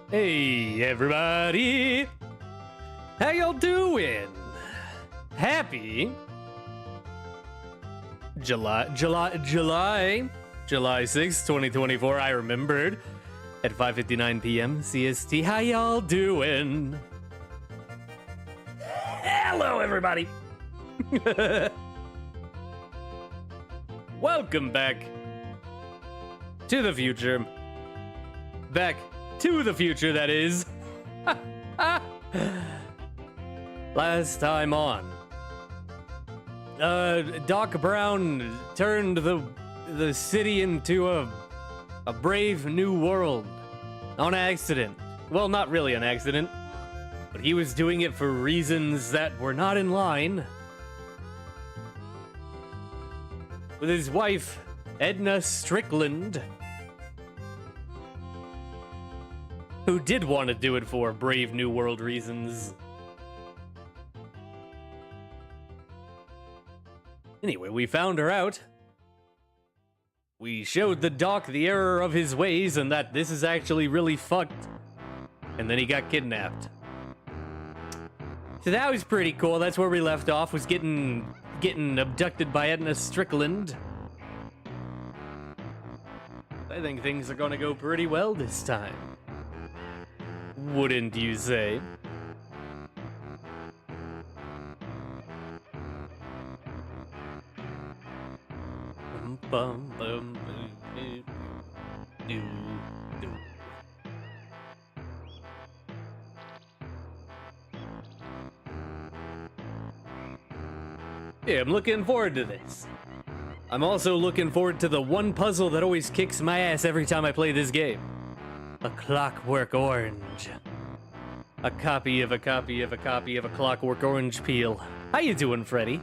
Hey everybody, how y'all doing? Happy July 6th, 2024. I remembered at 5:59 p.m. CST. How y'all doing? Hello everybody. Welcome back to the future. Back to the future, that is. Last time on, Doc Brown turned the city into a brave new world on accident. Well, not really an accident, but he was doing it for reasons that were not in line with his wife, Edna Strickland, who did want to do it for brave new world reasons. Anyway, we found her out. We showed the Doc the error of his ways and that this is actually really fucked. And then he got kidnapped. So that was pretty cool. That's where we left off, was getting abducted by Edna Strickland. I think things are gonna go pretty well this time. Wouldn't you say? Yeah, I'm looking forward to this. I'm also looking forward to the one puzzle that always kicks my ass every time I play this game. A Clockwork Orange. A copy of a copy of a copy of a Clockwork Orange peel. How you doing, Freddy?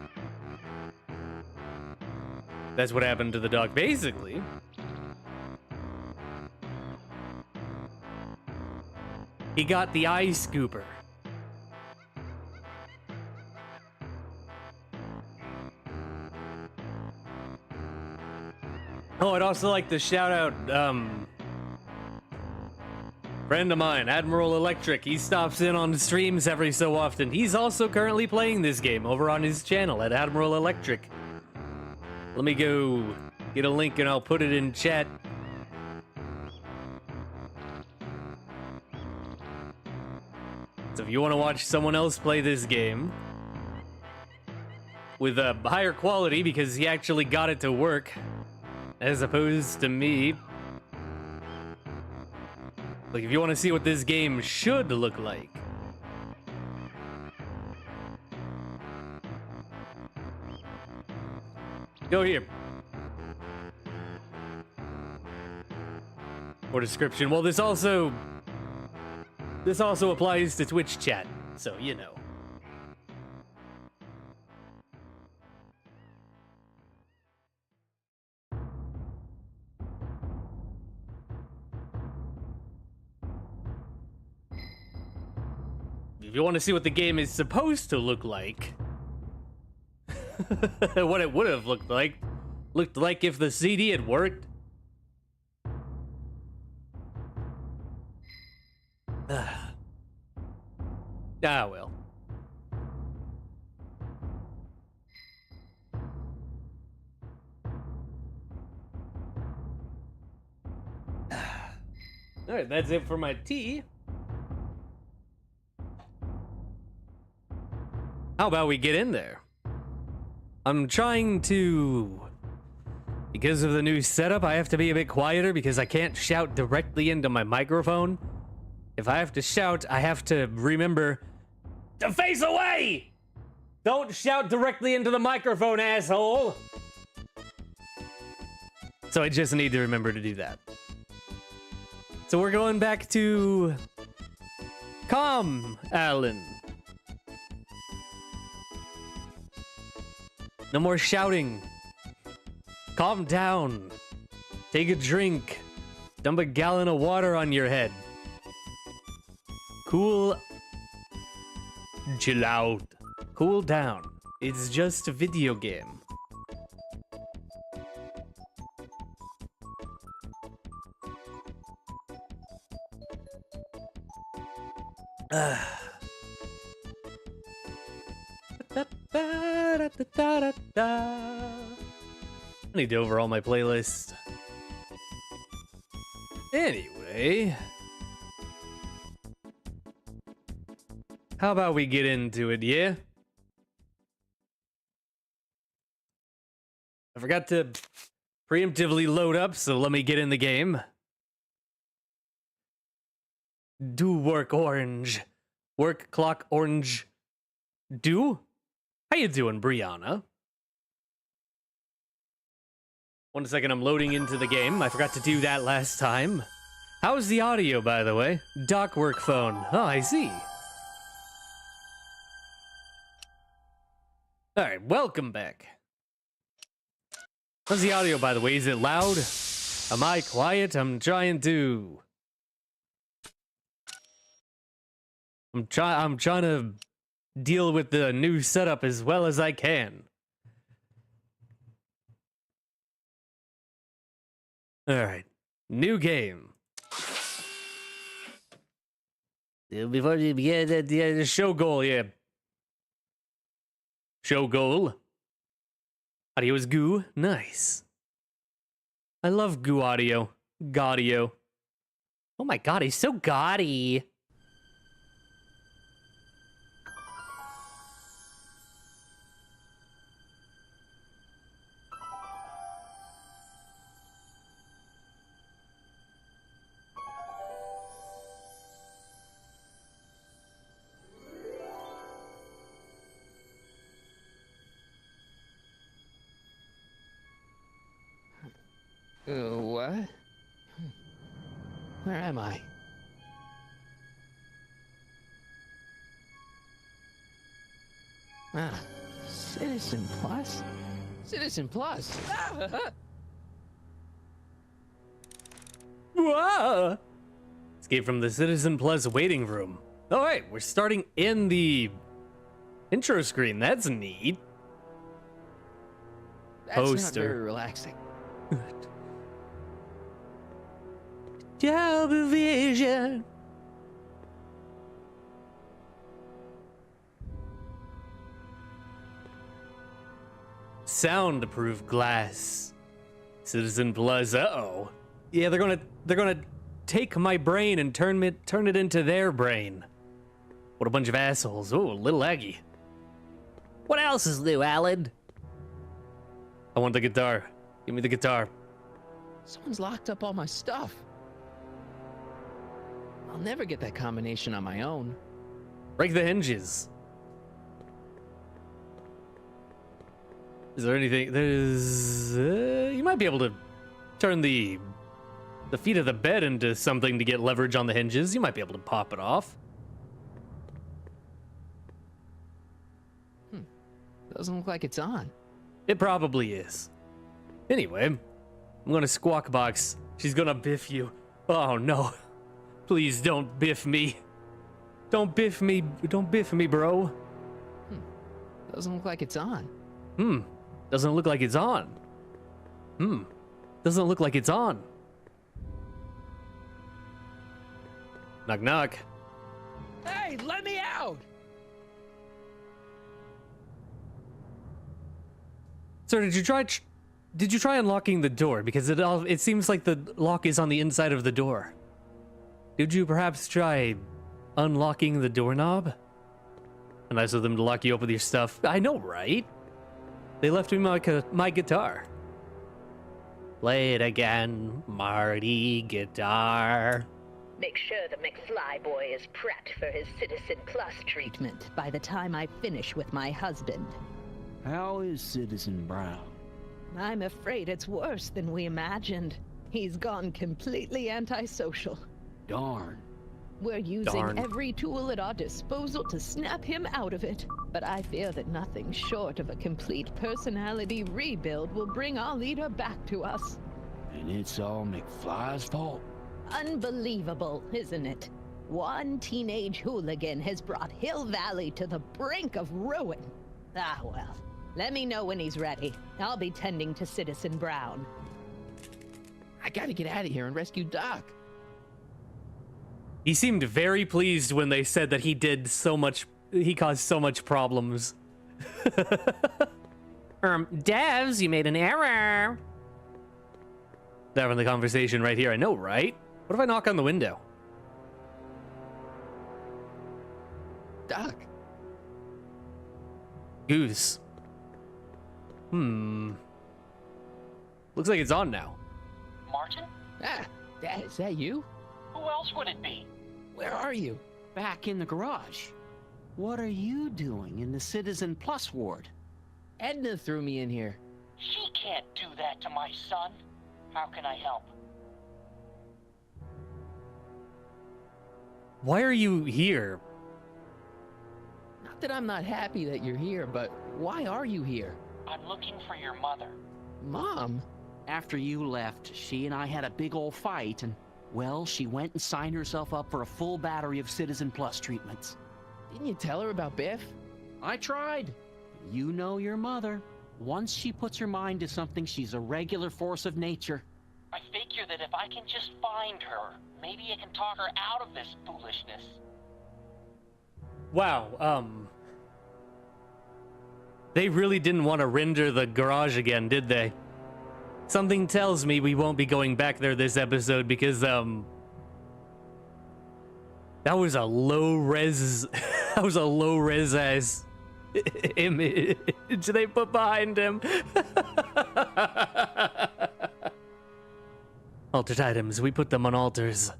That's what happened to the dog, basically. He got the eye scooper. Oh, I'd also like to shout out, friend of mine, Admiral Electric. He stops in on the streams every so often. He's also currently playing this game over on his channel at Admiral Electric. Let me go get a link and I'll put it in chat. So if you want to watch someone else play this game with a higher quality because he actually got it to work, as opposed to me. Like, if you want to see what this game should look like. Go here. Or description. Well, this also applies to Twitch chat, so you know. If you want to see what the game is supposed to look like, what it would have looked like if the CD had worked. Well. Alright, that's it for my tea. How about we get in there? I'm trying to... Because of the new setup, I have to be a bit quieter because I can't shout directly into my microphone. If I have to shout, I have to remember to face away! Don't shout directly into the microphone, asshole! So I just need to remember to do that. So we're going back to... Calm, Alan. No more shouting. Calm down. Take a drink. Dump a gallon of water on your head. Cool. Chill out. Cool down. It's just a video game. I need to overhaul my playlist. Anyway, how about we get into it, yeah? I forgot to preemptively load up, so let me get in the game. Do work orange. Work clock orange. Do? How you doing, Brianna? 1 second, I'm loading into the game. I forgot to do that last time. How's the audio, by the way? Dock work phone. Oh, I see. Alright, welcome back. How's the audio, by the way? Is it loud? Am I quiet? I'm trying to deal with the new setup as well as I can. Alright, new game. Before you begin, the show goal, yeah. Show goal. Audio is goo. Nice. I love goo audio. Gaudio. Oh my god, he's so gaudy. What? Where am I? Ah, Citizen Plus? Citizen Plus! Whoa! Escape from the Citizen Plus waiting room. All right, we're starting in the intro screen. That's neat. That's not Poster. very relaxing. Television. Soundproof glass. Citizen Plus. Uh-oh. Yeah, they're gonna take my brain and turn it into their brain. What a bunch of assholes. Oh, a little Aggie. What else is new, Alan? I want the guitar. Give me the guitar. Someone's locked up all my stuff. I'll never get that combination on my own. Break the hinges. Is there anything? There's. You might be able to turn the feet of the bed into something to get leverage on the hinges. You might be able to pop it off. Doesn't look like it's on. It probably is. Anyway, I'm gonna squawk box. She's gonna biff you. Oh no. Please don't biff me. Don't biff me. Don't biff me, bro. Doesn't look like it's on. Doesn't look like it's on. Doesn't look like it's on. Knock knock. Hey, let me out! Sir, did you try unlocking the door? Because it seems like the lock is on the inside of the door. Did you perhaps try unlocking the doorknob? And nice of them to lock you up with your stuff. I know, right? They left me my guitar. Play it again, Marty guitar. Make sure the McFly boy is prepped for his Citizen Plus treatment by the time I finish with my husband. How is Citizen Brown? I'm afraid it's worse than we imagined. He's gone completely antisocial. Darn. We're using Darn. every tool at our disposal to snap him out of it. But I fear that nothing short of a complete personality rebuild will bring our leader back to us. And it's all McFly's fault. Unbelievable, isn't it? One teenage hooligan has brought Hill Valley to the brink of ruin. Ah, well. Let me know when he's ready. I'll be tending to Citizen Brown. I gotta get out of here and rescue Doc. He seemed very pleased when they said that he caused so much problems. Devs, you made an error. They're having the conversation right here, I know, right? What if I knock on the window? Doc. Goose. Looks like it's on now. Martin? Ah, Dad, is that you? Who else would it be? Where are you? Back in the garage. What are you doing in the Citizen Plus ward? Edna threw me in here. She can't do that to my son. How can I help? Why are you here? Not that I'm not happy that you're here, but why are you here? I'm looking for your mother. Mom? After you left, she and I had a big old fight, and, well, she went and signed herself up for a full battery of Citizen Plus treatments. Didn't you tell her about Biff? I tried. You know your mother. Once she puts her mind to something, she's a regular force of nature. I figure that if I can just find her, maybe I can talk her out of this foolishness. Wow, they really didn't want to render the garage again, did they? Something tells me we won't be going back there this episode because, that was a low-res, ass image they put behind him. Altered items, we put them on altars.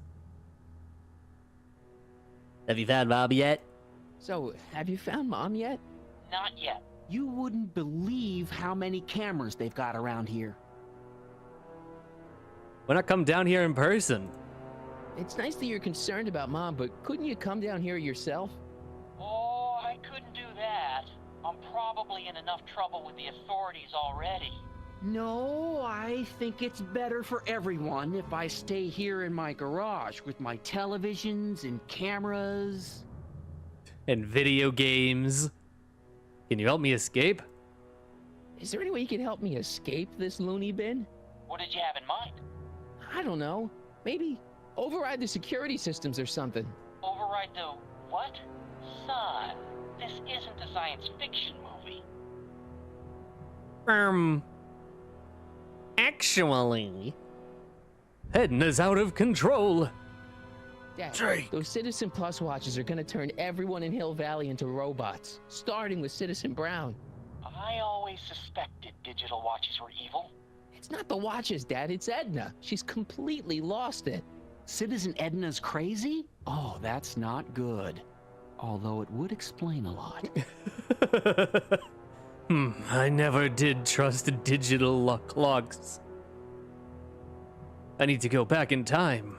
Have you found Mom yet? So, have you found Mom yet? Not yet. You wouldn't believe how many cameras they've got around here. Why not come down here in person? It's nice that you're concerned about Mom, but couldn't you come down here yourself? Oh, I couldn't do that. I'm probably in enough trouble with the authorities already. No, I think it's better for everyone if I stay here in my garage with my televisions and cameras. And video games. Can you help me escape? Is there any way you can help me escape this loony bin? What did you have in mind? I don't know. Maybe override the security systems or something. Override the what? Son, this isn't a science fiction movie. Actually, Edna's out of control. Dad, Drake. those Citizen Plus watches are gonna turn everyone in Hill Valley into robots, starting with Citizen Brown. I always suspected digital watches were evil. It's not the watches, Dad, it's Edna. She's completely lost it. Citizen Edna's crazy? Oh, that's not good. Although it would explain a lot. I never did trust digital clocks. I need to go back in time.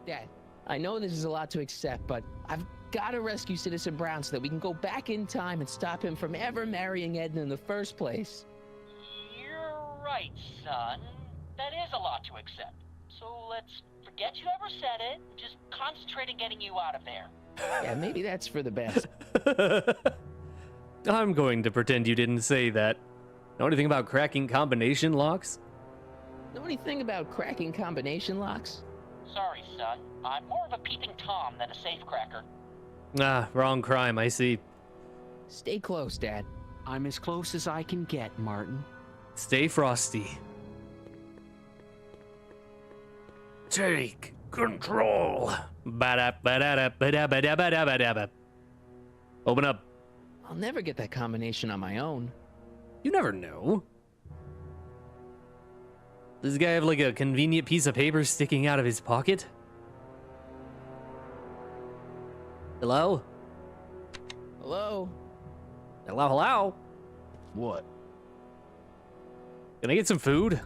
Dad, I know this is a lot to accept, but I've got to rescue Citizen Brown so that we can go back in time and stop him from ever marrying Edna in the first place. You're right, son. That is a lot to accept. So let's forget you ever said it. Just concentrate on getting you out of there. Yeah, maybe that's for the best. I'm going to pretend you didn't say that. Know anything about cracking combination locks? Know anything about cracking combination locks? Sorry, son. I'm more of a peeping Tom than a safecracker. Ah, wrong crime, I see. Stay close, Dad. I'm as close as I can get, Martin. Stay frosty. Take control. Ba-da-ba-da-da-ba-da-ba-da-ba-da-ba-da. Open up. I'll never get that combination on my own. You never know. Does this guy have like a convenient piece of paper sticking out of his pocket? Hello? Hello? Hello, hello? What? Can I get some food?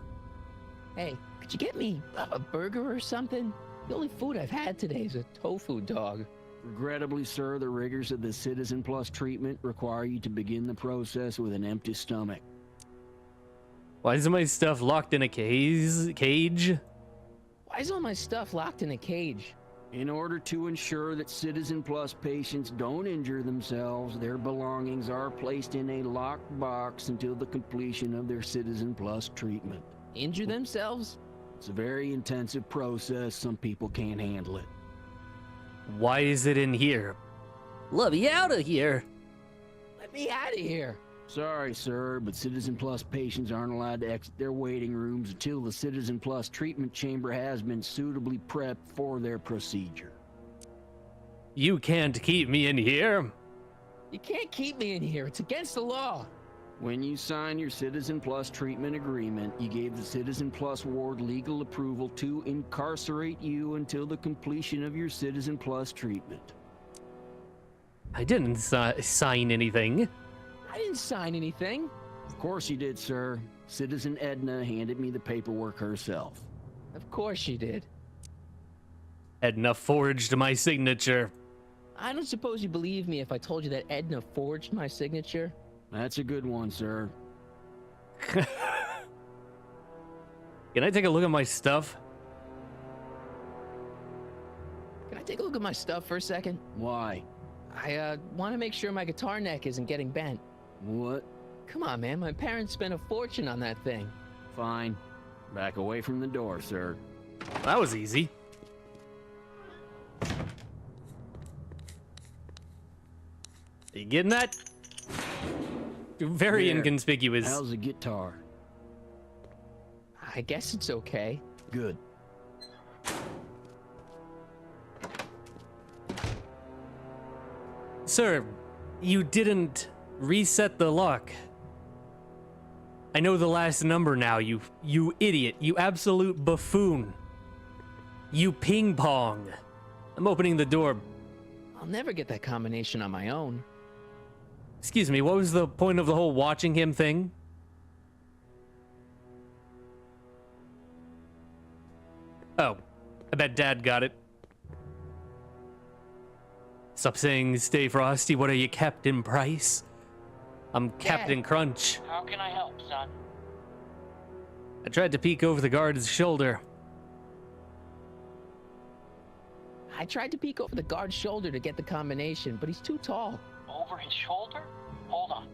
Hey, could you get me a burger or something? The only food I've had today is a tofu dog. Regrettably, sir, the rigors of the Citizen Plus treatment require you to begin the process with an empty stomach. Why is my stuff locked in a cage? Why is all my stuff locked in a cage? In order to ensure that Citizen Plus patients don't injure themselves, their belongings are placed in a locked box until the completion of their Citizen Plus treatment. Injure themselves? It's a very intensive process. Some people can't handle it. Why is it in here? Let me out of here. Let me out of here. Sorry, sir, but Citizen Plus patients aren't allowed to exit their waiting rooms until the Citizen Plus treatment chamber has been suitably prepped for their procedure. You can't keep me in here. You can't keep me in here. It's against the law. When you signed your Citizen Plus treatment agreement, you gave the Citizen Plus ward legal approval to incarcerate you until the completion of your Citizen Plus treatment. I didn't sign anything. I didn't sign anything. Of course you did, sir. Citizen Edna handed me the paperwork herself. Of course she did. Edna forged my signature. I don't suppose you believe me if I told you that Edna forged my signature? That's a good one, sir. Can I take a look at my stuff? Can I take a look at my stuff for a second? Why? I want to make sure my guitar neck isn't getting bent. What? Come on, man. My parents spent a fortune on that thing. Fine. Back away from the door, sir. That was easy. Are you getting that? Very There. inconspicuous. How's the guitar? I guess it's okay. Good. Sir, you didn't reset the lock. I know the last number now, you idiot. You absolute buffoon. You ping pong. I'm opening the door. I'll never get that combination on my own. Excuse me, what was the point of the whole watching him thing? Oh, I bet Dad got it. Stop saying stay frosty. What are you, Captain Price? I'm Captain Crunch. How can I help, son? I tried to peek over the guard's shoulder. I tried to peek over the guard's shoulder to get the combination, but he's too tall. Over his shoulder? Hold on.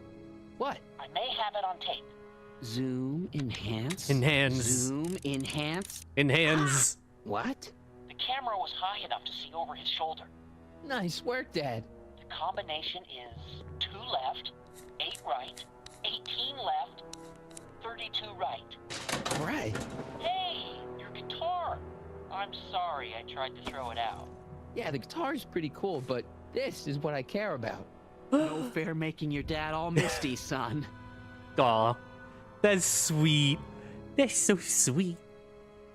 What? I may have it on tape. Zoom, enhance. Enhance. Zoom, enhance. Enhance. What? The camera was high enough to see over his shoulder. Nice work, Dad. The combination is 2 left, 8 right, 18 left, 32 right. Right. Hey, your guitar! I'm sorry I tried to throw it out. Yeah, the guitar is pretty cool, but this is what I care about. No fair making your dad all misty, son. Aw, that's sweet. That's so sweet.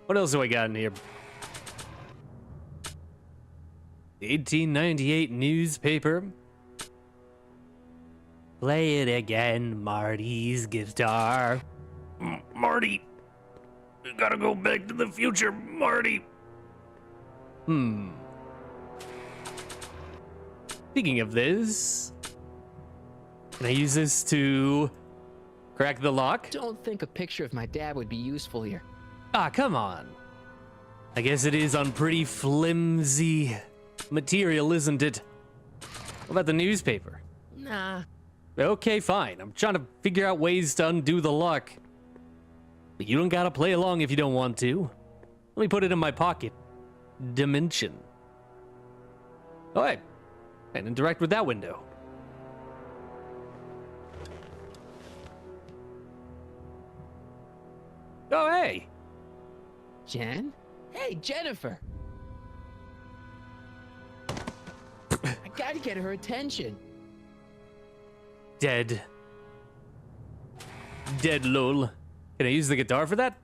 What else do I got in here? 1898 newspaper. Play it again, Marty's guitar. Marty, you gotta go back to the future, Marty. Speaking of this, can I use this to crack the lock? Don't think a picture of my dad would be useful here. Ah, come on. I guess it is on pretty flimsy material, isn't it? What about the newspaper? Nah. Okay, fine. I'm trying to figure out ways to undo the lock. But you don't gotta play along if you don't want to. Let me put it in my pocket. Dimension. Oh, hey. And interact with that window. Oh, hey. Jen? Hey, Jennifer! I gotta get her attention. Dead. Dead, lol. Can I use the guitar for that?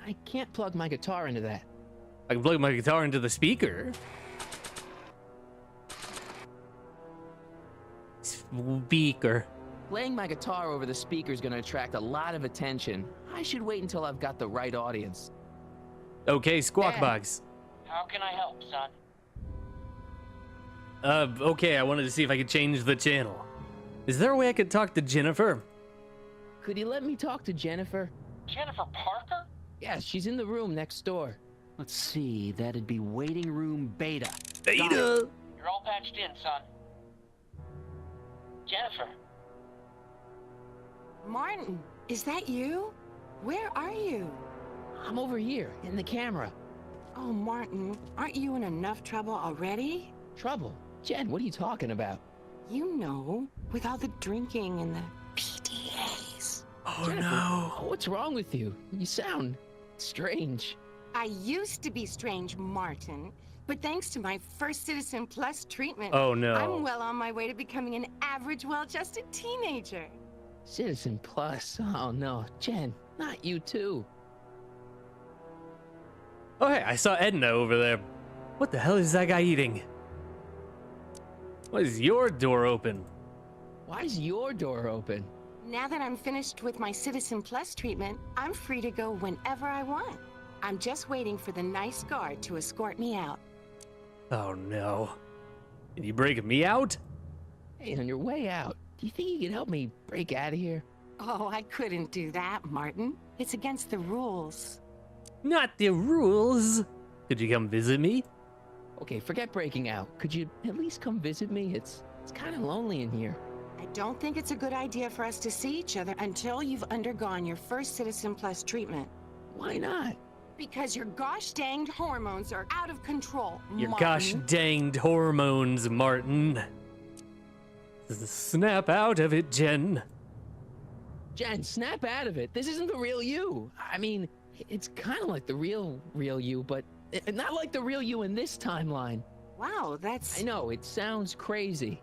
I can't plug my guitar into that. I can plug my guitar into the speaker. Speaker. Playing my guitar over the speaker is gonna attract a lot of attention. I should wait until I've got the right audience. Okay, Squawk Dad. Box. How can I help, son? Okay, I wanted to see if I could change the channel. Is there a way I could talk to Jennifer? Could you let me talk to Jennifer? Jennifer Parker? Yes, she's in the room next door. Let's see, that'd be waiting room beta. Beta! You're all patched in, son. Jennifer. Martin, is that you? Where are you? I'm over here, in the camera. Oh, Martin, aren't you in enough trouble already? Trouble? Jen, what are you talking about? You know, with all the drinking and the PDAs. Oh Jennifer, no. what's wrong with you? You sound strange. I used to be strange, Martin, but thanks to my First Citizen Plus treatment, Oh no. I'm well on my way to becoming an average, well-adjusted teenager. Citizen Plus? Oh no. Jen, not you too. Oh hey, I saw Edna over there. What the hell is that guy eating? Why is your door open? Why is your door open? Now that I'm finished with my Citizen Plus treatment, I'm free to go whenever I want. I'm just waiting for the nice guard to escort me out. Oh no. Can you break me out? Hey, on your way out, do you think you could help me break out of here? Oh, I couldn't do that, Martin. It's against the rules. Not the rules. Could you come visit me? Okay, forget breaking out. Could you at least come visit me? It's kind of lonely in here. I don't think it's a good idea for us to see each other until you've undergone your first Citizen Plus treatment. Why not? Because your gosh danged hormones are out of control, Your Martin. gosh danged hormones, Martin. Snap out of it, Jen. Jen, snap out of it. This isn't the real you. I mean, it's kind of like the real you, but not like the real you in this timeline. Wow, that's... I know, it sounds crazy.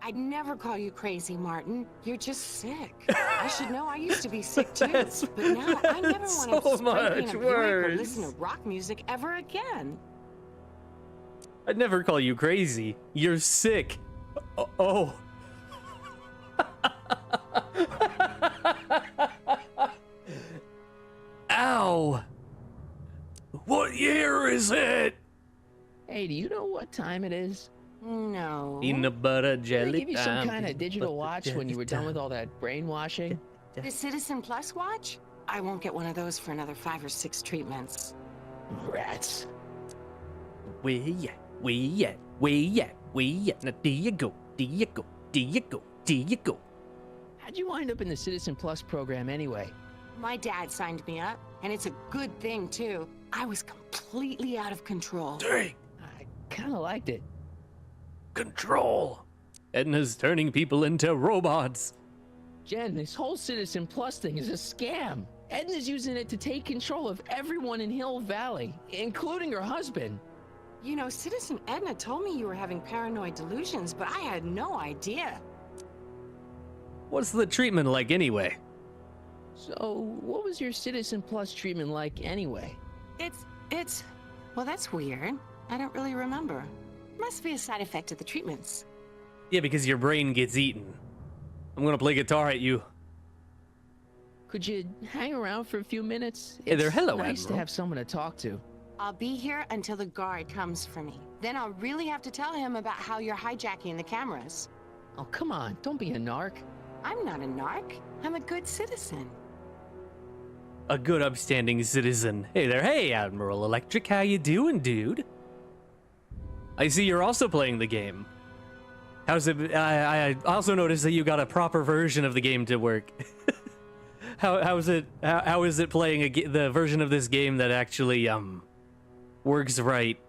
I'd never call you crazy, Martin. You're just sick. I should know I used to be sick too. That's- but now I never want so to spray paint much a Buick or worse. listen to rock music ever again. I'd never call you crazy. You're sick. Oh. Ow. What year is it? Hey, do you know what time it is? No. Peanut butter Did jelly they give you some time, kind of peanut digital butter watch jelly when you were done time. with all that brainwashing? The Citizen Plus watch? I won't get one of those for another 5 or 6 treatments. Rats. Where ya? Where ya? Where ya? Where ya? Now there you go. There you go. There you go. There you go. How'd you wind up in the Citizen Plus program anyway? My dad signed me up, and it's a good thing, too. I was completely out of control. Dang. I kind of liked it. Control. Edna's turning people into robots. Jen, this whole Citizen Plus thing is a scam. Edna's using it to take control of everyone in Hill Valley, including her husband. You know, Citizen Edna told me you were having paranoid delusions, but I had no idea. What's the treatment like anyway? So, what was your Citizen Plus treatment like anyway? Well, that's weird. I don't really remember. Must be a side effect of the treatments. Yeah, because your brain gets eaten. I'm gonna play guitar at you. Could you hang around for a few minutes? Hey there, It's hello, nice to Admiral. have someone to talk to. I'll be here until the guard comes for me. Then I'll really have to tell him about how you're hijacking the cameras. Oh, come on, don't be a narc. I'm not a narc. I'm a good citizen. A good upstanding citizen. Hey there, hey Admiral Electric, how you doing, dude? I see you're also playing the game. How's it? I also noticed that you got a proper version of the game to work. How is it? How is it playing the version of this game that actually works right?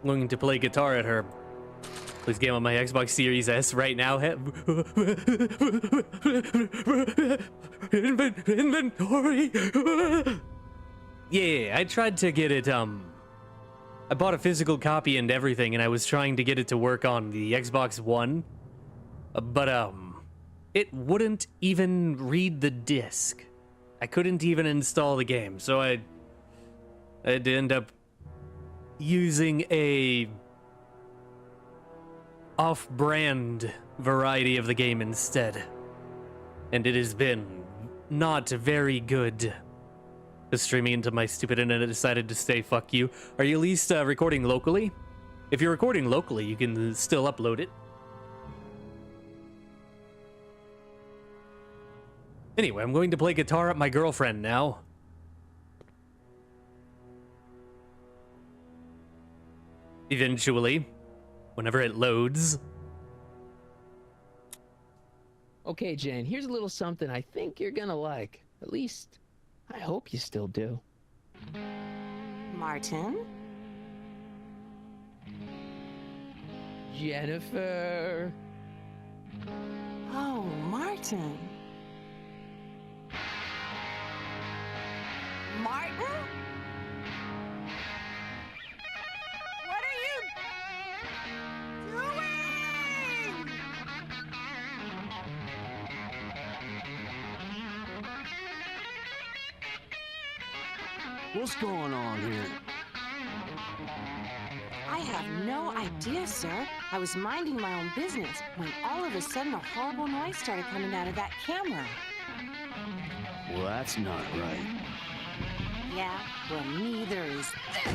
I'm going to play guitar at her. This game on my Xbox Series S right now. Inventory. Yeah, I tried to get it. I bought a physical copy and everything, and I was trying to get it to work on the Xbox One, but it wouldn't even read the disc. I couldn't even install the game, so I had to end up using a off-brand variety of the game instead. And it has been not very good. The streaming into my stupid internet decided to say fuck you. Are you at least recording locally? If you're recording locally, you can still upload it. Anyway, I'm going to play guitar at my girlfriend now. Eventually. Whenever it loads. Okay, Jen, here's a little something I think you're gonna like. At least, I hope you still do. Martin? Jennifer. Oh, Martin. Martin? What are you doing? What's going on here? I have no idea, sir. I was minding my own business when all of a sudden a horrible noise started coming out of that camera. Well, that's not right. Yeah, well, neither is this.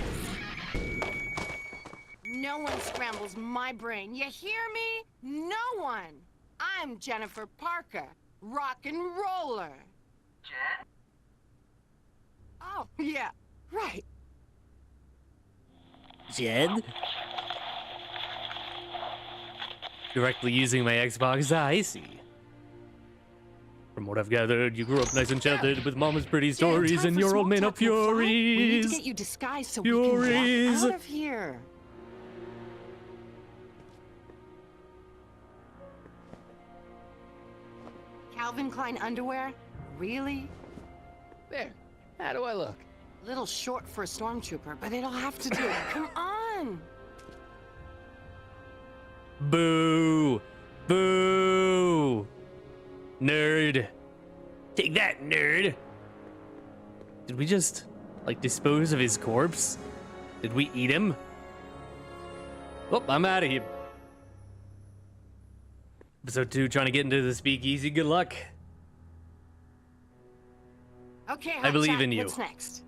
No one scrambles my brain. You hear me? No one. I'm Jennifer Parker, rock and roller. Jen? Oh, yeah, right. Jed? Directly using my Xbox. I see. From what I've gathered, you grew up nice and sheltered with mama's pretty stories, Time and for your old small man talk, of McFly. We need to furies. get you disguised so Furies. we can walk out of here. Calvin Klein underwear? Really? There. How do I look? Little short for a stormtrooper, but it'll have to do. Come on! Boo! Boo! Nerd! Take that, nerd! Did we just, like, dispose of his corpse? Did we eat him? Oh, I'm out of here. Episode 2, trying to get into the speakeasy. Good luck. Okay, I believe Hotshot, in you. What's next?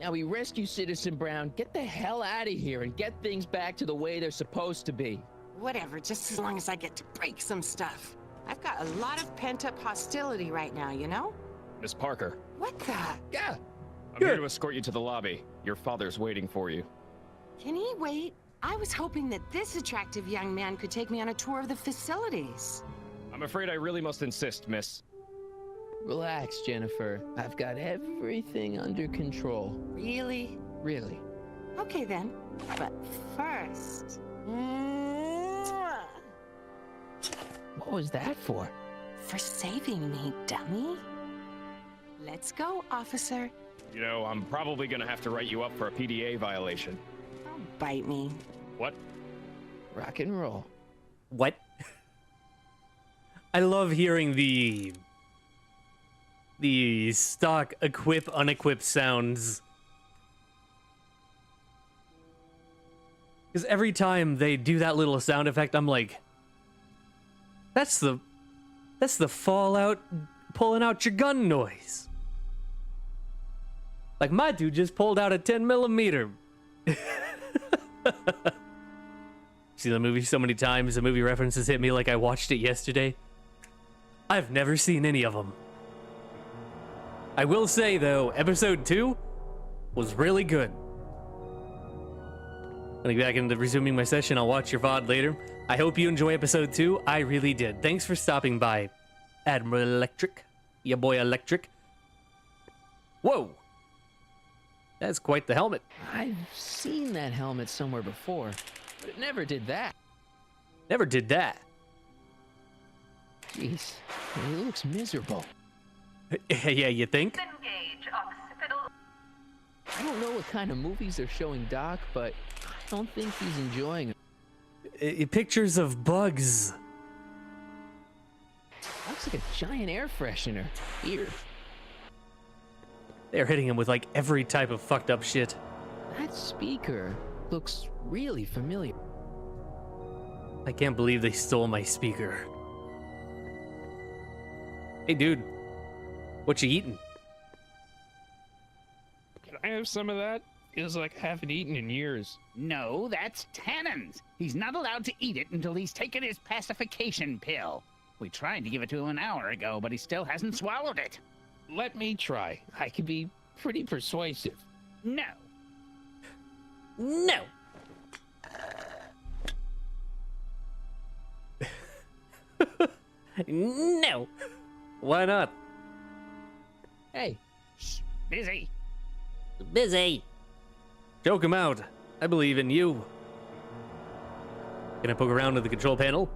Now we rescue Citizen Brown, get the hell out of here, and get things back to the way they're supposed to be. Whatever, just as long as I get to break some stuff. I've got a lot of pent-up hostility right now, you know? Miss Parker, What the? Yeah. I'm here to escort you to the lobby. Your father's waiting for you. Can he wait? I was hoping that this attractive young man could take me on a tour of the facilities. I'm afraid I really must insist, miss. Relax, Jennifer. I've got everything under control. Really? Really. Okay then. But first... What was that for? For saving me, dummy. Let's go, officer. You know, I'm probably gonna have to write you up for a PDA violation. Don't bite me. What? Rock and roll. What? I love hearing the stock equip unequipped sounds. Because every time they do that little sound effect, I'm like, that's the Fallout pulling out your gun noise. Like, my dude just pulled out a 10mm. Seen the movie so many times, the movie references hit me like I watched it yesterday. I've never seen any of them. I will say, though, episode 2 was really good. Gonna get back into resuming my session. I'll watch your VOD later. I hope you enjoy episode 2. I really did. Thanks for stopping by, Admiral Electric. Ya boy Electric. Whoa! That's quite the helmet. I've seen that helmet somewhere before, but it never did that. Never did that. Jeez, he looks miserable. Yeah, you think? Engage occipital. I don't know what kind of movies they're showing Doc, but I don't think he's enjoying them. Pictures of bugs. Looks like a giant air freshener. Here. They're hitting him with like every type of fucked up shit. That speaker looks really familiar. I can't believe they stole my speaker. Hey, dude. What you eating? Can I have some of that? Feels like I haven't eaten in years. No, that's Tannen's. He's not allowed to eat it until he's taken his pacification pill. We tried to give it to him an hour ago, but he still hasn't swallowed it. Let me try. I can be pretty persuasive. No. No. No. Why not? Hey, Shh, busy. Busy. Joke him out. I believe in you. Can I poke around to the control panel?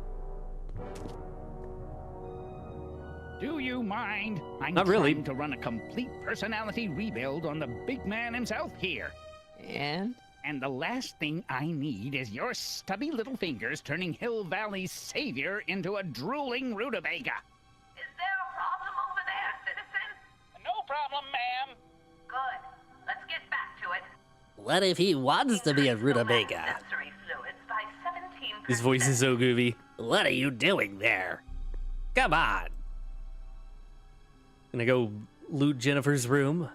Do you mind? I'm Not really. trying to run a complete personality rebuild on the big man himself here. and And the last thing I need is your stubby little fingers turning Hill Valley's savior into a drooling rutabaga. Is there a problem over there, citizen? No problem, ma'am. Good. Let's get back to it. What if he wants to be a rutabaga? Sensory fluids by 17%. His voice is so goofy. What are you doing there? Come on. Gonna go loot Jennifer's room.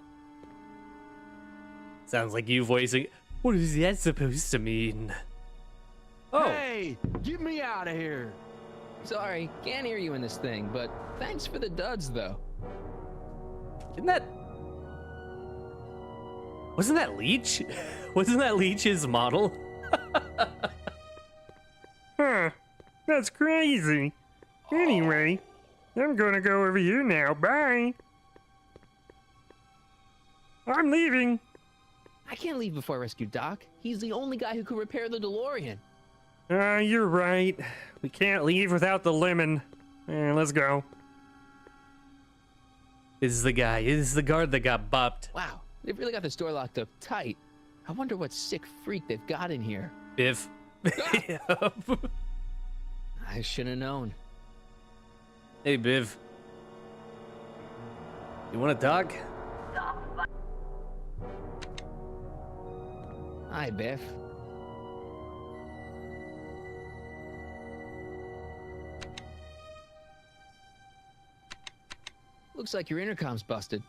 Sounds like you voicing. What is that supposed to mean? Oh, Hey, get me out of here. sorry, can't hear you in this thing, but thanks for the duds, though. isn't that? Wasn't that Leech? Wasn't that Leech's model? Huh, that's crazy. Anyway, I'm gonna go over here now. Bye. I'm leaving. I can't leave before I rescue Doc. He's the only guy who could repair the DeLorean. You're right. We can't leave without the lemon. Let's go. This is the guy. This is the guard that got bopped. Wow, they've really got the store locked up tight. I wonder what sick freak they've got in here. Biff. I should have known. Hey, Biv. You want to talk? Hi, Biff. Looks like your intercom's busted.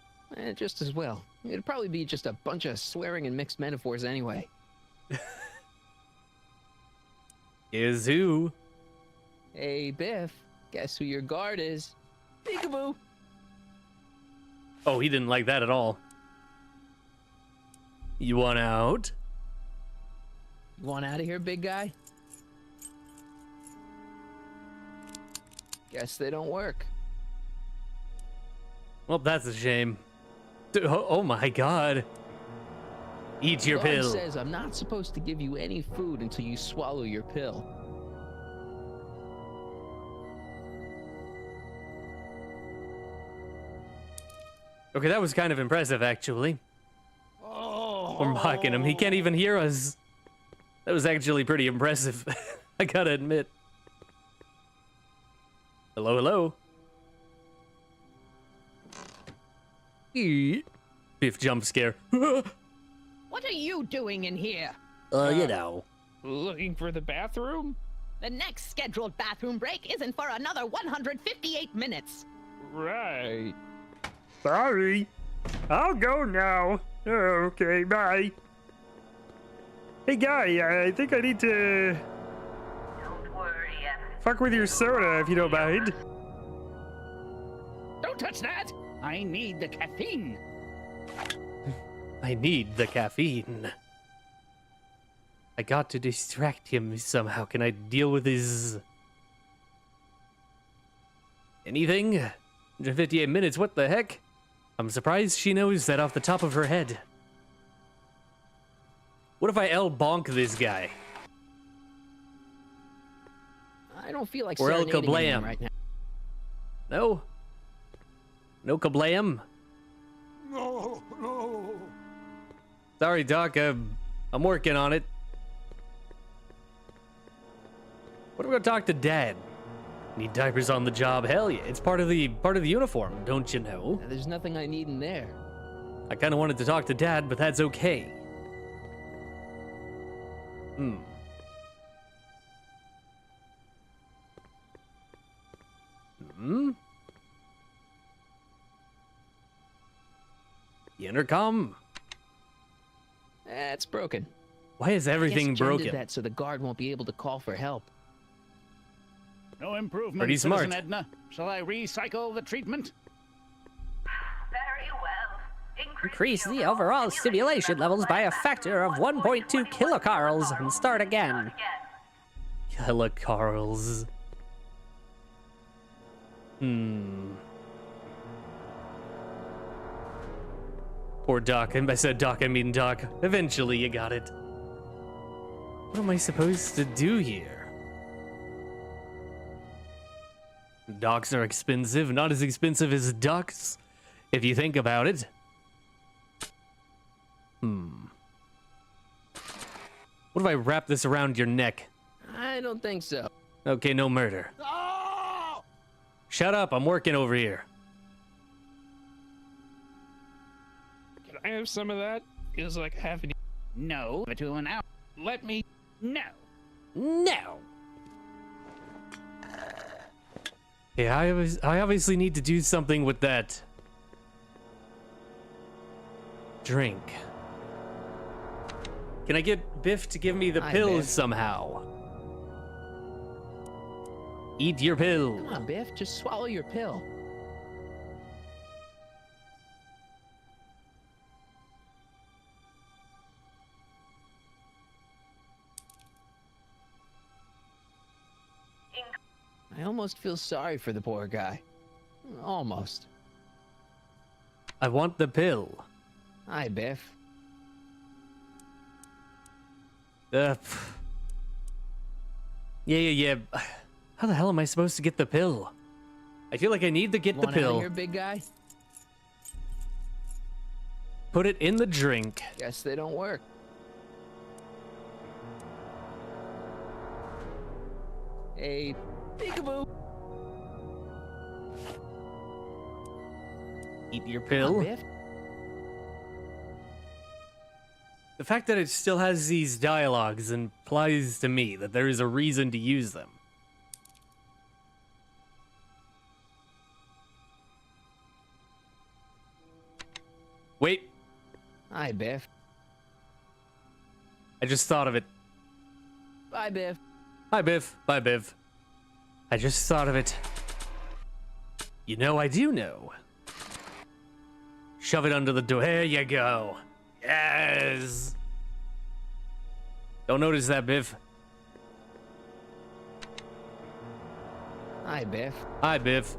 Just as well. It'd probably be just a bunch of swearing and mixed metaphors anyway. Is who? Hey, Biff. Guess who your guard is? Peekaboo. Oh, he didn't like that at all. You want out? You want out of here, big guy? Guess they don't work. Well, that's a shame. Oh my god. Eat your Guard pill. says I'm not supposed to give you any food until you swallow your pill. Okay, that was kind of impressive, actually. We're mocking him. He can't even hear us. That was actually pretty impressive. I gotta admit. Hello, hello. Biff jump scare. What are you doing in here? You know. Looking for the bathroom? The next scheduled bathroom break isn't for another 158 minutes. Right. Sorry. I'll go now. Okay, bye. Hey, guy, I think I need to Don't worry, Emmett. fuck with your soda if you don't mind. Don't touch that! I need the caffeine. I need the caffeine. I got to distract him somehow. Can I deal with his... anything? 158 minutes, what the heck? I'm surprised she knows that off the top of her head. What if I bonk this guy? I don't feel like Or El serenading Kablam. him right now. No? No kablam? No, no. Sorry, Doc. I'm working on it. What if we go talk to Dad? Need diapers on the job? Hell yeah! It's part of the uniform, don't you know? There's nothing I need in there. I kind of wanted to talk to Dad, but that's okay. The intercom? It's broken. Why is everything Guess Jen broken? did that so the guard won't be able to call for help. No improvement, Pretty smart. Citizen Edna. Shall I recycle the treatment? Very well. Increase the overall stimulation levels by a factor of 1.2 kilocarls and start again. Hella Carls. Poor Doc. I said Doc, I mean Doc. Eventually you got it. What am I supposed to do here? Docs are expensive, not as expensive as ducks, if you think about it. What if I wrap this around your neck? I don't think so. Okay, no murder. Oh! Shut up, I'm working over here. Can I have some of that? Feels like half an... No, but to an hour. Let me... No. No! Yeah, I obviously need to do something with that drink. Can I get Biff to give me the Hi, pills Biff. somehow? Eat your pill. Come on, Biff, just swallow your pill. I almost feel sorry for the poor guy. Almost. I want the pill. Hi, Biff. Yeah. How the hell am I supposed to get the pill? I feel like I need to get the Want out of pill. here, big guy? Put it in the drink. Guess they don't work. Hey, peekaboo. Eat your Come pill. on, Biff. The fact that it still has these dialogues implies to me that there is a reason to use them. Hi, Biff. I just thought of it. Bye, Biff. Hi, Biff. Bye, Biff. I just thought of it. You know, I do know. Shove it under the door. There you go. Yes. Don't notice that, Biff. Hi, Biff. Hi, Biff.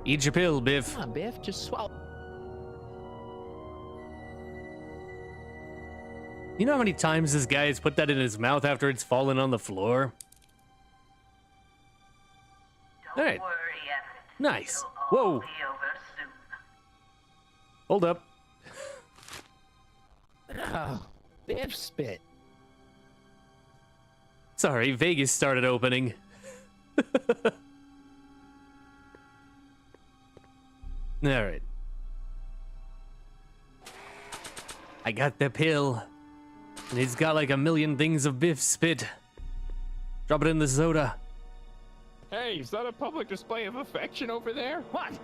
Eat your pill, Biff. Come on, Biff. Just swallow. You know how many times this guy has put that in his mouth after it's fallen on the floor? Don't All right. worry, Emmett. Nice. It'll all Whoa. be over soon. Hold up. Oh, Biff spit. Sorry, Vegas started opening. Alright. I got the pill. And it's got like a million things of Biff spit. Drop it in the soda. Hey, is that a public display of affection over there? What?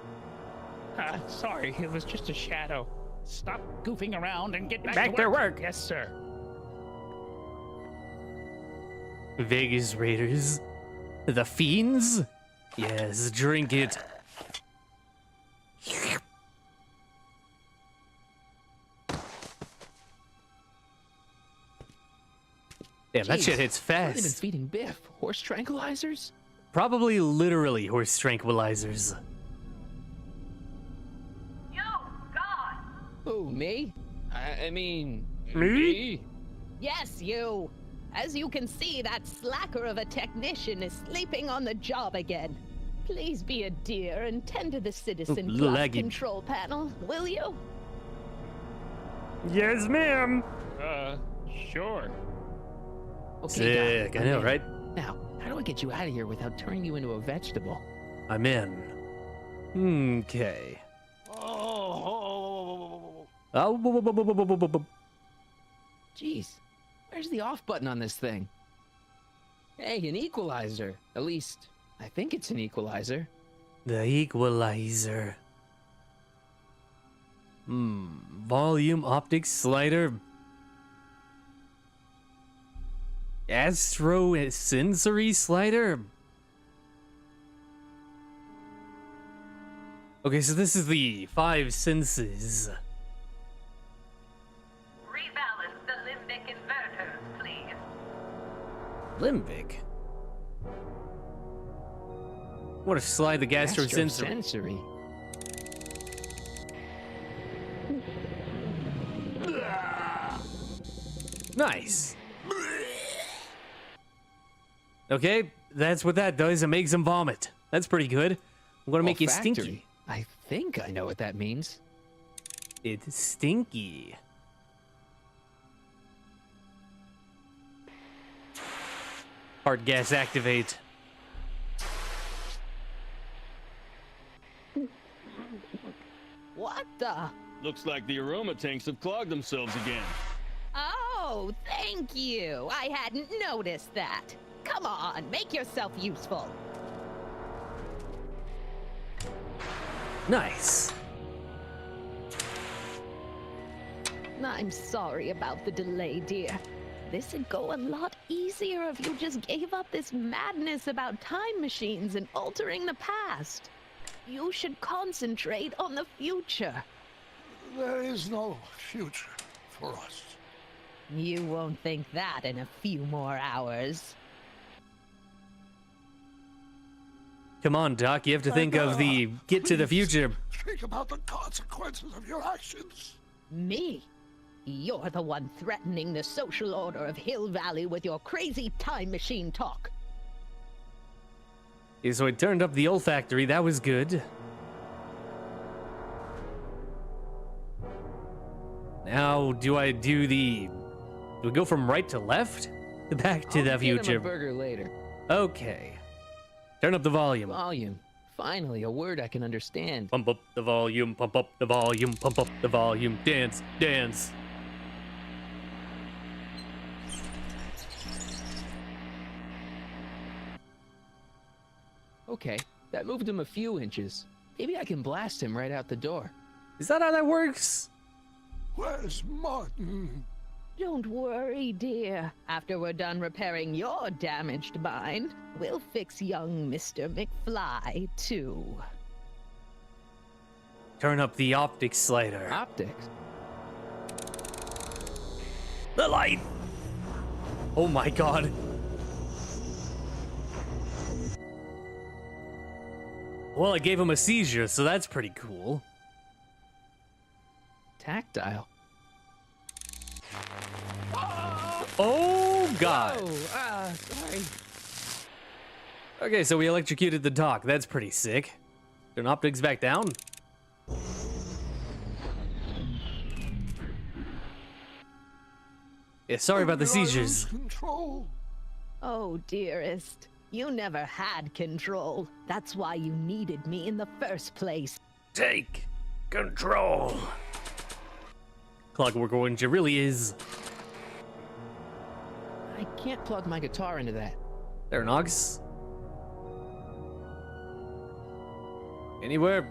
Sorry, it was just a shadow. Stop goofing around and get back to work. Yes, sir. Vegas Raiders. The Fiends? Yes, drink it. Damn, that Jeez, shit hits What have they been fast. feeding Biff? Horse tranquilizers? Probably literally horse tranquilizers. You, God! Who, me? I mean... Me? Yes, you. As you can see, that slacker of a technician is sleeping on the job again. Please be a dear and tend to the citizen Ooh, plus laggy. control panel, will you? Yes, ma'am. Sure. Okay, Sick, Doc, I know, I'm in. right? Now, how do I get you out of here without turning you into a vegetable? I'm in. Okay. Jeez, where's the off button on this thing? Hey, an equalizer. At least, I think it's an equalizer. The equalizer. Volume optic slider. Astro sensory slider. Okay, so this is the 5 senses. Rebalance the limbic inverters, please. Limbic. What if slide the gastro sensory? Sensory. Nice. Okay, that's what that does. It makes him vomit. That's pretty good. I'm gonna make you stinky. Olfactory. I think I know what that means. It's stinky. Hard gas activate. What the? Looks like the aroma tanks have clogged themselves again. Oh, thank you. I hadn't noticed that. Come on, make yourself useful. Nice. I'm sorry about the delay, dear. This would go a lot easier if you just gave up this madness about time machines and altering the past. You should concentrate on the future. There is no future for us. You won't think that in a few more hours. Come on, Doc. You have to think of the get to the future. Think about the consequences of your actions. Me? You're the one threatening the social order of Hill Valley with your crazy time machine talk. Okay, so I turned up the olfactory. That was good. Now, do I do the... Do we go from right to left? Back to the I'll get him future. a burger later. Okay. Turn up the volume. Volume. Finally, a word I can understand. Pump up the volume, pump up the volume, pump up the volume. Dance, dance. Okay, that moved him a few inches. Maybe I can blast him right out the door. Is that how that works? Where's Martin? Don't worry, dear. After we're done repairing your damaged mind, we'll fix young Mr. McFly, too. Turn up the optics slider. Optics? The light! Oh my god. Well, it gave him a seizure, so that's pretty cool. Tactile. Oh god. Oh, sorry. Okay, so we electrocuted the dock. That's pretty sick. Turn optics back down. Yeah, sorry about the seizures. Control. Oh, dearest. You never had control. That's why you needed me in the first place. Take control. Clockwork Orange, it really is. I can't plug my guitar into that. There, Nox. Anywhere.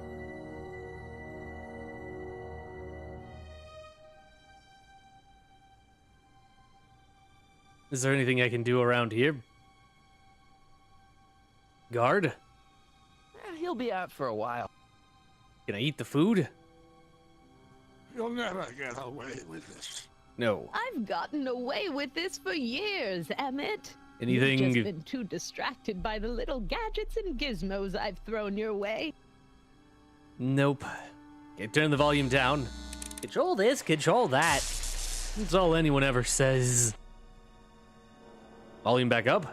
Is there anything I can do around here? Guard? He'll be out for a while. Can I eat the food? You'll never get away with this. No. I've gotten away with this for years, Emmett. Anything? You've just been too distracted by the little gadgets and gizmos I've thrown your way. Nope. Okay, turn the volume down. Control this, control that. That's all anyone ever says. Volume back up.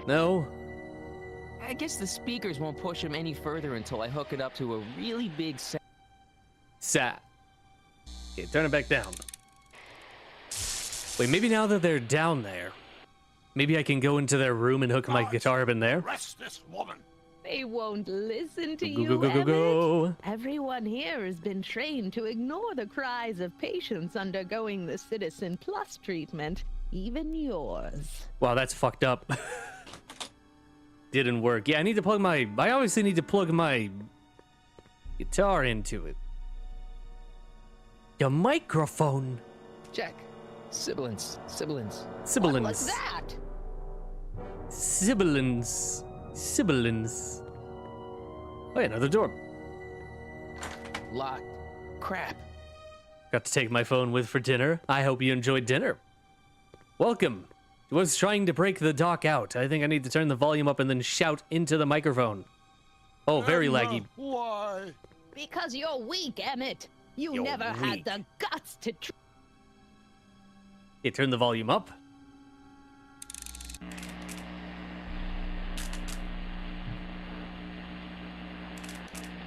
No. I guess the speakers won't push him any further until I hook it up to a really big Sat. Okay, turn it back down. Wait, maybe now that they're down there, maybe I can go into their room and hook my guitar up in there? Arrest this woman. They won't listen to Go, you, go, go, go, Emmett. go. Everyone here has been trained to ignore the cries of patients undergoing the Citizen Plus treatment, even yours. Wow, that's fucked up. Didn't work. Yeah, I obviously need to plug my guitar into it. Your microphone. Check. Sibilance. Sibilance. Sibilance. What was that? Sibilance. Sibilance. Oh, yeah, another door. Locked. Crap. Got to take my phone with for dinner. I hope you enjoyed dinner. Welcome. I was trying to break the dock out. I think I need to turn the volume up and then shout into the microphone. Oh, very laggy. Why? Because you're weak, Emmett. You You're never weak. had the guts to Okay, turn the volume up.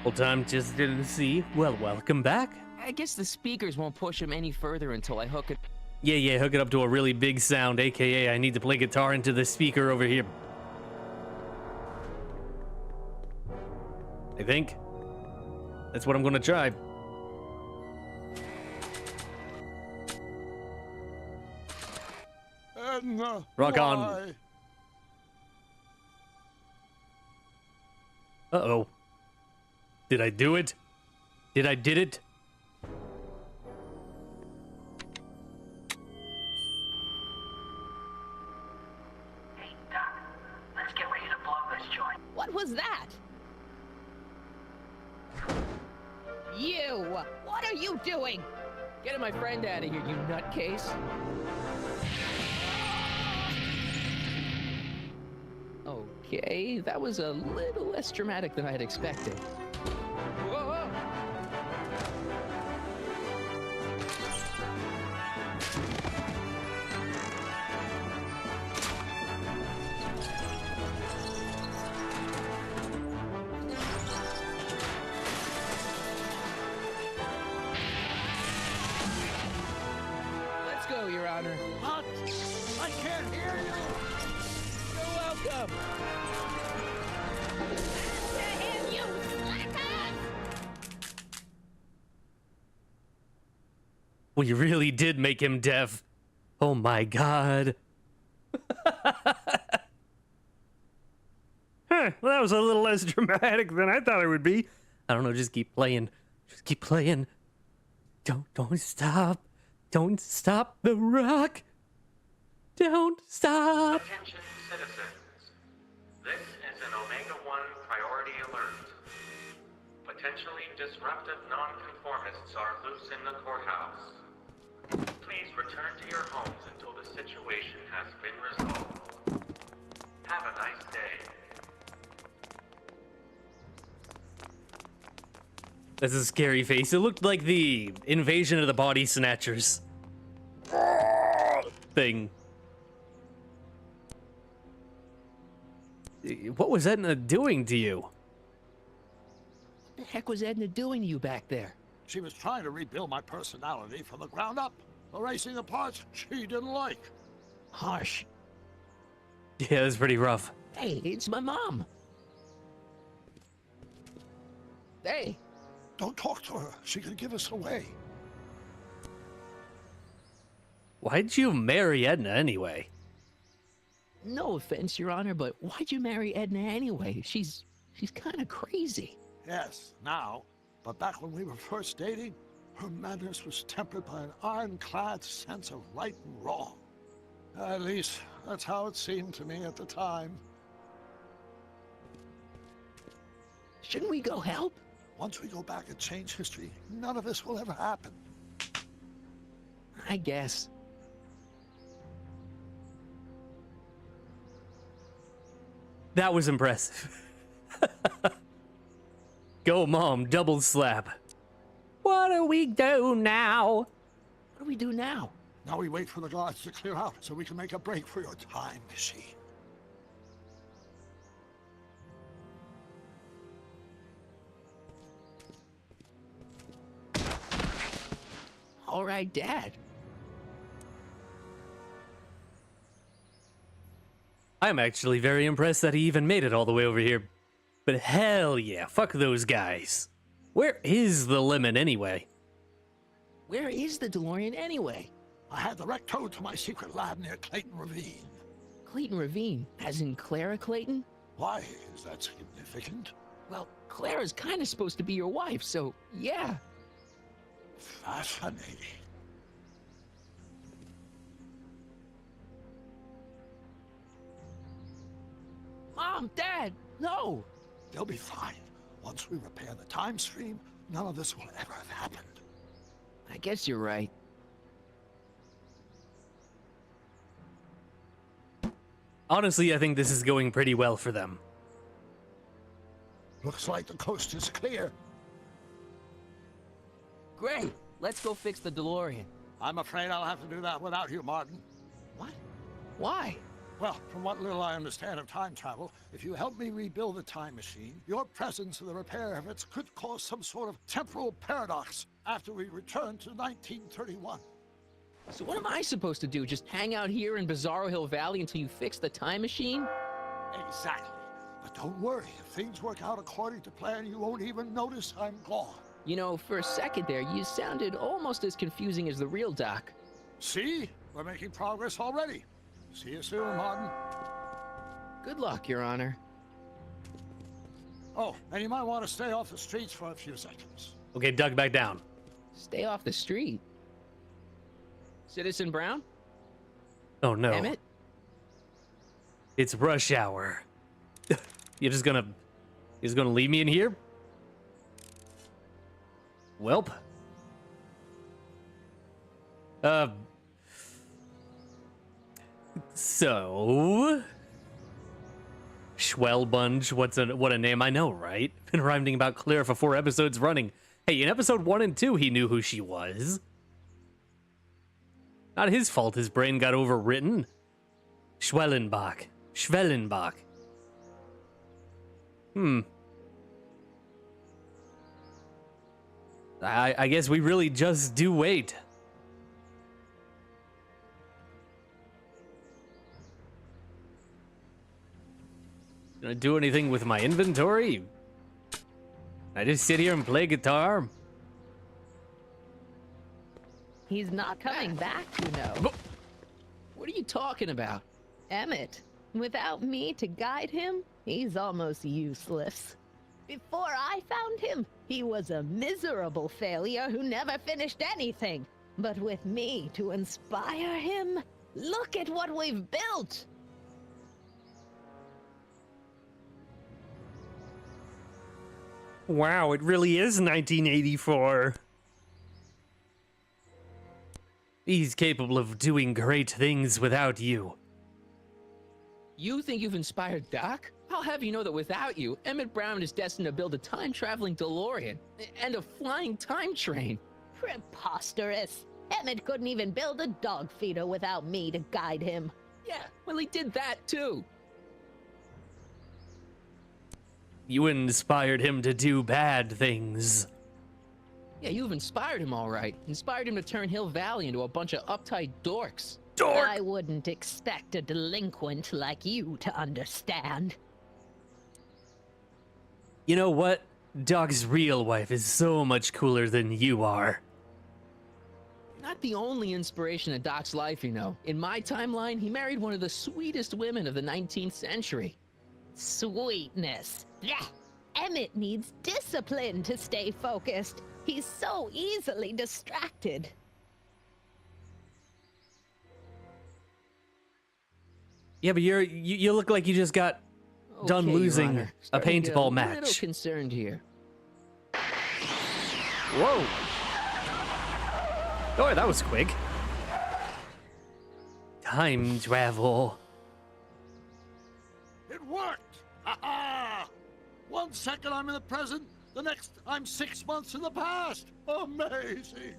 Whole time just didn't see. Well, welcome back. I guess the speakers won't push him any further until I hook it. Yeah, hook it up to a really big sound, aka I need to play guitar into the speaker over here. I think. That's what I'm gonna try. Edna, Rock on. why? Uh-oh. Did I do it? Did it? Hey, Doc, let's get ready to blow this joint. What was that? You! What are you doing? Getting my friend out of here, you nutcase. Okay, that was a little less dramatic than I had expected. Whoa! Let's go, Your Honor. What? I can't hear you. You're welcome. We really did make him deaf. Oh my god. Well, that was a little less dramatic than I thought it would be. I don't know, just keep playing. Just keep playing. Don't stop. Don't stop the rock. Don't stop. Attention citizens. This is an Omega-1 priority alert. Potentially disruptive nonconformists are loose in the courthouse. Please return to your homes until the situation has been resolved. Have a nice day. That's a scary face. It looked like the Invasion of the Body Snatchers thing. What was Edna doing to you? What the heck was Edna doing to you back there? She was trying to rebuild my personality from the ground up, erasing the parts she didn't like. Harsh. Yeah, that's pretty rough. Hey, it's my mom. Hey. Don't talk to her. She could give us away. Why'd you marry Edna anyway? No offense, Your Honor, but why'd you marry Edna anyway? She's kind of crazy. Yes, now. But back when we were first dating, her madness was tempered by an ironclad sense of right and wrong. At least, that's how it seemed to me at the time. Shouldn't we go help? Once we go back and change history, none of this will ever happen. I guess. That was impressive. Go, Mom, double slap. What do we do now? What do we do now? Now we wait for the guards to clear out so we can make a break for your time machine. All right, Dad. I'm actually very impressed that he even made it all the way over here. But hell yeah, fuck those guys. Where is the lemon anyway? Where is the DeLorean anyway? I had the wreck towed to my secret lab near Clayton Ravine. Clayton Ravine, as in Clara Clayton? Why is that significant? Well, Clara's kind of supposed to be your wife, so yeah. Fascinating. Mom, Dad, no! They'll be fine. Once we repair the time stream, none of this will ever have happened. I guess you're right. Honestly, I think this is going pretty well for them. Looks like the coast is clear. Great, let's go fix the DeLorean. I'm afraid I'll have to do that without you, Martin. What? Why? Well, from what little I understand of time travel, if you help me rebuild the time machine, your presence in the repair of it could cause some sort of temporal paradox after we return to 1931. So what am I supposed to do? Just hang out here in Bizarro Hill Valley until you fix the time machine? Exactly. But don't worry, if things work out according to plan, you won't even notice I'm gone. You know, for a second there, you sounded almost as confusing as the real Doc. See? We're making progress already. See you soon, Martin. Good luck, Your Honor. Oh, and you might want to stay off the streets for a few seconds. Okay, Doug, back down. Stay off the street. Citizen Brown? Oh no. Emmett? It's rush hour. You're just gonna leave me in here? Welp. So Schwellbunge, what a name, I know, right? Been rhyming about Claire for 4 episodes running. Hey, in episode 1 and 2, he knew who she was. Not his fault his brain got overwritten. Schwellenbach. I guess we really just do wait. Gonna do anything with my inventory? I just sit here and play guitar? He's not coming back, you know. What are you talking about? Emmett, Without me to guide him, he's almost useless. Before I found him, he was a miserable failure who never finished anything. But with me to inspire him, look at what we've built! Wow, it really is 1984. He's capable of doing great things without you. You think you've inspired Doc? I'll have you know that without you, Emmett Brown is destined to build a time-traveling DeLorean and a flying time train. Preposterous. Emmett couldn't even build a dog feeder without me to guide him. Yeah, well, he did that too. You inspired him to do bad things. Yeah, you've inspired him all right. Inspired him to turn Hill Valley into a bunch of uptight dorks. I wouldn't expect a delinquent like you to understand. You know what? Doc's real wife is so much cooler than you are. Not the only inspiration of Doc's life, you know. In my timeline, he married one of the sweetest women of the 19th century. Sweetness. Yeah. Emmett needs discipline to stay focused. He's so easily distracted. Yeah, but you look like you just got done Okay, Your losing Honor. a Starting to get paintball a little match. concerned here. Whoa. Oh, that was quick. Time travel. It worked! Ha-ha! 1 second I'm in the present, the next I'm 6 months in the past. Amazing!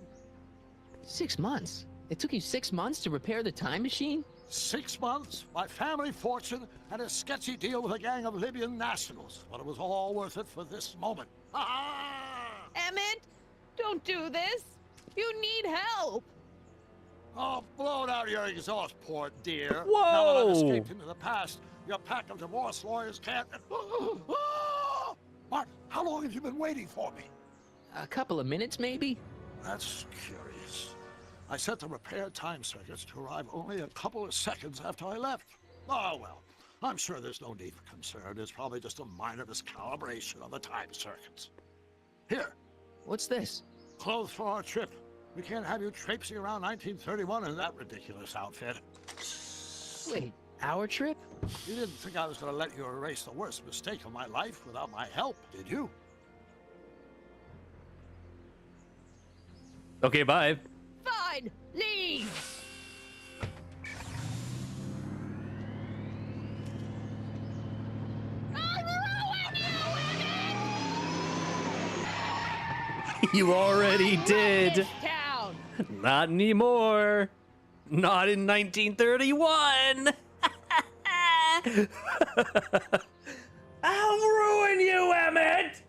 6 months? It took you 6 months to repair the time machine? 6 months, my family fortune, and a sketchy deal with a gang of Libyan nationals. But it was all worth it for this moment. Ha-ha! Emmett, don't do this. You need help. Oh, blow out your exhaust port, dear. Whoa! Now that I've escaped into the past, your pack of divorce lawyers can't... Mark, how long have you been waiting for me? A couple of minutes, maybe? That's curious. I set the repair time circuits to arrive only a couple of seconds after I left. Oh, well, I'm sure there's no need for concern. It's probably just a minor miscalibration of the time circuits. Here. What's this? Clothes for our trip. We can't have you traipsing around 1931 in that ridiculous outfit. Wait, our trip? You didn't think I was going to let you erase the worst mistake of my life without my help, did you? Okay, bye. Fine, leave. You already did. Town. Not anymore. Not in 1931. I'll ruin you, Emmett.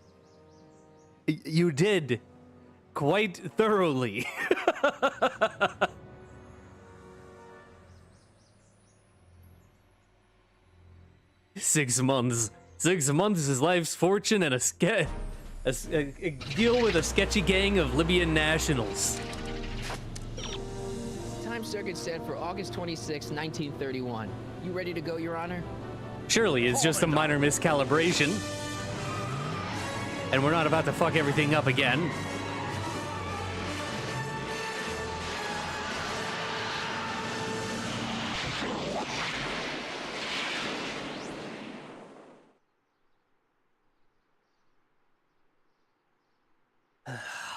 You did. Quite thoroughly. 6 months. 6 months is life's fortune and a deal with a sketchy gang of Libyan nationals. Time circuit set for August 26, 1931. You ready to go, Your Honor? Surely it's just a minor miscalibration. And we're not about to fuck everything up again.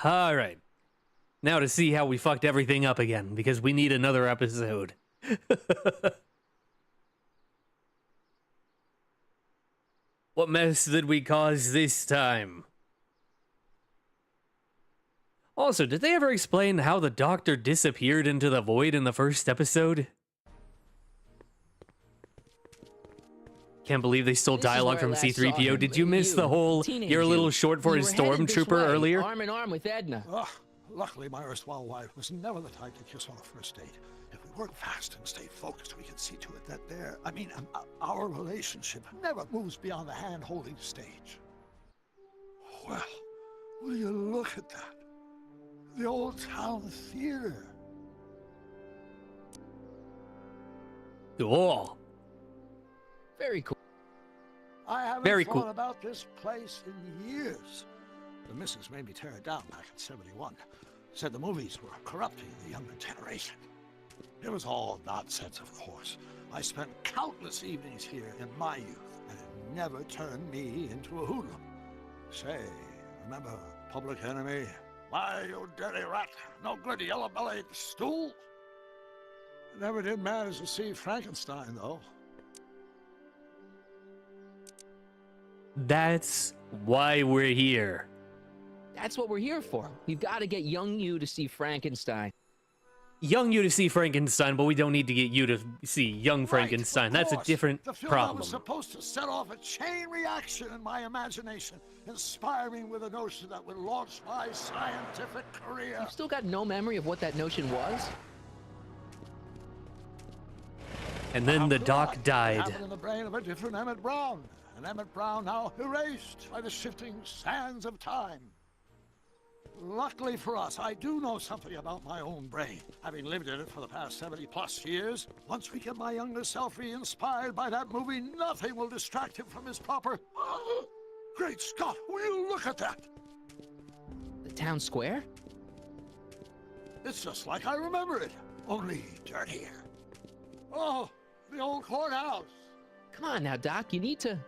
All right. Now to see how we fucked everything up again, because we need another episode. What mess did we cause this time? Also, did they ever explain how the doctor disappeared into the void in the first episode? Can't believe they stole dialogue from C-3PO. Did you miss the whole, you're a little short for his stormtrooper earlier? Arm in arm with Edna. Luckily, my erstwhile wife was never the type to kiss on a first date. If we work fast and stay focused, we can see to it that our relationship never moves beyond the hand-holding stage. Well, will you look at that? The old town theater. Cool. Very cool. I haven't Very thought cool. about this place in years. The missus made me tear it down back in '71. Said the movies were corrupting the younger generation. It was all nonsense, of course. I spent countless evenings here in my youth, and it never turned me into a hoodlum. Say, remember Public Enemy? Why, you dirty rat, no good yellow-bellied stool? Never did manage to see Frankenstein, though. That's why we're here. That's what we're here for. We've got to get young you to see Frankenstein. Young you to see Frankenstein, but we don't need to get you to see young Frankenstein. That's a different The film problem. was supposed to set off a chain reaction in my imagination, inspire me with a notion that would launch my scientific career. You've still got no memory of what that notion was? And then the doc It died. happened in the brain of a different Emmett Brown. An Emmett Brown now erased by the shifting sands of time. Luckily for us, I do know something about my own brain, having lived in it for the past 70+ years. Once we get my younger self re-inspired by that movie, nothing will distract him from his proper... Great Scott, will you look at that? The town square? It's just like I remember it, only dirtier. Oh, the old courthouse. Come on now, Doc. You need to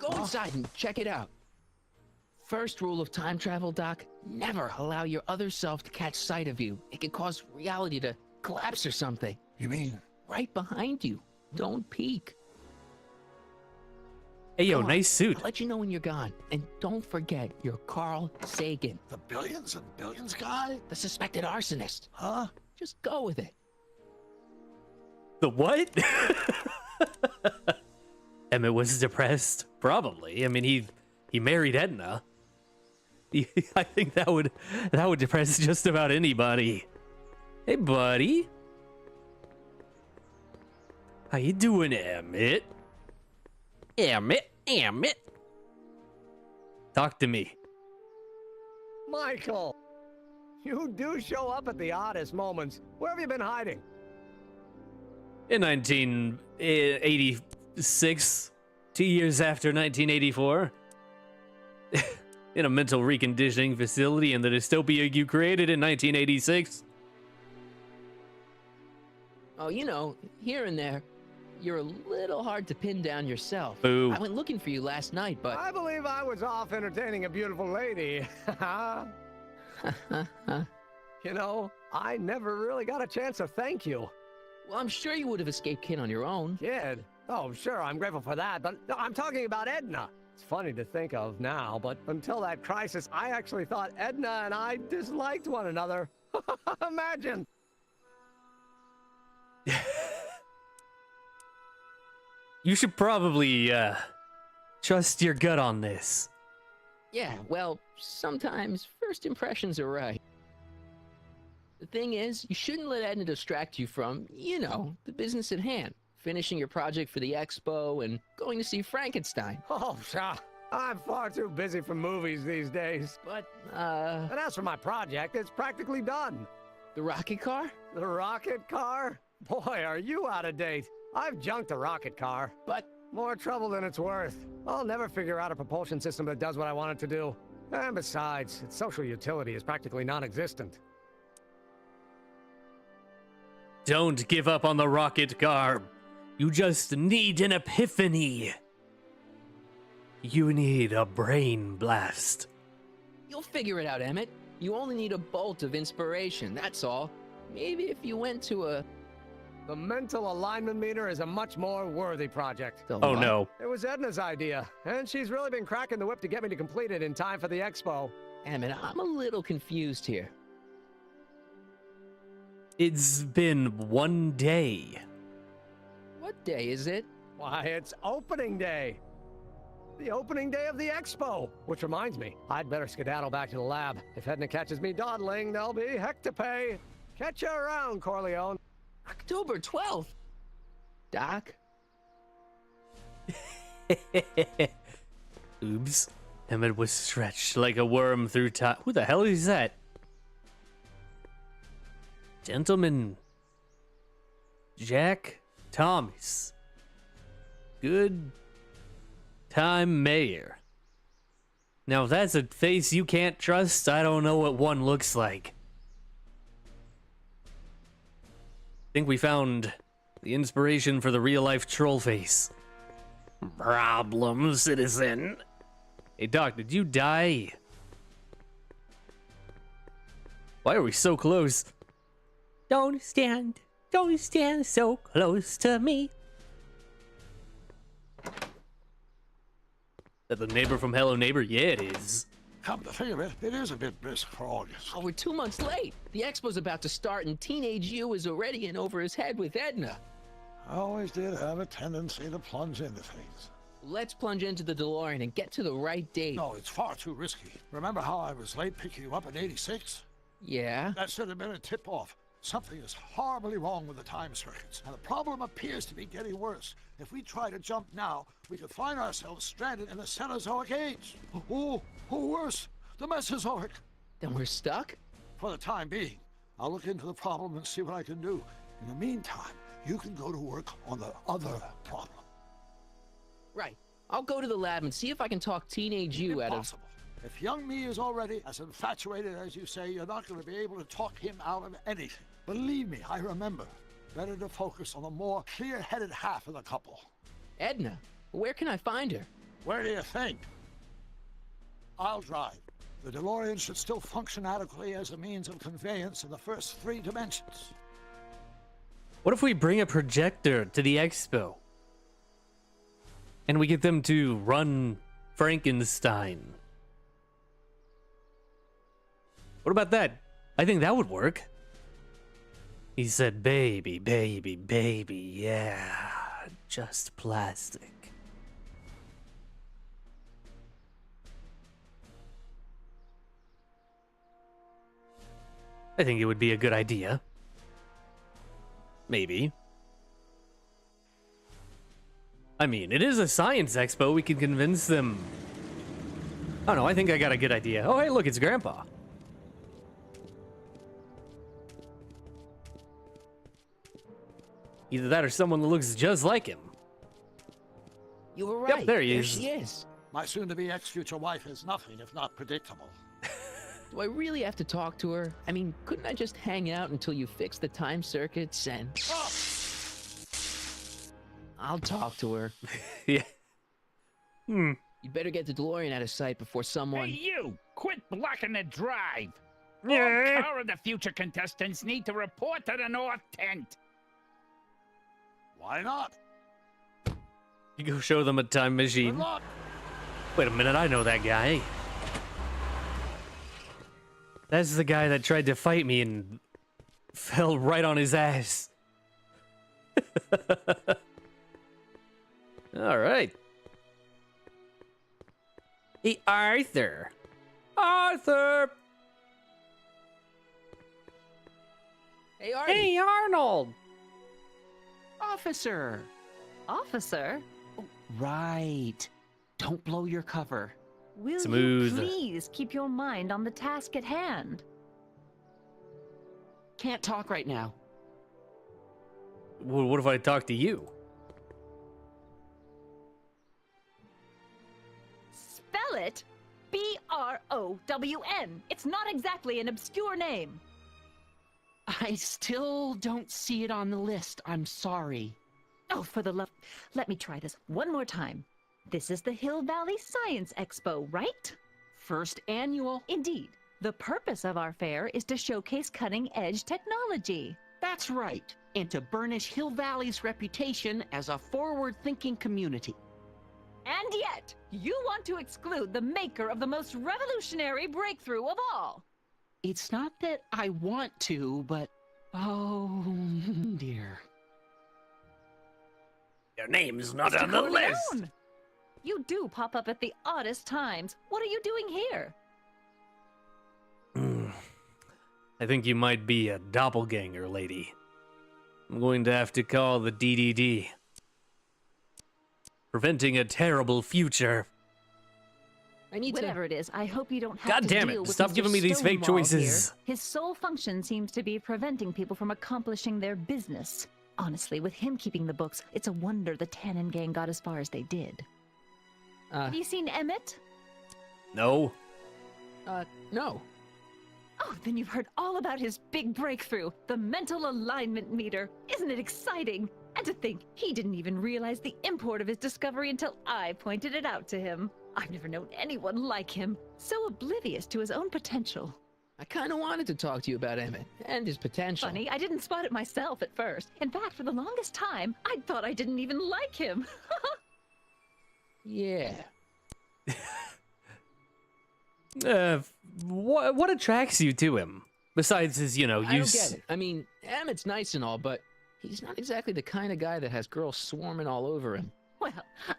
go inside and check it out. First rule of time travel, Doc, never allow your other self to catch sight of you. It can cause reality to collapse or something. You mean? Right behind you. Don't peek. Hey, yo, Come on, nice suit. I'll let you know when you're gone. And don't forget, you're Carl Sagan. The billions and billions guy? The suspected arsonist. Huh? Just go with it. The what? Emmett was depressed. Probably. I mean, he married Edna. I think that would depress just about anybody. Hey, buddy. How you doing, Emmett? Emmett. Talk to me. Michael, you do show up at the oddest moments. Where have you been hiding? In 1986, 2 years after 1984, in a mental reconditioning facility in the dystopia you created in 1986. Oh, you know, here and there, you're a little hard to pin down yourself. Boo. I went looking for you last night, but... I believe I was off entertaining a beautiful lady. You know, I never really got a chance to thank you. Well, I'm sure you would have escaped Kid on your own. Kid? Oh, sure, I'm grateful for that, but no, I'm talking about Edna. It's funny to think of now, but until that crisis, I actually thought Edna and I disliked one another. Imagine. You should probably, trust your gut on this. Yeah, well, sometimes first impressions are right. The thing is, you shouldn't let Edna distract you from, you know, the business at hand. Finishing your project for the expo and going to see Frankenstein. Oh, pshaw. I'm far too busy for movies these days. But, And as for my project, it's practically done. The rocket car? The rocket car? Boy, are you out of date. I've junked the rocket car. But... more trouble than it's worth. I'll never figure out a propulsion system that does what I want it to do. And besides, its social utility is practically non-existent. Don't give up on the rocket car. You just need an epiphany. You need a brain blast. You'll figure it out, Emmett. You only need a bolt of inspiration, that's all. Maybe if you went to a... The mental alignment meter is a much more worthy project. Oh, no. It was Edna's idea, and she's really been cracking the whip to get me to complete it in time for the expo. Emmett, I'm a little confused here. It's been 1 day. What day is it? Why, it's opening day. The opening day of the expo. Which reminds me, I'd better skedaddle back to the lab. If Edna catches me dawdling, there'll be heck to pay. Catch you around, Corleone. October 12th. Doc? Oops. Emmett was stretched like a worm through time. Who the hell is that? Gentleman Jack Thomas. Good time mayor. Now, if that's a face you can't trust, I don't know what one looks like. I think we found the inspiration for the real-life troll face. Problem, citizen. Hey, Doc, did you die? Why are we so close? Don't stand so close to me. That the neighbor from Hello Neighbor? Yeah, it is. Come to think of it, it is a bit brisk for August. Oh, we're 2 months late. The expo's about to start and teenage you is already in over his head with Edna. I always did have a tendency to plunge into things. Let's plunge into the DeLorean and get to the right date. No, it's far too risky. Remember how I was late picking you up in '86? Yeah? That should have been a tip-off. Something is horribly wrong with the time circuits, and the problem appears to be getting worse. If we try to jump now, we could find ourselves stranded in the Cenozoic age. Or worse, the Mesozoic. Then we're stuck? For the time being. I'll look into the problem and see what I can do. In the meantime, you can go to work on the other problem. Right. I'll go to the lab and see if I can talk teenage you out of... Impossible. If young me is already as infatuated as you say, you're not going to be able to talk him out of anything. Believe me, I remember. Better to focus on the more clear-headed half of the couple. Edna? Where can I find her? Where do you think? I'll drive. The DeLorean should still function adequately as a means of conveyance in the first 3 dimensions. What if we bring a projector to the expo? And we get them to run Frankenstein? What about that? I think that would work. He said, baby, baby, baby, yeah, just plastic. I think it would be a good idea. Maybe. I mean, it is a science expo. We can convince them. Oh no, I think I got a good idea. Oh, hey, look, it's Grandpa. Either that or someone that looks just like him. You were right. Yep, there he is. She is. My soon-to-be ex-future wife is nothing if not predictable. Do I really have to talk to her? I mean, couldn't I just hang out until you fix the time circuits and... Oh! I'll talk to her. Yeah. You better get the DeLorean out of sight before someone... Hey, you! Quit blocking the drive! Yeah. All car of the future contestants need to report to the North Tent. Why not? You go show them a time machine. Good luck. Wait a minute, I know that guy. That's the guy that tried to fight me and fell right on his ass. All right. Hey, Arthur. Arthur! Hey, Artie. Hey, Arnold! Officer! Officer, Right. Don't blow your cover. will Smooth. you please keep your mind on the task at hand? Can't talk right now. Well, what if I talk to you? Spell it B-R-O-W-N. It's not exactly an obscure name. I still don't see it on the list. I'm sorry. Oh, for the love... Let me try this one more time. This is the Hill Valley Science Expo, right? First annual. Indeed. The purpose of our fair is to showcase cutting-edge technology. That's right. And to burnish Hill Valley's reputation as a forward-thinking community. And yet, you want to exclude the maker of the most revolutionary breakthrough of all. It's not that I want to, but... Oh, dear. Your name's not Mr. on the Corleone! list. You do pop up at the oddest times. What are you doing here? I think you might be a doppelganger, lady. I'm going to have to call the DDD. Preventing a terrible future. I need Whatever it is, I hope you don't have God to damn deal it, with stop Mr. giving me these fake Stonewall choices. here. His sole function seems to be preventing people from accomplishing their business. Honestly, with him keeping the books, it's a wonder the Tannen gang got as far as they did. Have you seen Emmett? No. No. Oh, then you've heard all about his big breakthrough, the mental alignment meter. Isn't it exciting? And to think, he didn't even realize the import of his discovery until I pointed it out to him. I've never known anyone like him, so oblivious to his own potential. I kind of wanted to talk to you about Emmett and his potential. Funny, I didn't spot it myself at first. In fact, for the longest time, I thought I didn't even like him. Yeah. What attracts you to him? Besides his, I don't get it. I mean, Emmett's nice and all, but he's not exactly the kind of guy that has girls swarming all over him. Well,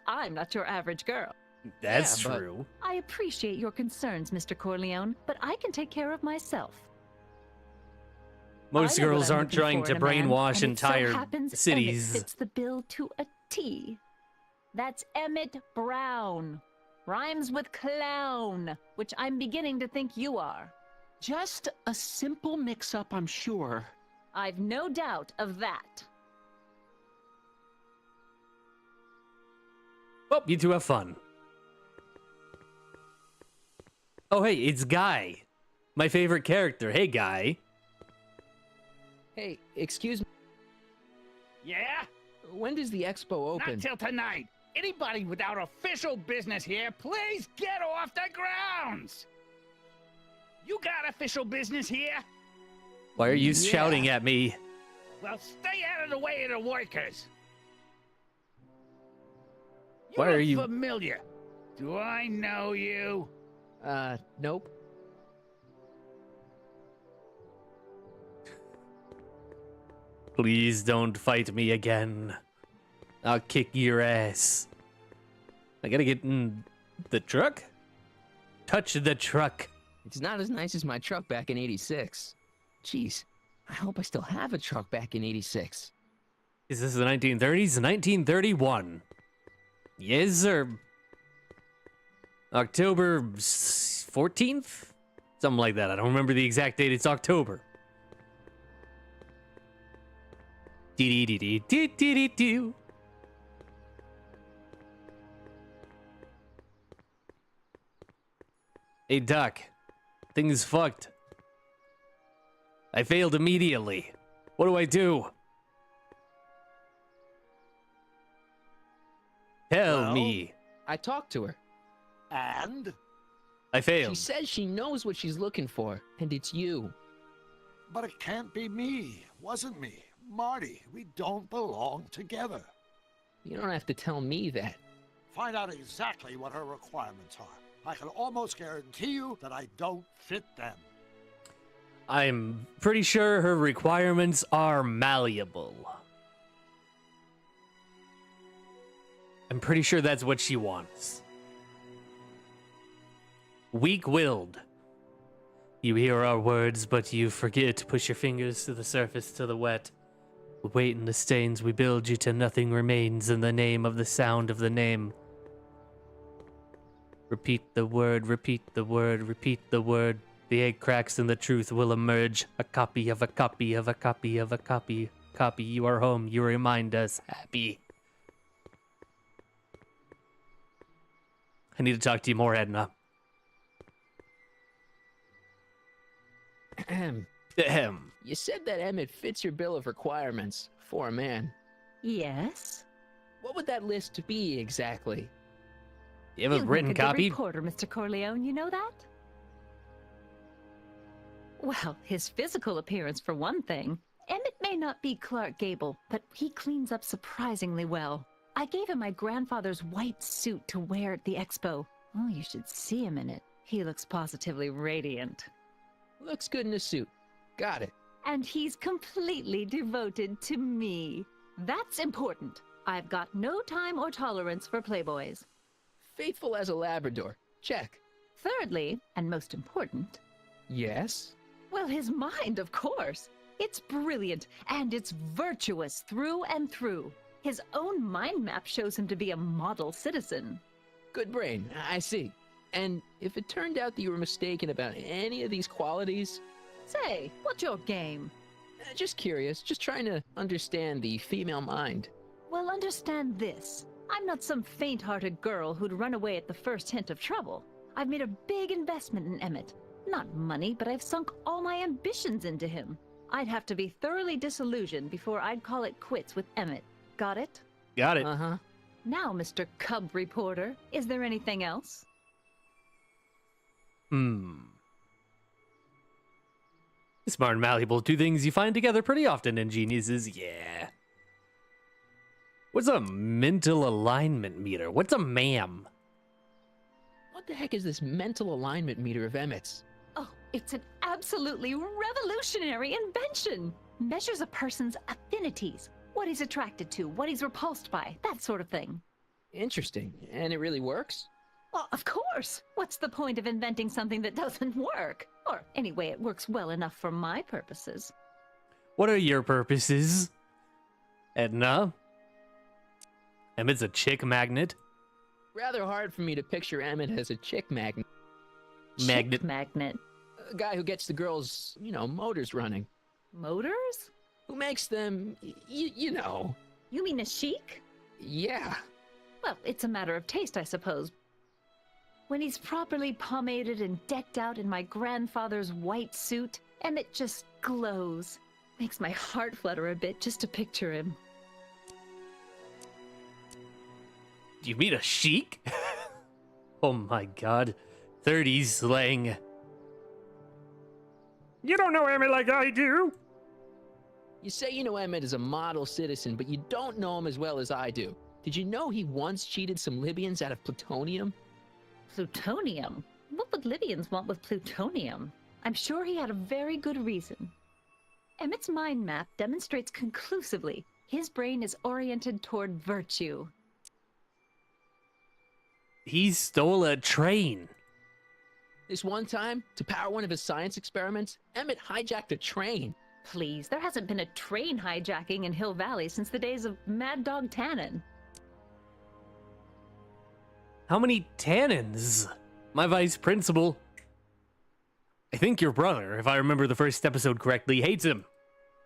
I'm not your average girl. That's Yeah, but- true. I appreciate your concerns, Mr. Corleone, but I can take care of myself. Most I know what girls I'm aren't looking trying for to in a man, brainwash and it so entire happens cities. Emmett fits the bill to a T. That's Emmett Brown. Rhymes with clown, which I'm beginning to think you are. Just a simple mix-up, I'm sure. I've no doubt of that. Well, you two have fun. Oh, hey, it's Guy. My favorite character. Hey, Guy. Hey, excuse me. Yeah? When does the expo open? Not till tonight. Anybody without official business here, please get off the grounds! You got official business here? Why are you shouting at me? Well, stay out of the way of the workers. Why are look you... familiar? Do I know you? Nope. Please don't fight me again. I'll kick your ass. I gotta get in the truck? Touch the truck. It's not as nice as my truck back in '86. Jeez, I hope I still have a truck back in '86. Is this the 1930s? 1931. Yes, sir. October 14th? Something like that. I don't remember the exact date. It's October. Dee-dee-dee-dee-dee-dee-dee-doo. Hey, Doc. Things fucked. I failed immediately. What do I do? Tell me. I talked to her. And? I failed. She says she knows what she's looking for, and it's you. But it can't be me. Wasn't me. Marty, we don't belong together. You don't have to tell me that. Find out exactly what her requirements are. I can almost guarantee you that I don't fit them. I'm pretty sure her requirements are malleable. I'm pretty sure that's what she wants. Weak-willed. You hear our words, but you forget to push your fingers to the surface to the wet. We wait in the stains, we build you till nothing remains in the name of the sound of the name. Repeat the word, repeat the word, repeat the word. The egg cracks and the truth will emerge. A copy of a copy of a copy of a copy. Copy, you are home, you remind us happy. I need to talk to you more, Edna. Ahem. You said that Emmett fits your bill of requirements for a man. Yes? What would that list be exactly? You have a You written make a good copy? reporter, Mr. Corleone, you know that? Well, his physical appearance for one thing. Emmett may not be Clark Gable, but he cleans up surprisingly well. I gave him my grandfather's white suit to wear at the expo. Oh, you should see him in it. He looks positively radiant. Looks good in a suit. Got it. And he's completely devoted to me. That's important. I've got no time or tolerance for playboys. Faithful as a Labrador. Check. Thirdly, and most important, Yes? well, his mind, of course. It's brilliant, and it's virtuous through and through. His own mind map shows him to be a model citizen. Good brain. I see. And if it turned out that you were mistaken about any of these qualities... Say, what's your game? Just curious, just trying to understand the female mind. Well, understand this. I'm not some faint-hearted girl who'd run away at the first hint of trouble. I've made a big investment in Emmett. Not money, but I've sunk all my ambitions into him. I'd have to be thoroughly disillusioned before I'd call it quits with Emmett. Got it? Got it. Uh-huh. Now, Mr. Cub Reporter, is there anything else? Smart and malleable, two things you find together pretty often in geniuses, yeah. What's a mental alignment meter? What's a MAM? What the heck is this mental alignment meter of Emmett's? Oh, it's an absolutely revolutionary invention. Measures a person's affinities, what he's attracted to, what he's repulsed by, that sort of thing. Interesting. And it really works? Well, of course. What's the point of inventing something that doesn't work? Or anyway, it works well enough for my purposes. What are your purposes? Edna? Emmett's a chick magnet? Rather hard for me to picture Emmett as a chick magnet. Chick magnet. A guy who gets the girls, motors running. Motors? Who makes them, you know. You mean a chic? Yeah. Well, it's a matter of taste, I suppose. When he's properly pomaded and decked out in my grandfather's white suit, Emmett just glows. Makes my heart flutter a bit just to picture him. Do you mean a chic? Oh my god. 30s slang. You don't know Emmett like I do. You say you know Emmett as a model citizen, but you don't know him as well as I do. Did you know he once cheated some Libyans out of plutonium? Plutonium? What would Libyans want with plutonium? I'm sure he had a very good reason. Emmett's mind map demonstrates conclusively his brain is oriented toward virtue. He stole a train. This one time, to power one of his science experiments, Emmett hijacked a train. Please, there hasn't been a train hijacking in Hill Valley since the days of Mad Dog Tannen. How many Tannins? My vice principal. I think your brother, if I remember the first episode correctly, hates him.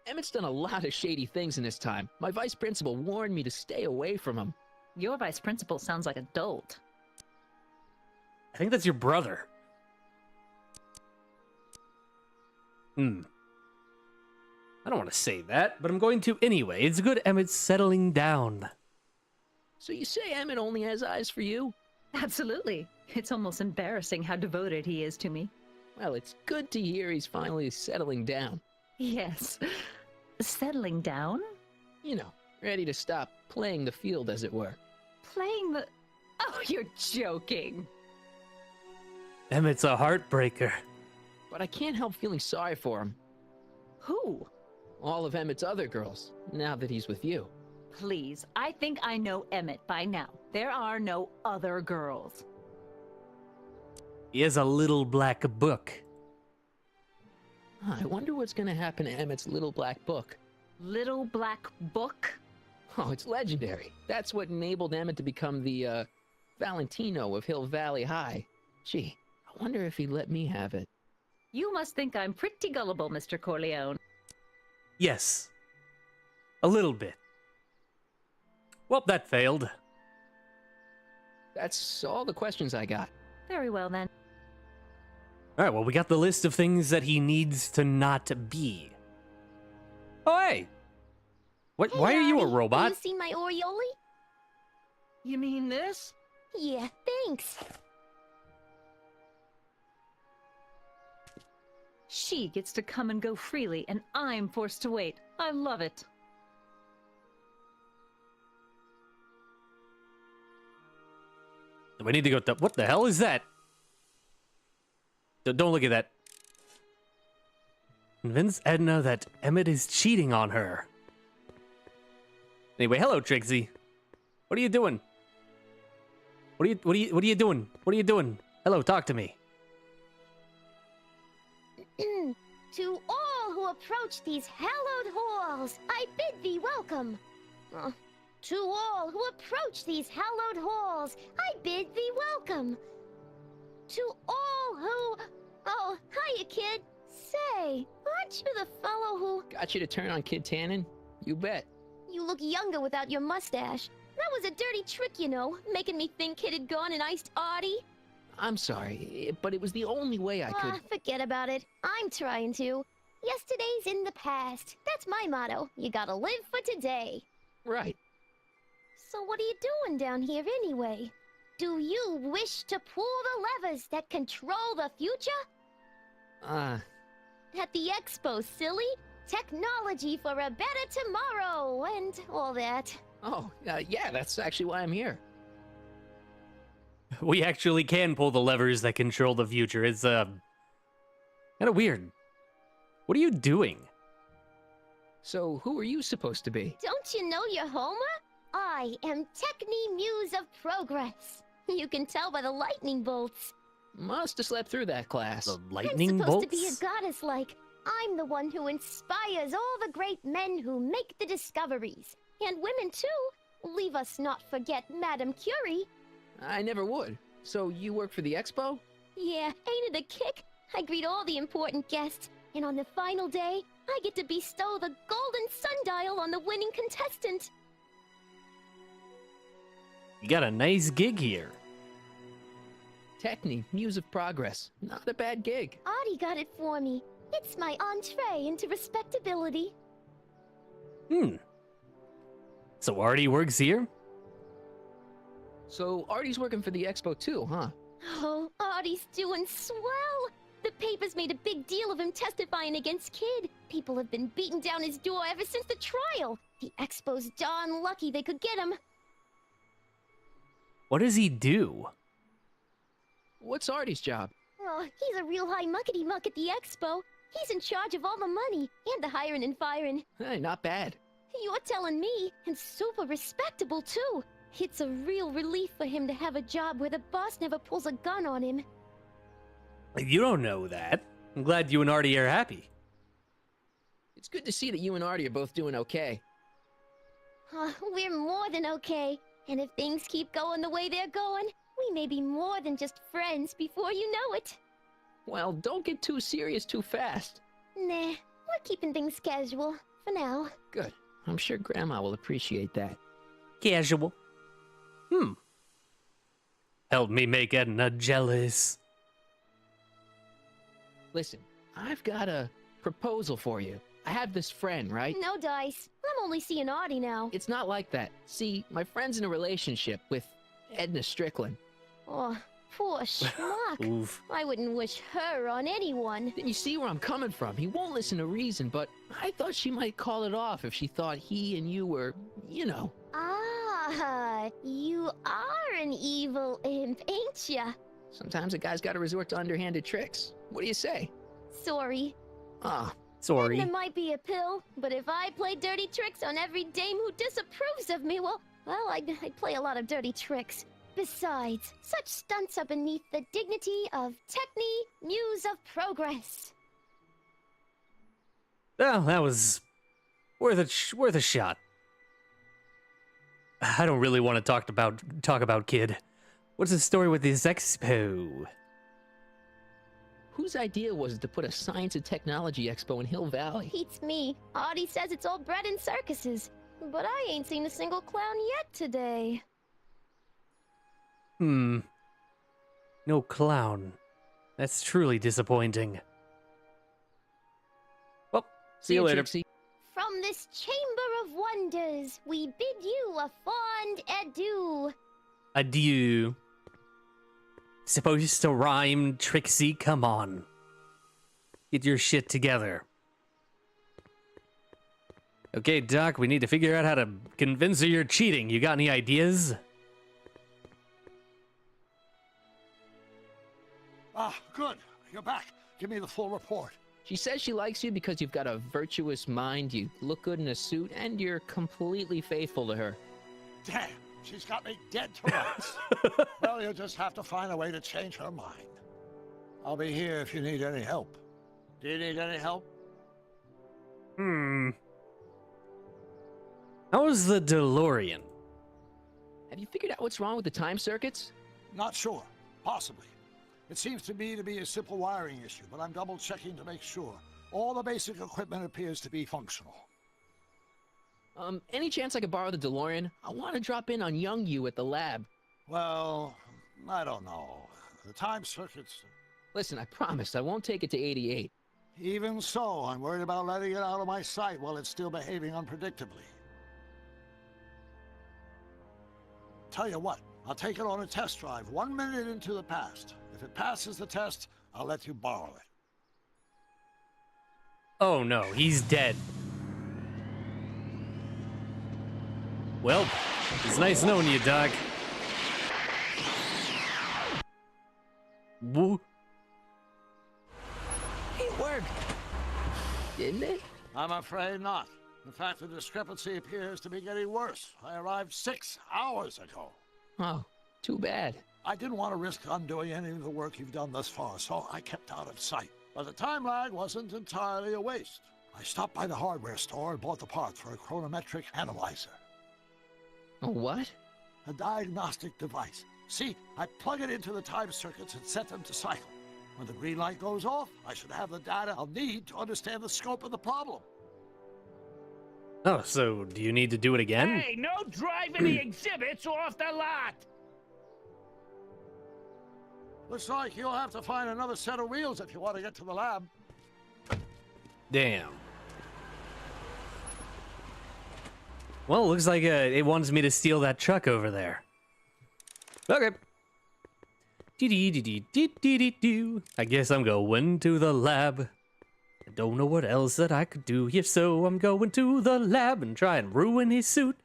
Emmett's done a lot of shady things in his time. My vice principal warned me to stay away from him. Your vice principal sounds like a dolt. I think that's your brother. I don't want to say that, but I'm going to anyway. It's good Emmett's settling down. So you say Emmett only has eyes for you? Absolutely. It's almost embarrassing how devoted he is to me. Well, it's good to hear he's finally settling down. Yes. Settling down? You know, ready to stop playing the field, as it were. Playing the... Oh, you're joking. Emmett's a heartbreaker. But I can't help feeling sorry for him. Who? All of Emmett's other girls, now that he's with you. Please, I think I know Emmett by now. There are no other girls. He has a little black book. I wonder what's going to happen to Emmett's little black book. Little black book? Oh, it's legendary. That's what enabled Emmett to become the, Valentino of Hill Valley High. Gee, I wonder if he'd let me have it. You must think I'm pretty gullible, Mr. Corleone. Yes. A little bit. Well, that failed. That's all the questions I got. Very well, then. Alright, well, we got the list of things that he needs to not be. Oh, hey! What? Hey, why are you a Marty, robot? You see my Oriole? You mean this? Yeah, thanks. She gets to come and go freely, and I'm forced to wait. I love it. We need to go to... What the hell is that? Don't look at that. Convince Edna that Emmett is cheating on her. Anyway, hello, Trixie. What are you doing? What are you doing? What are you doing? Hello, talk to me. To all who approach these hallowed halls, I bid thee welcome. To all who approach these hallowed halls, I bid thee welcome. To all who... Oh, hiya, kid. Say, aren't you the fellow who... Got you to turn on Kid Tannen? You bet. You look younger without your mustache. That was a dirty trick, you know, making me think Kid had gone and iced Artie. I'm sorry, but it was the only way I could... Forget about it. I'm trying to. Yesterday's in the past. That's my motto. You gotta live for today. Right. So what are you doing down here anyway? Do you wish to pull the levers that control the future? At the expo, silly. Technology for a better tomorrow, and all that. Oh, yeah, that's actually why I'm here. We actually can pull the levers that control the future. It's, kind of weird. What are you doing? So, who are you supposed to be? Don't you know your Homer? I am Techni Muse of Progress. You can tell by the lightning bolts. Must have slept through that class. The lightning I'm bolts? supposed to be a goddess-like. I'm the one who inspires all the great men who make the discoveries. And women, too. Leave us not forget Madame Curie. I never would. So, you work for the expo? Yeah, ain't it a kick? I greet all the important guests. And on the final day, I get to bestow the golden sundial on the winning contestant. You got a nice gig here. Techni, Muse of Progress. Not a bad gig. Artie got it for me. It's my entree into respectability. So Artie works here? So Artie's working for the expo too, huh? Oh, Artie's doing swell. The papers made a big deal of him testifying against Kid. People have been beating down his door ever since the trial. The expo's darn lucky they could get him. What does he do? What's Artie's job? Oh, he's a real high muckety-muck at the expo. He's in charge of all the money and the hiring and firing. Hey, not bad. You're telling me, and super respectable too. It's a real relief for him to have a job where the boss never pulls a gun on him. You don't know that. I'm glad you and Artie are happy. It's good to see that you and Artie are both doing okay. We're more than okay. And if things keep going the way they're going, we may be more than just friends before you know it. Well, don't get too serious too fast. Nah, we're keeping things casual, for now. Good. I'm sure Grandma will appreciate that. Casual. Help me make Edna jealous. Listen, I've got a proposal for you. I have this friend, right? No dice. I'm only seeing Artie now. It's not like that. See, my friend's in a relationship with Edna Strickland. Oh, poor schmuck. Oof. I wouldn't wish her on anyone. Then you see where I'm coming from. He won't listen to reason, but I thought she might call it off if she thought he and you were, you know. Ah, you are an evil imp, ain't ya? Sometimes a guy's got to resort to underhanded tricks. What do you say? Sorry. Sorry. There might be a pill, but if I play dirty tricks on every dame who disapproves of me, well, I'd play a lot of dirty tricks. Besides, such stunts are beneath the dignity of Techni, Muse of Progress. Well, that was worth a shot. I don't really want to talk about Kid. What's the story with this expo? Whose idea was it to put a science and technology expo in Hill Valley? Beats me. Artie says it's all bred in circuses, but I ain't seen a single clown yet today. No clown. That's truly disappointing. Well, see you later. Trixie. From this chamber of wonders, we bid you a fond adieu. Adieu. Supposed to rhyme, Trixie? Come on. Get your shit together. Okay, Doc, we need to figure out how to convince her you're cheating. You got any ideas? Ah, good. You're back. Give me the full report. She says she likes you because you've got a virtuous mind, you look good in a suit, and you're completely faithful to her. Damn, she's got me dead to rights. Well, you'll just have to find a way to change her mind. I'll be here if you need any help. Do you need any help? How's the DeLorean? Have you figured out what's wrong with the time circuits? Not sure. Possibly. It seems to me to be a simple wiring issue, but I'm double-checking to make sure. All the basic equipment appears to be functional. Any chance I could borrow the DeLorean? I want to drop in on young you at the lab. Well, I don't know. The time circuits... Listen, I promise I won't take it to 88. Even so, I'm worried about letting it out of my sight while it's still behaving unpredictably. Tell you what, I'll take it on a test drive 1 minute into the past. If it passes the test, I'll let you borrow it. Oh no, he's dead. Well, it's nice knowing you, Doc. Woo. It worked. Didn't it? I'm afraid not. In fact, the discrepancy appears to be getting worse. I arrived 6 hours ago. Oh, too bad. I didn't want to risk undoing any of the work you've done thus far, so I kept out of sight. But the time lag wasn't entirely a waste. I stopped by the hardware store and bought the parts for a chronometric analyzer. A what? A diagnostic device. See, I plug it into the time circuits and set them to cycle. When the green light goes off, I should have the data I'll need to understand the scope of the problem. Oh, so do you need to do it again? Hey, no driving the exhibits off the lot! Looks like you'll have to find another set of wheels if you want to get to the lab. Damn. Well, looks like it wants me to steal that truck over there. Okay. I guess I'm going to the lab. I don't know what else that I could do. If so, I'm going to the lab and try and ruin his suit.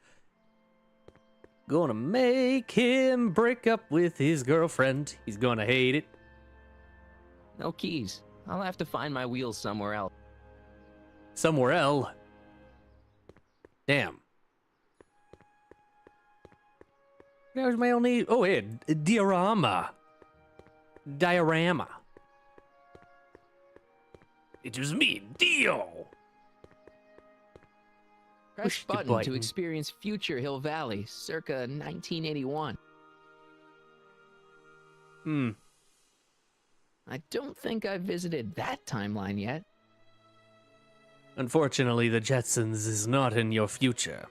Gonna make him break up with his girlfriend. He's gonna hate it. No keys. I'll have to find my wheels somewhere else. Somewhere else? Damn. There's my only... Oh, yeah. Diorama. It was me, Dio. Press button to experience future Hill Valley, circa 1981. I don't think I've visited that timeline yet. Unfortunately, the Jetsons is not in your future.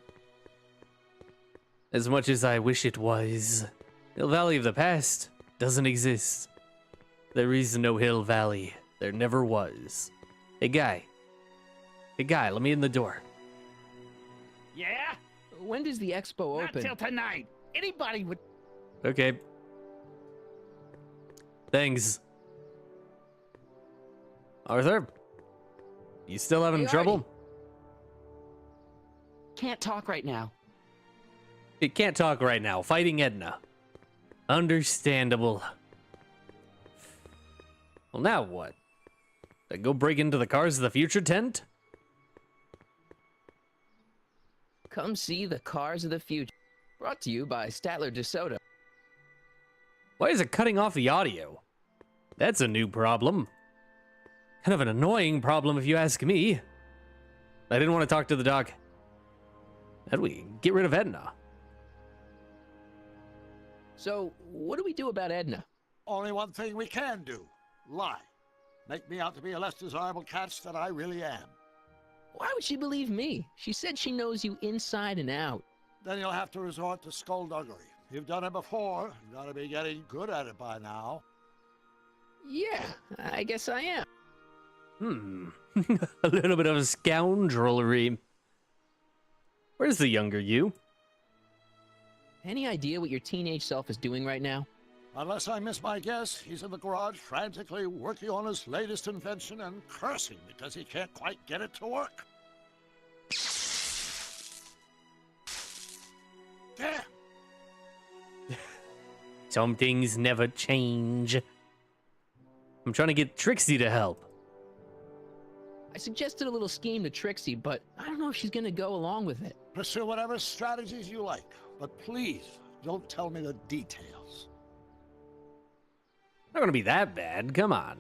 As much as I wish it was, Hill Valley of the past doesn't exist. There is no Hill Valley. There never was. Hey, guy. Hey, guy, let me in the door. Yeah? When does the expo open? Not till tonight. Anybody would... Okay. Thanks. Arthur? You still having trouble? Can't talk right now. You can't talk right now. Fighting Edna. Understandable. Well, now what? I go break into the Cars of the Future tent? Come see the Cars of the Future. Brought to you by Statler DeSoto. Why is it cutting off the audio? That's a new problem. Kind of an annoying problem if you ask me. I didn't want to talk to the doc. How do we get rid of Edna? So, what do we do about Edna? Only one thing we can do. Lie. Make me out to be a less desirable catch than I really am. Why would she believe me? She said she knows you inside and out. Then you'll have to resort to skullduggery. You've done it before. You gotta be getting good at it by now. Yeah, I guess I am. A little bit of scoundrelry. Where's the younger you? Any idea what your teenage self is doing right now? Unless I miss my guess, he's in the garage frantically working on his latest invention and cursing because he can't quite get it to work. Damn! Some things never change. I'm trying to get Trixie to help. I suggested a little scheme to Trixie, but I don't know if she's gonna go along with it. Pursue whatever strategies you like, but please don't tell me the details. Not gonna be that bad, come on.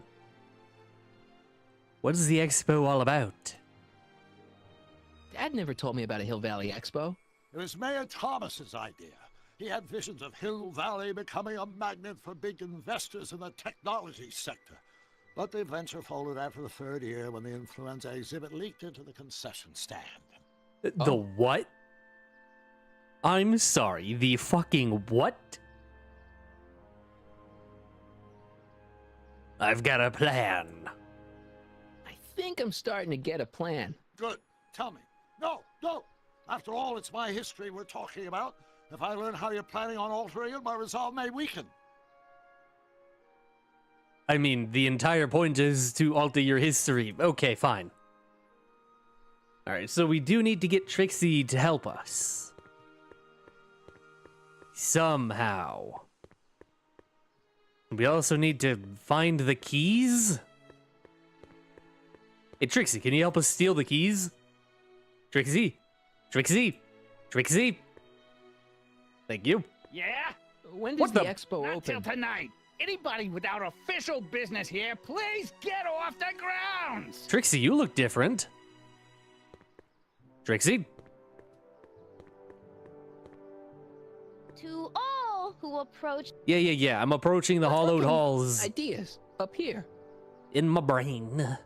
What is the expo all about? Dad never told me about a Hill Valley Expo. It was Mayor Thomas's idea. He had visions of Hill Valley becoming a magnet for big investors in the technology sector. But the venture folded after the 3rd year when the influenza exhibit leaked into the concession stand. The what? I'm sorry, the fucking what? I've got a plan. I think I'm starting to get a plan. Good. Tell me. No, no. After all, it's my history we're talking about. If I learn how you're planning on altering it, my resolve may weaken. I mean, the entire point is to alter your history. Okay, fine. Alright, so we do need to get Trixie to help us. Somehow. We also need to find the keys? Hey, Trixie, can you help us steal the keys? Trixie? Trixie? Trixie? Thank you. Yeah? When does What the the- expo Not open? till tonight. Anybody without official business here, please get off the grounds! Trixie, you look different. Trixie? To all who approach. Yeah. I'm approaching the hollowed halls Ideas up here. in my brain.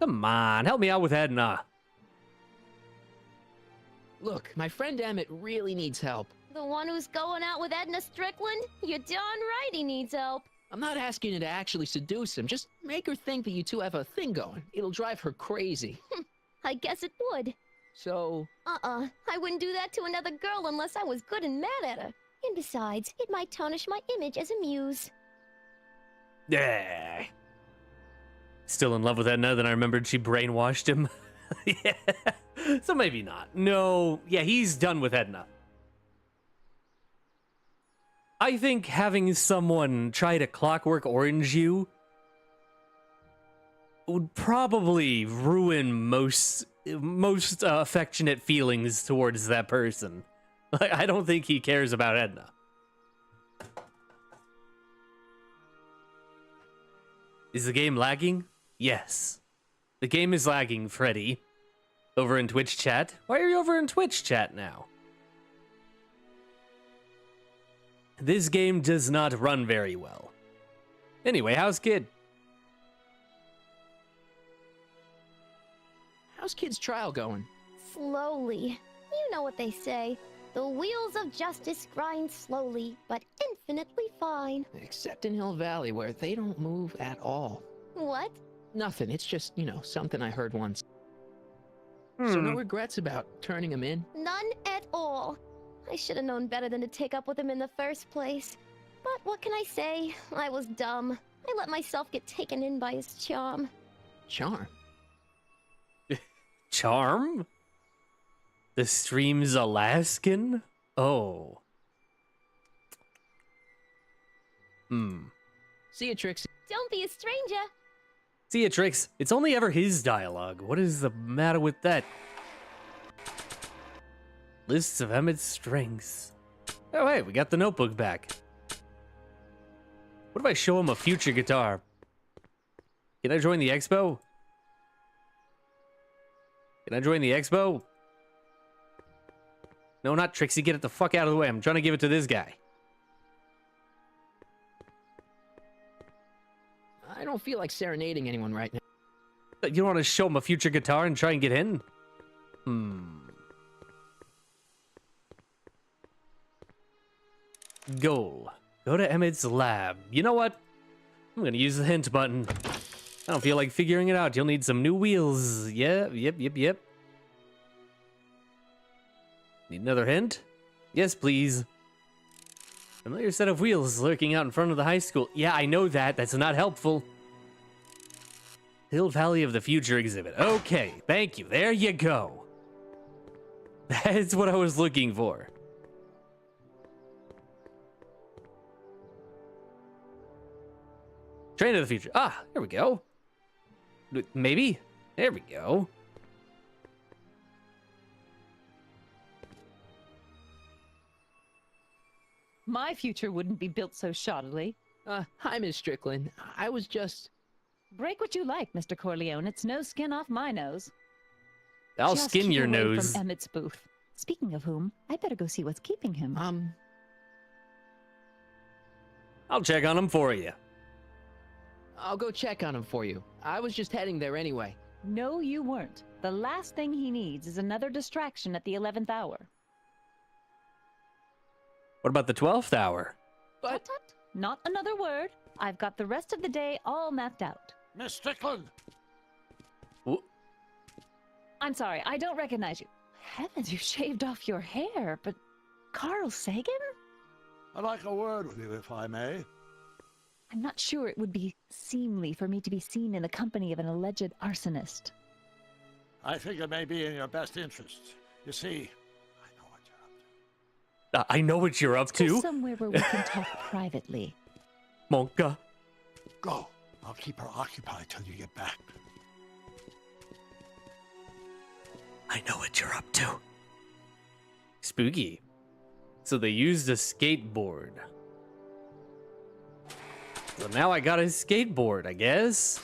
Come on, help me out with Edna. Look, my friend Emmett really needs help. The one who's going out with Edna Strickland? You're darn right he needs help. I'm not asking you to actually seduce him. Just make her think that you two have a thing going. It'll drive her crazy. I guess it would. So, I wouldn't do that to another girl unless I was good and mad at her. And besides, it might tarnish my image as a muse. Yeah. Still in love with Edna, then I remembered she brainwashed him. Yeah. So maybe not. No, yeah, he's done with Edna. I think having someone try to Clockwork Orange you would probably ruin most affectionate feelings towards that person. Like, I don't think he cares about Edna. Is the game lagging? Yes. The game is lagging, Freddy. Over in Twitch chat. Why are you over in Twitch chat now? This game does not run very well. Anyway, how's Kid? how's Kid's trial going? Slowly. You know what they say. The wheels of justice grind slowly, but infinitely fine. Except in Hill Valley, where they don't move at all. What? Nothing. It's just, something I heard once. So no regrets about turning him in? None at all. I should have known better than to take up with him in the first place. But what can I say? I was dumb. I let myself get taken in by his charm. Charm? Charm? The stream's Alaskan? Oh. See ya, Trixie. Don't be a stranger. See ya, Trix. It's only ever his dialogue. What is the matter with that? Lists of Emmett's strengths. Oh, hey, we got the notebook back. What if I show him a future guitar? Can I join the expo? Can I join the expo? No, not Trixie. Get it the fuck out of the way. I'm trying to give it to this guy. I don't feel like serenading anyone right now. You don't want to show him a future guitar and try and get in? Goal. Go to Emmett's lab. You know what? I'm gonna use the hint button. I don't feel like figuring it out. You'll need some new wheels. Yeah, yep. Need another hint? Yes, please. Familiar set of wheels lurking out in front of the high school. Yeah, I know that. That's not helpful. Hill Valley of the Future exhibit. Okay, thank you. There you go. That's what I was looking for. Train of the Future. Ah, there we go. Maybe. There we go. My future wouldn't be built so shoddily. Hi, Miss Strickland. I was just... Break what you like, Mr. Corleone. It's no skin off my nose. I'll Just skin keep your away nose. from Emmett's booth. Speaking of whom, I better go see what's keeping him. I'll check on him for you. I'll go check on him for you. I was just heading there anyway. No, you weren't. The last thing he needs is another distraction at the 11th hour. What about the 12th hour? But not another word. I've got the rest of the day all mapped out. Miss Strickland! I'm sorry, I don't recognize you. Heavens, you shaved off your hair, but Carl Sagan? I'd like a word with you, if I may. I'm not sure it would be seemly for me to be seen in the company of an alleged arsonist. I think it may be in your best interests. You see, I know what you're up Go to. somewhere where we can talk privately. Monka. go. I'll keep her occupied till you get back. I know what you're up to. Spooky. So they used a skateboard. So now I got his skateboard, I guess.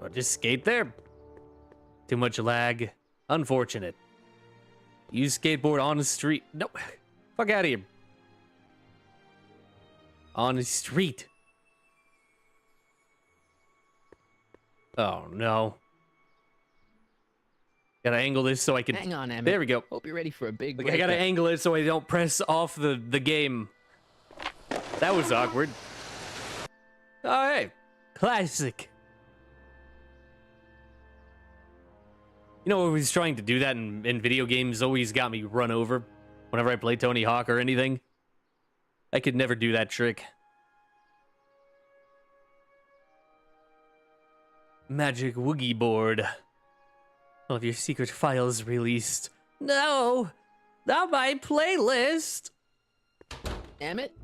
I'll just skate there. Too much lag. Unfortunate. Use skateboard on the street. No. Fuck out of here. On the street. Oh, no. Gotta angle this so I can... Hang on, Emmett. There we go. Hope you're ready for a big Like, I gotta breakup. angle it so I don't press off the game. That was awkward. Oh, hey. Classic. You know, always trying to do that in video games always got me run over whenever I play Tony Hawk or anything. I could never do that trick. Magic Woogie Board. All of your secret files released. No! Not my playlist! Emmett?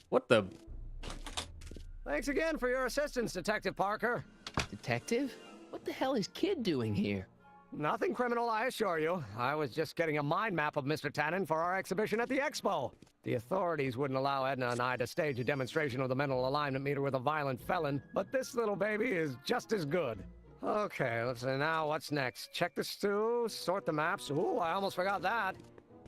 What the? Thanks again for your assistance, Detective Parker. Detective? What the hell is Kid doing here? Nothing criminal, I assure you. I was just getting a mind map of Mr. Tannen for our exhibition at the expo. The authorities wouldn't allow Edna and I to stage a demonstration of the mental alignment meter with a violent felon, but this little baby is just as good. Okay, let's see now, what's next? Check the stew, sort the maps. Ooh, I almost forgot that.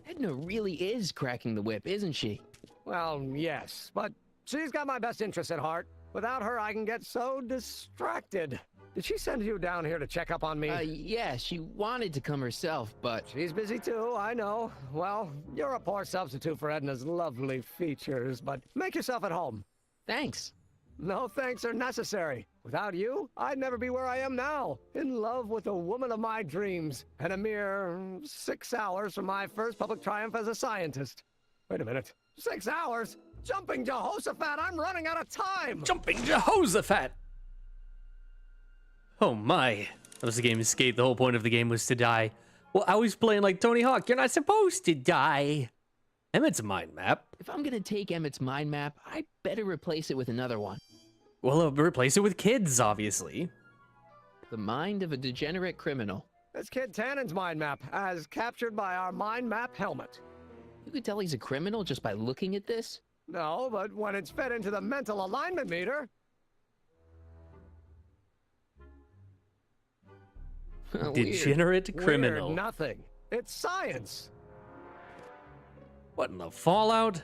Edna really is cracking the whip, isn't she? Well, yes, but she's got my best interests at heart. Without her, I can get so distracted. Did she send you down here to check up on me? Yeah, she wanted to come herself, but... She's busy too, I know. Well, you're a poor substitute for Edna's lovely features, but make yourself at home. Thanks. No thanks are necessary. Without you, I'd never be where I am now. In love with the woman of my dreams, and a mere 6 hours from my first public triumph as a scientist. Wait a minute. 6 hours? Jumping Jehoshaphat, I'm running out of time! Jumping Jehoshaphat! Oh my. That was the game of Skate. The whole point of the game was to die. Well, I was playing like Tony Hawk. You're not supposed to die. Emmett's mind map. If I'm gonna take Emmett's mind map, I better replace it with another one. Well, replace it with Kids, obviously. The mind of a degenerate criminal. That's Kid Tannen's mind map, as captured by our mind map helmet. You could tell he's a criminal just by looking at this? No, but when it's fed into the mental alignment meter... Degenerate criminal. Weird nothing. It's science. What in the Fallout?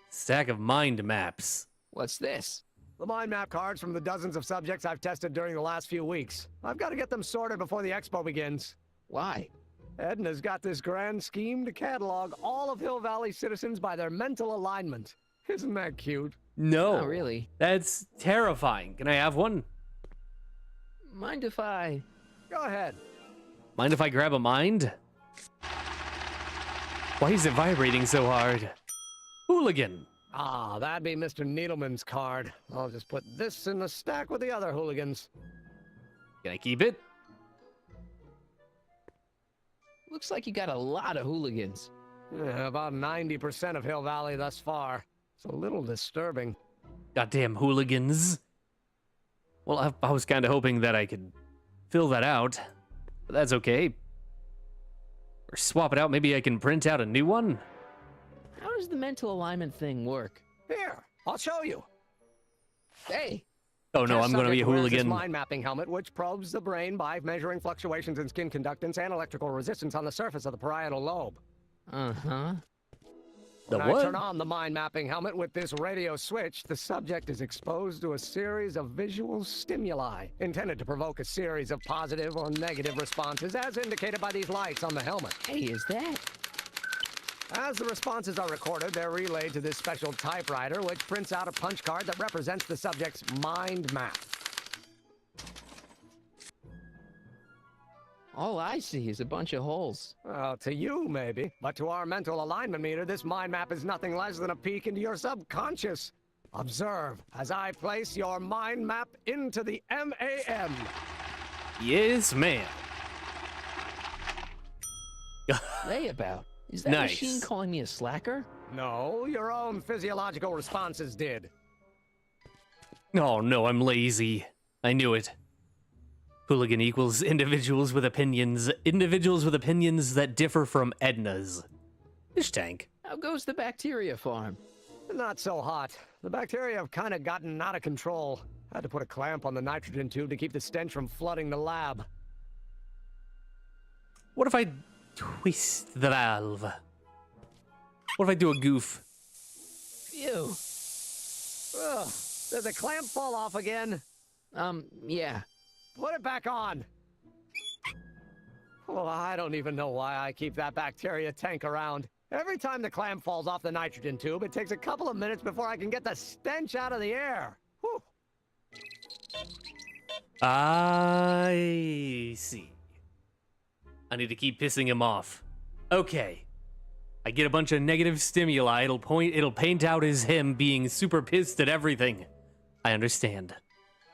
Stack of mind maps. What's this? The mind map cards from the dozens of subjects I've tested during the last few weeks. I've got to get them sorted before the expo begins. Why? Edna's got this grand scheme to catalog all of Hill Valley citizens by their mental alignment. Isn't that cute? No. Not really. That's terrifying. Can I have one? Mind if I... Go ahead. Mind if I grab a mind? Why is it vibrating so hard? Hooligan. Ah, that'd be Mr. Needleman's card. I'll just put this in the stack with the other hooligans. Can I keep it? Looks like you got a lot of hooligans. Yeah, about 90% of Hill Valley thus far. It's a little disturbing. Goddamn hooligans. Well, I was kind of hoping that I could fill that out, but that's okay. Or swap it out. Maybe I can print out a new one. How does the mental alignment thing work? Here, I'll show you. Hey. Oh no, I'm going to be a Wears this hooligan. mind mapping helmet, which probes the brain by measuring fluctuations in skin conductance and electrical resistance on the surface of the parietal lobe. Uh-huh. When I turn on the mind mapping helmet with this radio switch, the subject is exposed to a series of visual stimuli intended to provoke a series of positive or negative responses as indicated by these lights on the helmet. Hey, is that? As the responses are recorded, they're relayed to this special typewriter, which prints out a punch card that represents the subject's mind map. All I see is a bunch of holes. Well, to you, maybe. But to our mental alignment meter, this mind map is nothing less than a peek into your subconscious. Observe as I place your mind map into the MAM. Yes, ma'am. Layabout. Is that Nice. machine calling me a slacker? No, your own physiological responses did. Oh no, I'm lazy. I knew it. Hooligan equals individuals with opinions. Individuals with opinions that differ from Edna's. Fish tank. How goes the bacteria farm? Not so hot. The bacteria have kind of gotten out of control. Had to put a clamp on the nitrogen tube to keep the stench from flooding the lab. What if I twist the valve? What if I do a goof? Phew. Ugh. Did the clamp fall off again? Yeah. Put it back on. Well, I don't even know why I keep that bacteria tank around. Every time the clamp falls off the nitrogen tube, it takes a couple of minutes before I can get the stench out of the air. Whew. I see. I need to keep pissing him off. Okay. I get a bunch of negative stimuli. It'll paint out as him being super pissed at everything. I understand.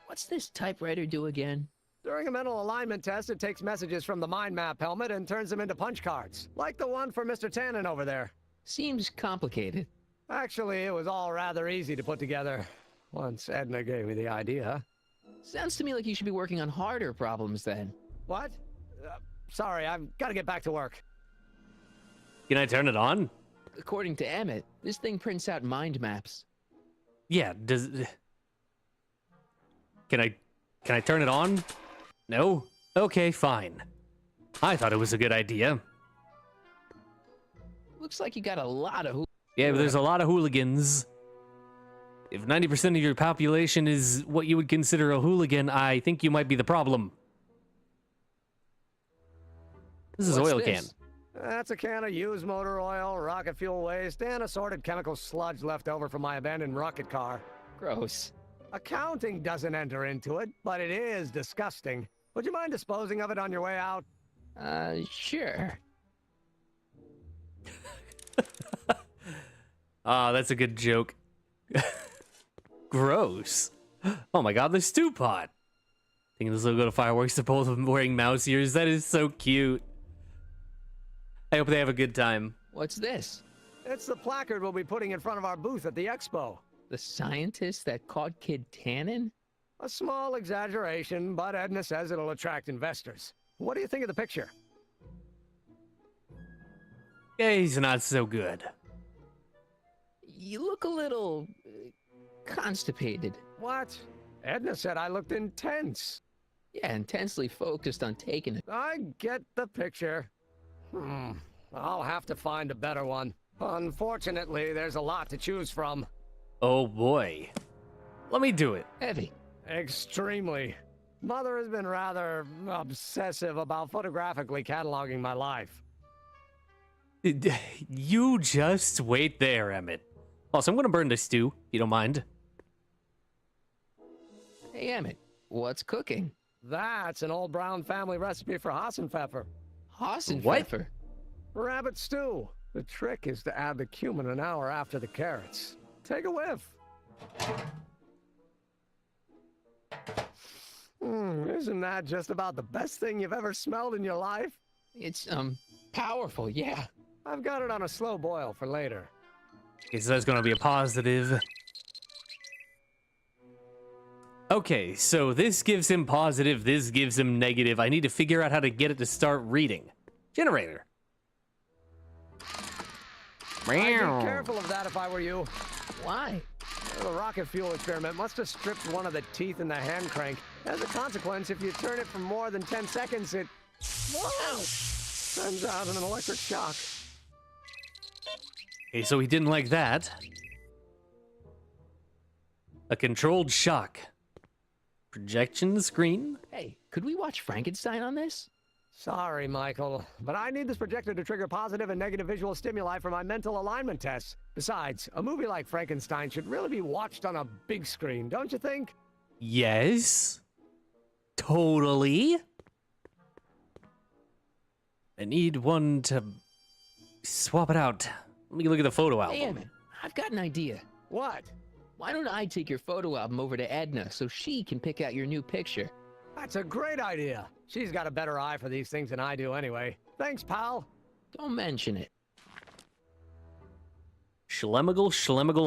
What's this typewriter do again? During a mental alignment test, it takes messages from the mind map helmet and turns them into punch cards, like the one for Mr. Tannen over there. Seems complicated. Actually, it was all rather easy to put together, once Edna gave me the idea. Sounds to me like you should be working on harder problems then. What? Sorry, I've got to get back to work. Can I turn it on? According to Emmett, this thing prints out mind maps. Yeah, does... Can I turn it on? No? Okay, fine. I thought it was a good idea. Looks like you got a lot of... Yeah, but there's a lot of hooligans. If 90% of your population is what you would consider a hooligan, I think you might be the problem. This is What's oil this? can. That's a can of used motor oil, rocket fuel waste, and assorted chemical sludge left over from my abandoned rocket car. Gross. Accounting doesn't enter into it, but it is disgusting. Would you mind disposing of it on your way out? Sure. Ah, that's a good joke. Gross. Oh my god, the stew pot. Thinking this will go to fireworks to both of them wearing mouse ears. That is so cute. I hope they have a good time. What's this? It's the placard we'll be putting in front of our booth at the expo. The scientist that caught Kid Tannen? A small exaggeration, but Edna says it'll attract investors. What do you think of the picture? Yeah, he's not so good. You look a little... constipated. What? Edna said I looked intense. Yeah, intensely focused on taking it. I get the picture. I'll have to find a better one. Unfortunately, there's a lot to choose from. Oh boy. Let me do it. Heavy. Extremely. Mother has been rather obsessive about photographically cataloging my life. You just wait there, Emmett. Also, I'm gonna burn this stew, if you don't mind. Hey, Emmett, what's cooking? That's an old Brown family recipe for Hassenpfeffer. Hassenpfeffer? Rabbit stew. The trick is to add the cumin an hour after the carrots. Take a whiff. Isn't that just about the best thing you've ever smelled in your life? It's, powerful, yeah. I've got it on a slow boil for later. Okay, so that's gonna be a positive. Okay, so this gives him positive, this gives him negative. I need to figure out how to get it to start reading. Generator. I'd be careful of that if I were you. Why? The rocket fuel experiment must have stripped one of the teeth in the hand crank. As a consequence, if you turn it for more than 10 seconds, it... Whoa! Sends out an electric shock. Okay, so he didn't like that. A controlled shock. Projection screen. Hey, could we watch Frankenstein on this? Sorry, Michael, but I need this projector to trigger positive and negative visual stimuli for my mental alignment tests. Besides, a movie like Frankenstein should really be watched on a big screen, don't you think? Yes. Totally. I need one to swap it out. Let me look at the photo album. Hey, Emmett, I've got an idea. What? Why don't I take your photo album over to Edna so she can pick out your new picture? That's a great idea. She's got a better eye for these things than I do anyway. Thanks, pal. Don't mention it. Schlemmigal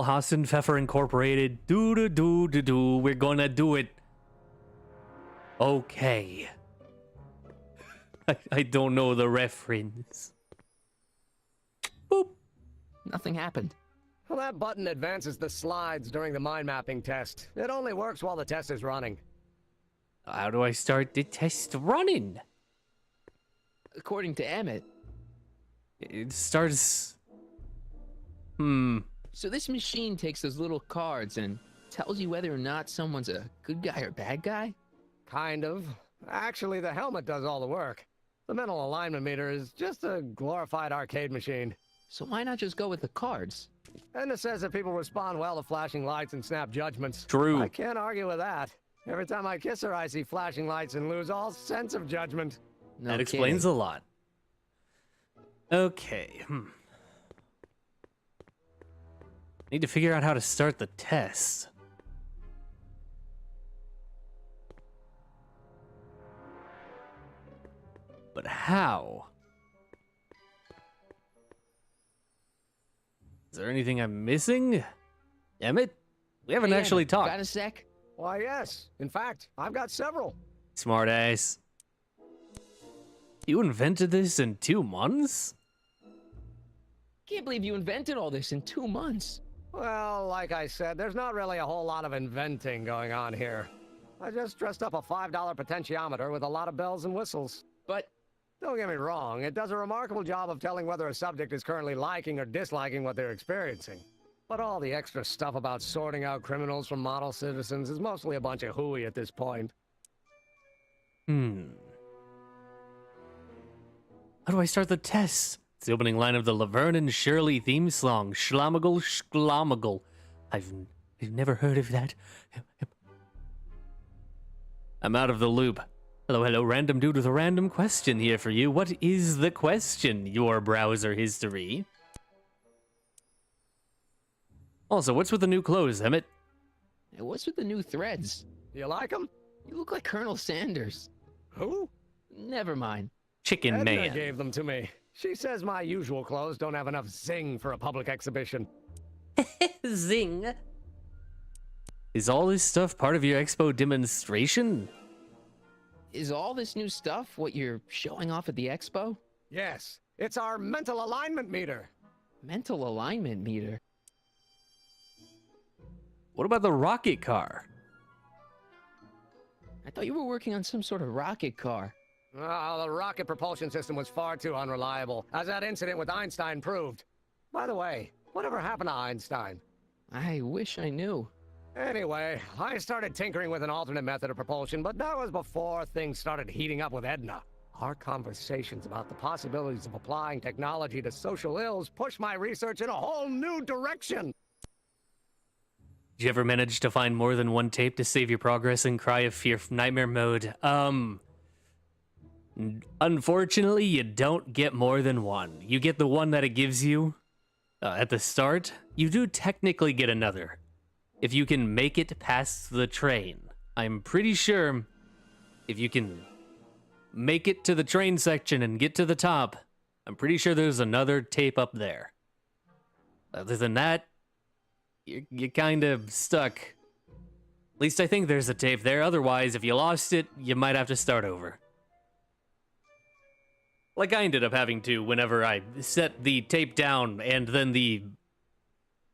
Hassenpfeffer Incorporated. Do. We're gonna do it. Okay. I don't know the reference. Boop. Nothing happened. Well, that button advances the slides during the mind mapping test. It only works while the test is running. How do I start the test running? According to Emmett. It starts... So this machine takes those little cards and tells you whether or not someone's a good guy or bad guy? Kind of. Actually, the helmet does all the work. The mental alignment meter is just a glorified arcade machine. So why not just go with the cards? Edna says that people respond well to flashing lights and snap judgments. True. I can't argue with that. Every time I kiss her, I see flashing lights and lose all sense of judgment. No that explains kidding. a lot. Okay. Need to figure out how to start the test. But how? Is there anything I'm missing? Emmett? We haven't actually talked. Got a sec? Why, yes. In fact, I've got several. Smart ass. You invented this in 2 months? Can't believe you invented all this in 2 months. Well, like I said, there's not really a whole lot of inventing going on here. I just dressed up a $5 potentiometer with a lot of bells and whistles. But don't get me wrong, it does a remarkable job of telling whether a subject is currently liking or disliking what they're experiencing. But all the extra stuff about sorting out criminals from model citizens is mostly a bunch of hooey at this point. How do I start the test? It's the opening line of the Laverne and Shirley theme song, Schlamagle Schlamagle. I've never heard of that. I'm out of the loop. Hello, random dude with a random question here for you. What is the question, your browser history? Also, what's with the new clothes, Emmett? Hey, what's with the new threads? You like them? You look like Colonel Sanders. Who? Never mind. Chicken Edna Man. gave them to me. She says my usual clothes don't have enough zing for a public exhibition. Zing. Is all this stuff part of your expo demonstration? Is all this new stuff what you're showing off at the expo? Yes, it's our mental alignment meter. Mental alignment meter? What about the rocket car? I thought you were working on some sort of rocket car. Oh, the rocket propulsion system was far too unreliable, as that incident with Einstein proved. By the way, whatever happened to Einstein? I wish I knew. Anyway, I started tinkering with an alternate method of propulsion, but that was before things started heating up with Edna. Our conversations about the possibilities of applying technology to social ills pushed my research in a whole new direction. Did you ever manage to find more than one tape to save your progress in Cry of Fear Nightmare mode? Unfortunately, you don't get more than one. You get the one that it gives you at the start. You do technically get another if you can make it past the train. I'm pretty sure if you can make it to the train section and get to the top, I'm pretty sure there's another tape up there. Other than that, you're kind of stuck. At least I think there's a tape there. Otherwise, if you lost it, you might have to start over. Like I ended up having to whenever I set the tape down and then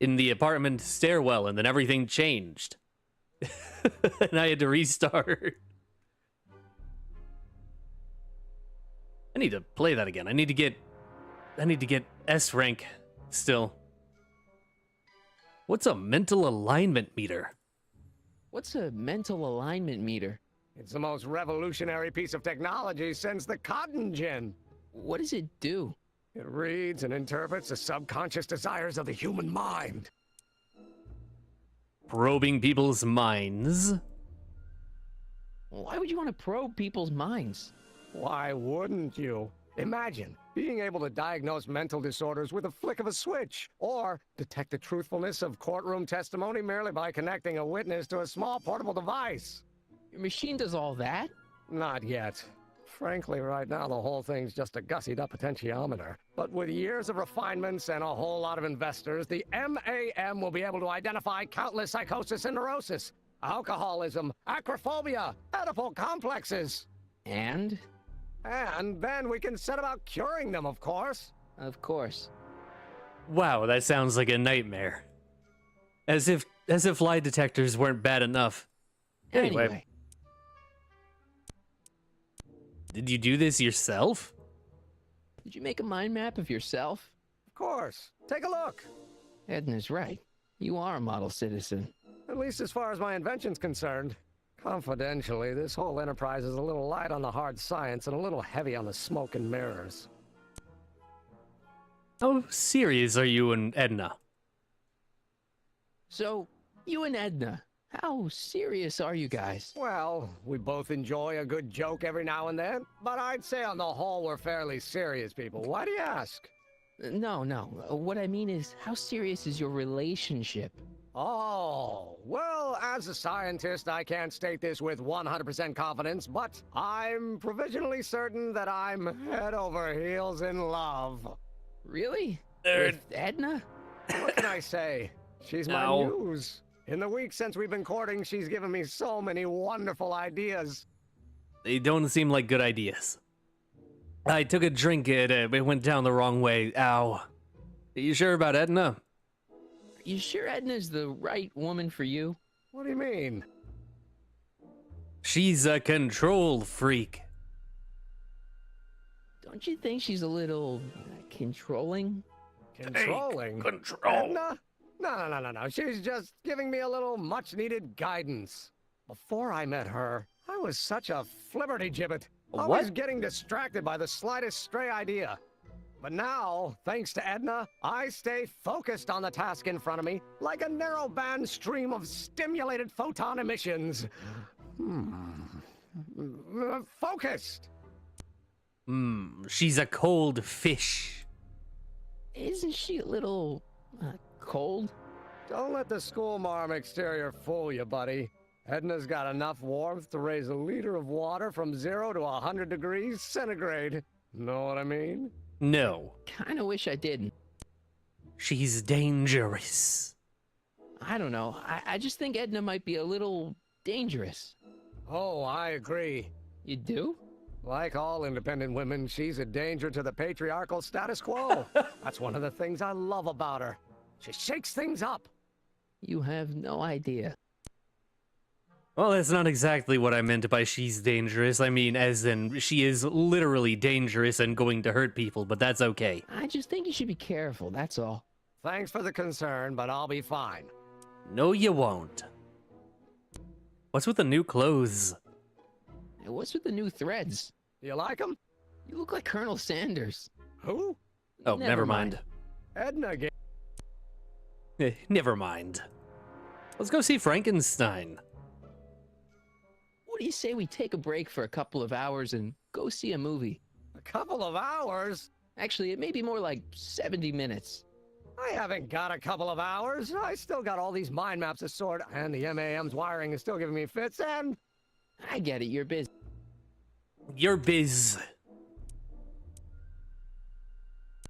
in the apartment stairwell, and then everything changed. And I had to restart. I need to play that again. I need to get S rank still. What's a mental alignment meter? What's a mental alignment meter? It's the most revolutionary piece of technology since the cotton gin. What does it do? It reads and interprets the subconscious desires of the human mind. Probing people's minds? Why would you want to probe people's minds? Why wouldn't you? Imagine being able to diagnose mental disorders with a flick of a switch, or detect the truthfulness of courtroom testimony merely by connecting a witness to a small portable device. Your machine does all that? Not yet. Frankly, right now the whole thing's just a gussied up potentiometer. But with years of refinements and a whole lot of investors, the MAM will be able to identify countless psychosis and neurosis, alcoholism, acrophobia, Oedipal complexes. And then we can set about curing them, of course. Of course. Wow, that sounds like a nightmare. As if lie detectors weren't bad enough. Anyway. Did you do this yourself? Did you make a mind map of yourself? Of course. Take a look. Edna's right. You are a model citizen. At least as far as my invention's concerned. Confidentially, this whole enterprise is a little light on the hard science and a little heavy on the smoke and mirrors. How serious are you and Edna? So, you and Edna, how serious are you guys? Well, we both enjoy a good joke every now and then, but I'd say on the whole we're fairly serious people. Why do you ask? No. What I mean is, how serious is your relationship? Oh, well, as a scientist, I can't state this with 100% confidence, but I'm provisionally certain that I'm head over heels in love. Really? With Edna? What can I say? She's my muse. In the week since we've been courting, she's given me so many wonderful ideas. They don't seem like good ideas. I took a drink, it went down the wrong way. Ow. Are you sure about Edna? You sure Edna's the right woman for you? What do you mean? She's a control freak. Don't you think she's a little controlling? Controlling? Control. Edna? No. She's just giving me a little much-needed guidance. Before I met her, I was such a flibberty-gibbet. Always getting distracted by the slightest stray idea. But now, thanks to Edna, I stay focused on the task in front of me, like a narrow-band stream of stimulated photon emissions. Focused! She's a cold fish. Isn't she a little, cold? Don't let the schoolmarm exterior fool you, buddy. Edna's got enough warmth to raise a liter of water from 0 to 100 degrees centigrade. Know what I mean? No. Kinda wish I didn't. She's dangerous. I don't know. I just think Edna might be a little dangerous. Oh, I agree. You do? Like all independent women, she's a danger to the patriarchal status quo. That's one of the things I love about her. She shakes things up. You have no idea. Well, that's not exactly what I meant by she's dangerous. I mean, as in, she is literally dangerous and going to hurt people, but that's okay. I just think you should be careful, that's all. Thanks for the concern, but I'll be fine. No, you won't. What's with the new clothes? And what's with the new threads? You like them? You look like Colonel Sanders. Who? Oh, never mind. Edna again. Never mind. Let's go see Frankenstein. What do you say we take a break for a couple of hours and go see a movie? A couple of hours? Actually, it may be more like 70 minutes. I haven't got a couple of hours. I still got all these mind maps to sort, and the MAM's wiring is still giving me fits, and... I get it, you're busy. You're biz.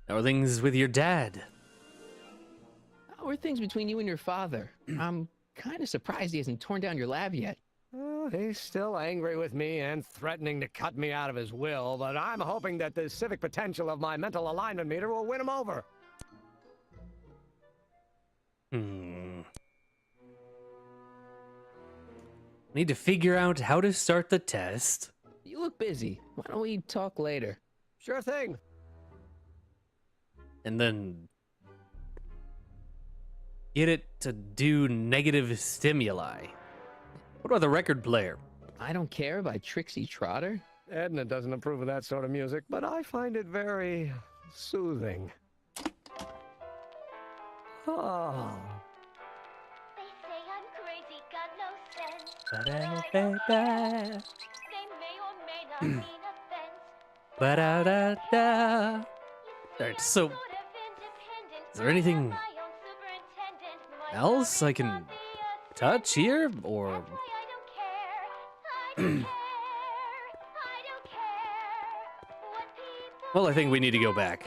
How are things with your dad? How are things between you and your father? I'm kind of surprised he hasn't torn down your lab yet. He's still angry with me and threatening to cut me out of his will, but I'm hoping that the civic potential of my mental alignment meter will win him over. Need to figure out how to start the test. You look busy. Why don't we talk later? Sure thing. And then... get it to do negative stimuli. What about the record player? I Don't Care by Trixie Trotter? Edna doesn't approve of that sort of music, but I find it very soothing. Oh. They say I'm crazy, got no sense. Ba-da-da-da. They may or may not mean offense. Ba-da-da-da. Alright, so is there anything else I can touch here, or? Well, I think we need to go back.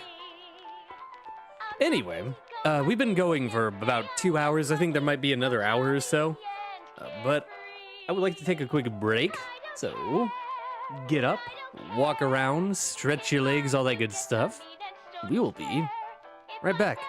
Anyway, we've been going for about 2 hours. I think there might be another hour or so. But I would like to take a quick break. So, get up, walk around, stretch your legs, all that good stuff. We will be right back.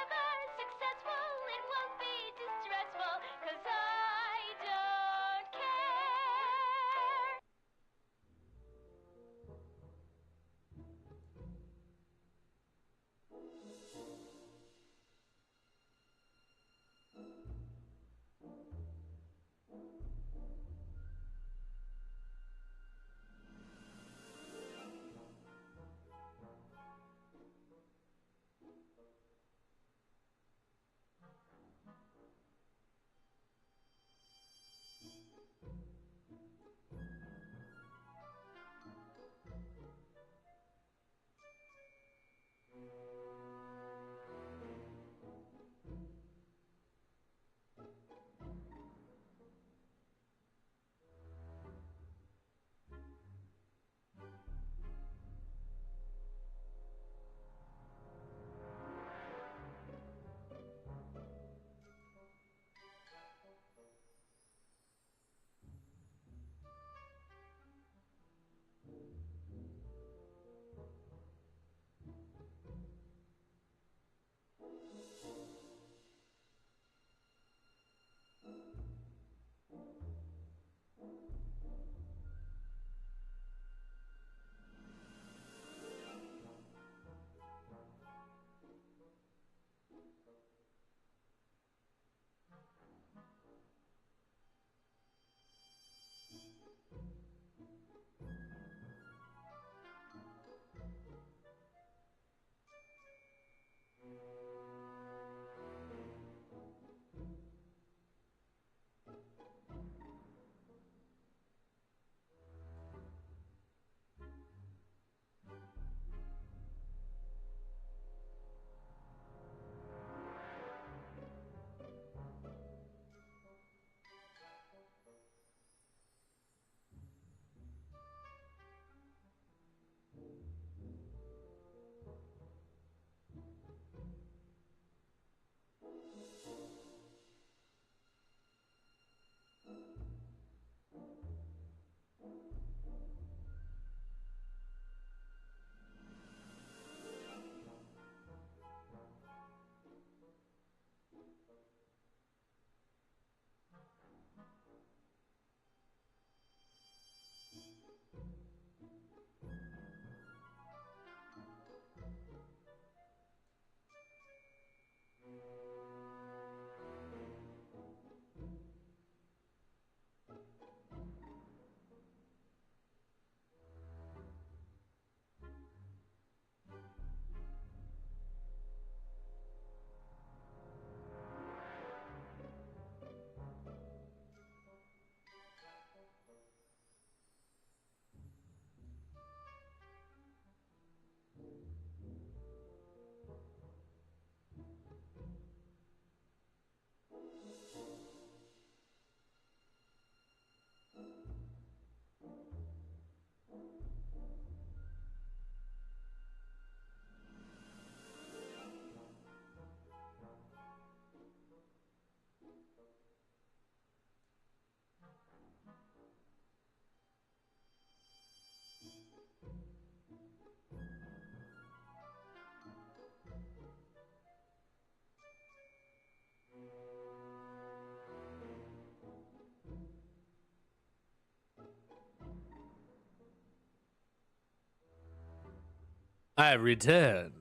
I return.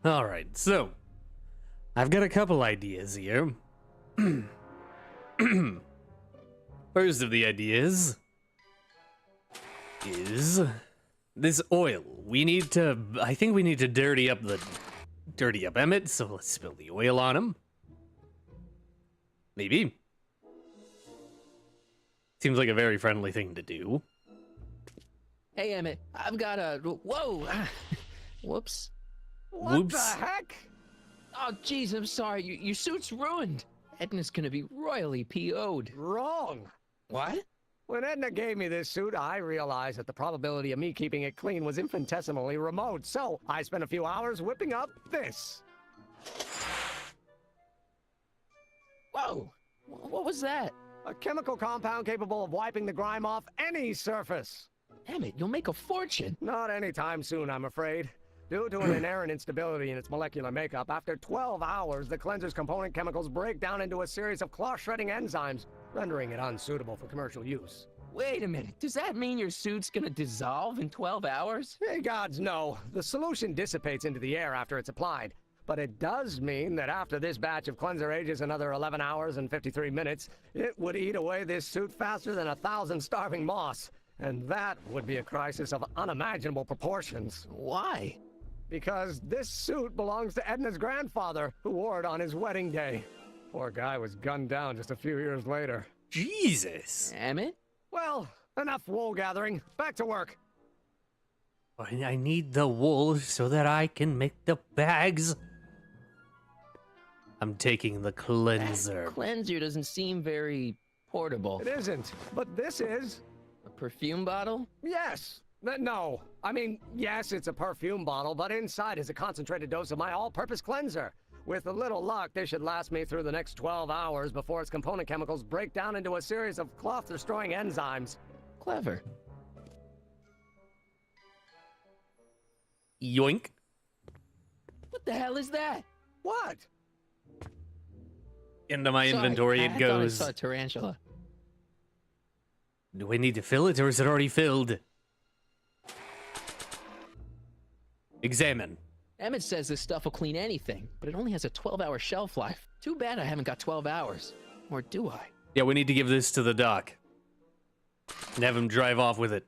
Alright, so I've got a couple ideas here. First of the ideas is this oil. I think we need to dirty up Emmett, so let's spill the oil on him. Maybe. Seems like a very friendly thing to do. Hey, Emmett, I've got a... Whoa! Whoops. What the heck? Oh, jeez, I'm sorry. Your suit's ruined. Edna's gonna be royally PO'd. Wrong. What? When Edna gave me this suit, I realized that the probability of me keeping it clean was infinitesimally remote, so I spent a few hours whipping up this. Whoa! What was that? A chemical compound capable of wiping the grime off any surface. Emmett, you'll make a fortune. Not anytime soon, I'm afraid. Due to an inherent instability in its molecular makeup, after 12 hours, the cleanser's component chemicals break down into a series of cloth-shredding enzymes, rendering it unsuitable for commercial use. Wait a minute, does that mean your suit's gonna dissolve in 12 hours? Hey, gods, no. The solution dissipates into the air after it's applied. But it does mean that after this batch of cleanser ages another 11 hours and 53 minutes, it would eat away this suit faster than 1,000 starving moths. And that would be a crisis of unimaginable proportions. Why? Because this suit belongs to Edna's grandfather, who wore it on his wedding day. Poor guy was gunned down just a few years later. Jesus! Emmett? Well, enough wool gathering. Back to work. I need the wool so that I can make the bags. I'm taking the cleanser. That cleanser doesn't seem very portable. It isn't, but this is. A perfume bottle? Yes. No. I mean, yes, it's a perfume bottle, but inside is a concentrated dose of my all-purpose cleanser. With a little luck, this should last me through the next 12 hours before its component chemicals break down into a series of cloth-destroying enzymes. Clever. Yoink. What the hell is that? What? Into my inventory it goes. I thought I saw a tarantula. Do I need to fill it, or is it already filled? Examine. Emmett says this stuff will clean anything, but it only has a 12-hour shelf life. Too bad I haven't got 12 hours. Or do I? Yeah, we need to give this to the doc. And have him drive off with it.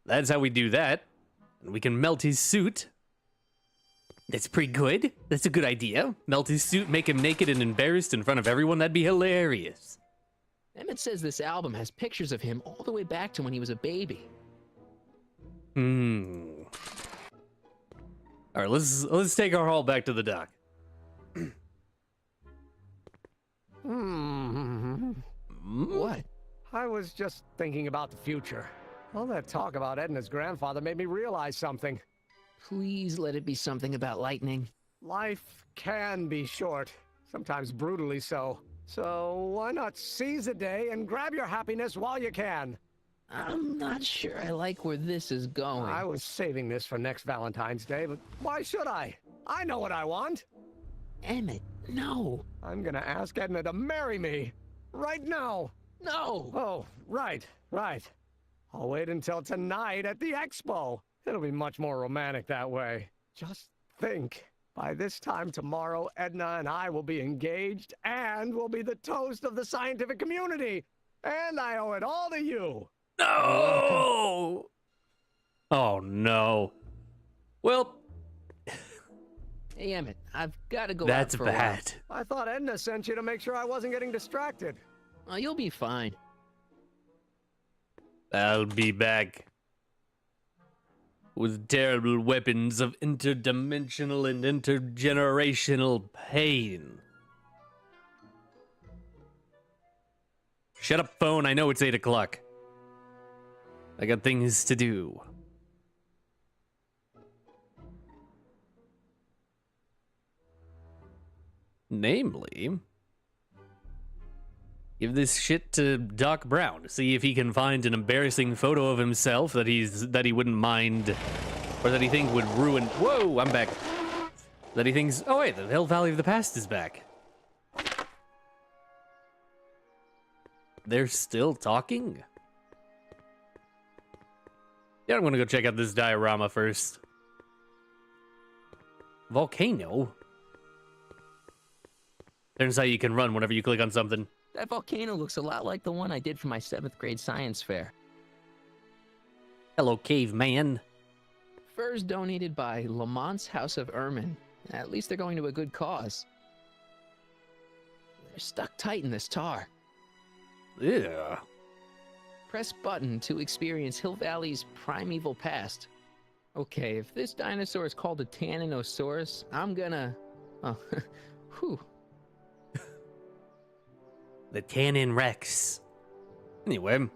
That's how we do that. And we can melt his suit. That's pretty good. That's a good idea. Melt his suit, make him naked and embarrassed in front of everyone. That'd be hilarious. Emmett says this album has pictures of him all the way back to when he was a baby. All right, let's take our haul back to the dock. What? I was just thinking about the future. All that talk about Edna's grandfather made me realize something. Please let it be something about lightning. Life can be short, sometimes brutally so. So why not seize the day and grab your happiness while you can? I'm not sure I like where this is going. I was saving this for next Valentine's Day, but why should I? I know what I want. Emmett, no. I'm gonna ask Edna to marry me. Right now. No. Oh, right. I'll wait until tonight at the expo. It'll be much more romantic that way. Just think. By this time tomorrow, Edna and I will be engaged and will be the toast of the scientific community. And I owe it all to you. No! Oh, no. Well... Hey, Emmett, I've got to go That's out for bad. a while. I thought Edna sent you to make sure I wasn't getting distracted. Oh, you'll be fine. I'll be back. With terrible weapons of interdimensional and intergenerational pain. Shut up, phone. I know it's 8 o'clock. I got things to do. Namely, give this shit to Doc Brown. See if he can find an embarrassing photo of himself that he wouldn't mind, or that he thinks would ruin. Whoa, I'm back. That he thinks. Oh wait, the Hill Valley of the Past is back. They're still talking? Yeah, I'm gonna go check out this diorama first. Volcano? Turns out you can run whenever you click on something. That volcano looks a lot like the one I did for my 7th grade science fair. Hello, caveman. Furs donated by Lamont's House of Ermine. At least they're going to a good cause. They're stuck tight in this tar. Yeah. Press button to experience Hill Valley's primeval past. Okay, if this dinosaur is called a Tanninosaurus, I'm gonna... Oh, whew. The Tannin Rex. Anyway.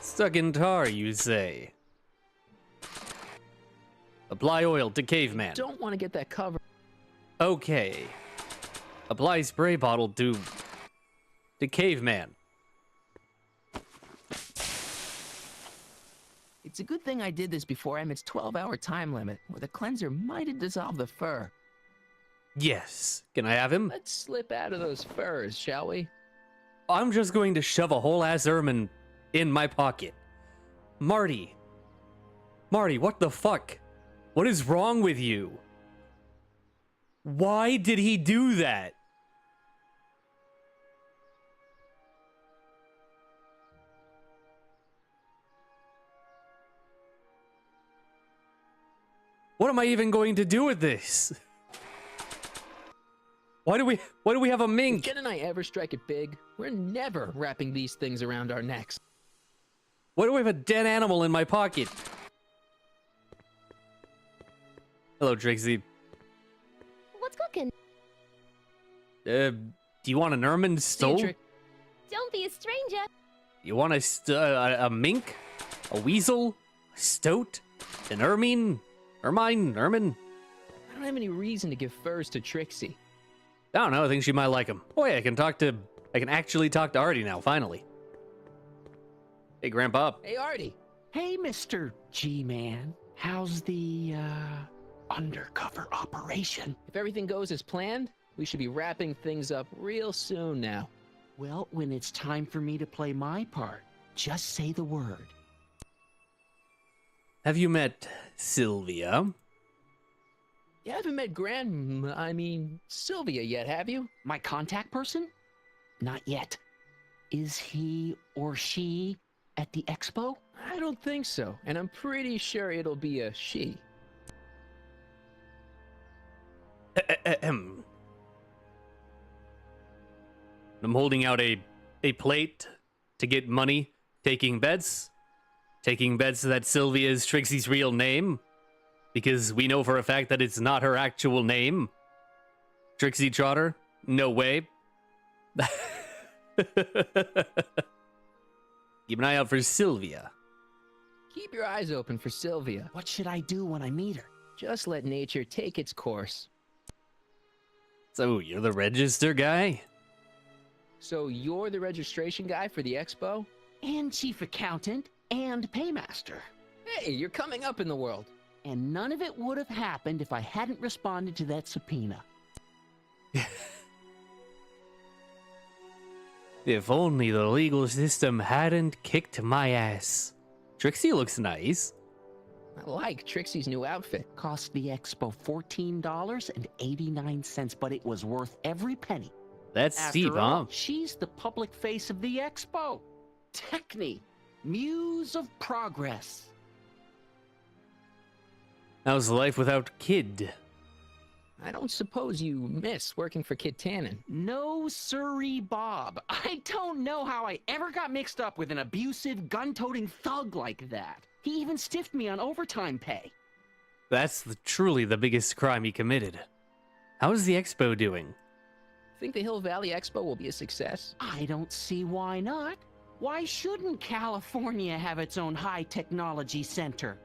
Stuck in tar, you say? Apply oil to caveman. Don't want to get that cover. Okay. Apply spray bottle to caveman. It's a good thing I did this before Emmett's 12-hour time limit, or the cleanser might have dissolved the fur. Yes. Can I have him? Let's slip out of those furs, shall we? I'm just going to shove a whole ass ermine in my pocket. Marty, what the fuck? What is wrong with you? Why did he do that? What am I even going to do with this? Why do we have a mink? If Jen and I ever strike it big, we're never wrapping these things around our necks. Why do I have a dead animal in my pocket? Hello, Trixie. What's cooking? Do you want an ermine stole? Don't be a stranger. You want a mink? A weasel? A stoat? An ermine? Ermine? Ermine? I don't have any reason to give furs to Trixie. I don't know, I think she might like him. Oh yeah, I can actually talk to Artie now, finally. Hey, Grandpa. Hey, Artie. Hey, Mr. G-Man. How's the, undercover operation? If everything goes as planned, we should be wrapping things up real soon now. Well, when it's time for me to play my part, just say the word. Have you met Sylvia? You haven't met Sylvia yet, have you? My contact person? Not yet. Is he or she at the expo? I don't think so, and I'm pretty sure it'll be a she. I'm holding out a plate to get money, taking bets that Sylvia is Trixie's real name, because we know for a fact that it's not her actual name. Trixie Trotter? No way. Keep an eye out for Sylvia. Keep your eyes open for Sylvia. What should I do when I meet her? Just let nature take its course. So, you're the register guy? So you're the registration guy for the expo? And chief accountant and paymaster. Hey, you're coming up in the world. And none of it would have happened if I hadn't responded to that subpoena. If only the legal system hadn't kicked my ass. Trixie looks nice. I like Trixie's new outfit. Cost the expo $14.89, but it was worth every penny. That's steep, After all, huh? She's the public face of the expo. Techne, muse of progress. How's life without Kid? I don't suppose you miss working for Kid Tannen. No sirree, Bob. I don't know how I ever got mixed up with an abusive, gun-toting thug like that. He even stiffed me on overtime pay. That's truly the biggest crime he committed. How's the expo doing? Think the Hill Valley Expo will be a success? I don't see why not. Why shouldn't California have its own high-technology center?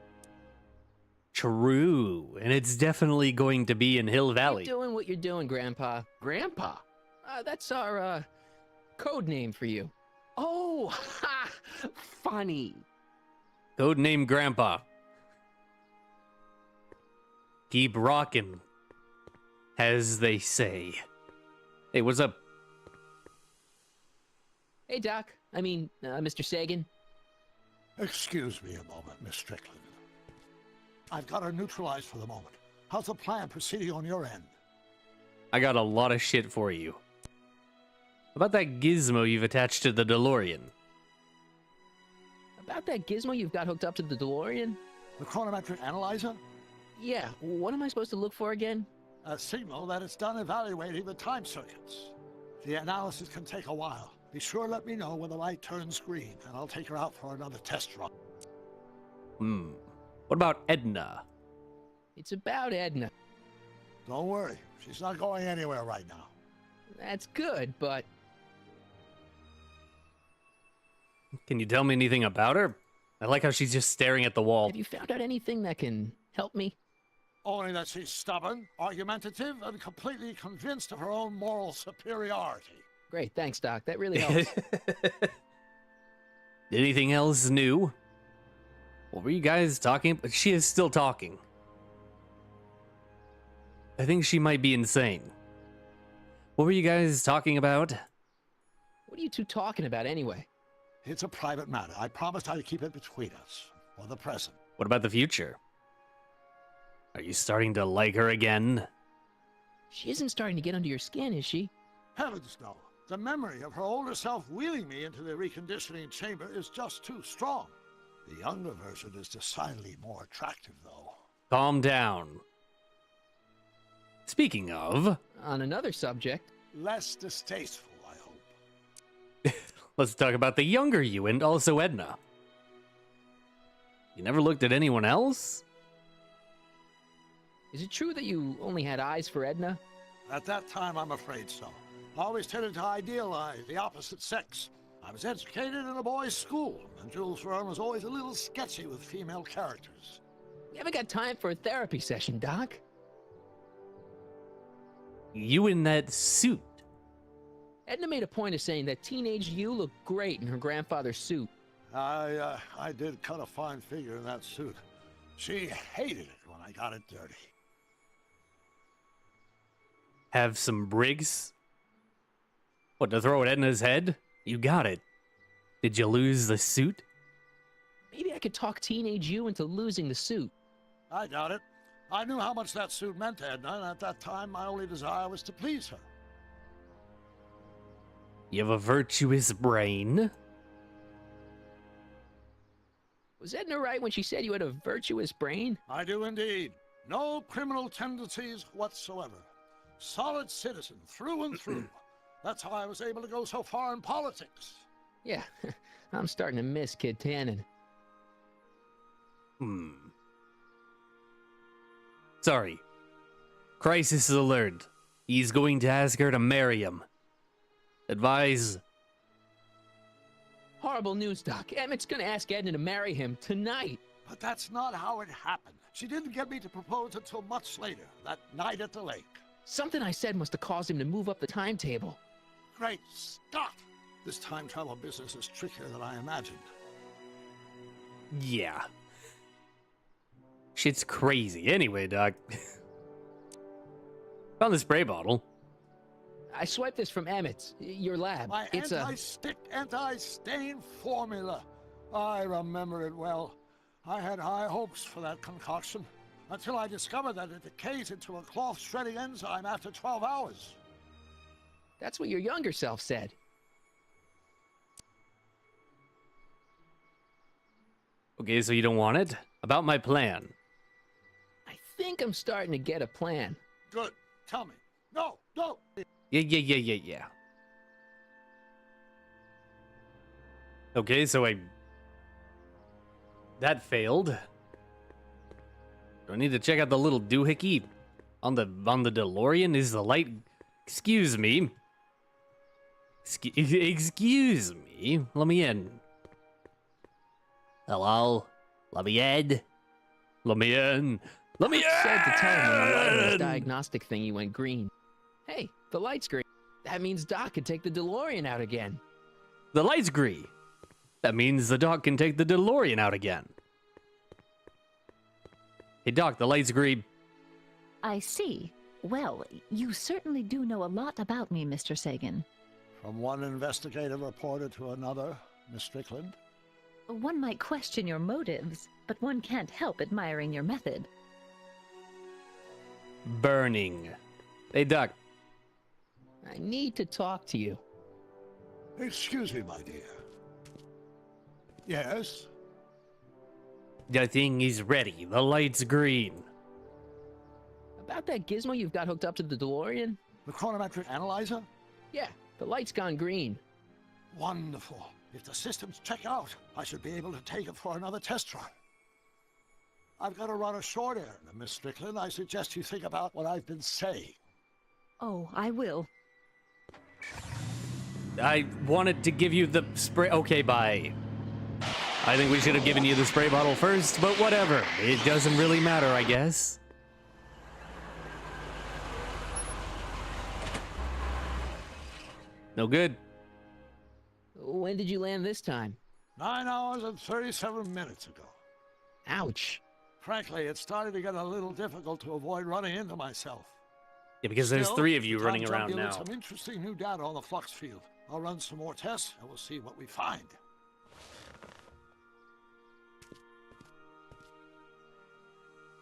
True, and it's definitely going to be in Hill Valley. Keep doing what you're doing, Grandpa. Grandpa? That's our, code name for you. Oh, ha! Funny. Codename Grandpa. Keep rockin', as they say. Hey, what's up? Hey, Doc. Mr. Sagan. Excuse me a moment, Miss Strickland. I've got her neutralized for the moment. How's the plan proceeding on your end? I got a lot of shit for you. About that gizmo you've attached to the DeLorean. About that gizmo you've got hooked up to the DeLorean? The chronometric analyzer? Yeah, what am I supposed to look for again? A signal that it's done evaluating the time circuits. The analysis can take a while. Be sure to let me know when the light turns green, and I'll take her out for another test run. What about Edna? It's about Edna. Don't worry, she's not going anywhere right now. That's good, but... Can you tell me anything about her? I like how she's just staring at the wall. Have you found out anything that can help me? Only that she's stubborn, argumentative, and completely convinced of her own moral superiority. Great, thanks, Doc. That really helps. Anything else new? What were you guys talking about? She is still talking. I think she might be insane. What were you guys talking about? What are you two talking about anyway? It's a private matter. I promised I'd keep it between us, for the present. What about the future? Are you starting to like her again? She isn't starting to get under your skin, is she? Heavens, no. The memory of her older self wheeling me into the reconditioning chamber is just too strong. The younger version is decidedly more attractive, though. Calm down. Speaking of... On another subject... Less distasteful, I hope. Let's talk about the younger you and also Edna. You never looked at anyone else? Is it true that you only had eyes for Edna? At that time, I'm afraid so. I always tended to idealize the opposite sex. I was educated in a boys' school, and Jules Verne was always a little sketchy with female characters. You haven't got time for a therapy session, Doc. You in that suit. Edna made a point of saying that teenage you looked great in her grandfather's suit. I did cut a fine figure in that suit. She hated it when I got it dirty. Have some Briggs? What, to throw at Edna's head? You got it. Did you lose the suit? Maybe I could talk teenage you into losing the suit. I doubt it. I knew how much that suit meant to Edna, and at that time, my only desire was to please her. You have a virtuous brain? Was Edna right when she said you had a virtuous brain? I do indeed. No criminal tendencies whatsoever. Solid citizen through and through. That's how I was able to go so far in politics. Yeah, I'm starting to miss Kid Tannen. Sorry. Crisis alert. He's going to ask her to marry him. Advise... Horrible news, Doc. Emmett's gonna ask Edna to marry him tonight. But that's not how it happened. She didn't get me to propose until much later, that night at the lake. Something I said must have caused him to move up the timetable. Great Scott! This time travel business is trickier than I imagined. Yeah. Shit's crazy. Anyway, Doc. Found the spray bottle. I swiped this from Emmett's, your lab. My It's anti-stick, anti-stain formula. I remember it well. I had high hopes for that concoction, until I discovered that it decays into a cloth shredding enzyme after 12 hours. That's what your younger self said. Okay, so you don't want it? About my plan. I think I'm starting to get a plan. Good. Tell me. No, no. Yeah. Okay, so that failed. Do I need to check out the little doohickey on the DeLorean? Is the light... Excuse me. Excuse me. Let me in. Hello? Let me in. Let me in. Let me in. Said to tell him when the light on his diagnostic thingy went green. Hey, the light's green. That means Doc can take the DeLorean out again. The light's green. That means the Doc can take the DeLorean out again. Hey, Doc, the light's green. I see. Well, you certainly do know a lot about me, Mr. Sagan. From one investigative reporter to another, Miss Strickland. One might question your motives, but one can't help admiring your method. Burning. Hey, Doc, I need to talk to you. Excuse me, my dear. Yes? The thing is ready. The light's green. About that gizmo you've got hooked up to the DeLorean? The chronometric analyzer? Yeah, the light's gone green. Wonderful. If the systems check out, I should be able to take it for another test run. I've got to run a short errand, Miss Strickland. I suggest you think about what I've been saying. Oh, I will. I wanted to give you the spray. Okay, bye. I think we should have given you the spray bottle first, but whatever. It doesn't really matter, I guess. No good. When did you land this time? 9 hours and 37 minutes ago. Ouch. Frankly, it started to get a little difficult to avoid running into myself. Yeah, because there's Still, 3 of you the running time around jump now. yielded some interesting new data on the flux field. I'll run some more tests, and we'll see what we find.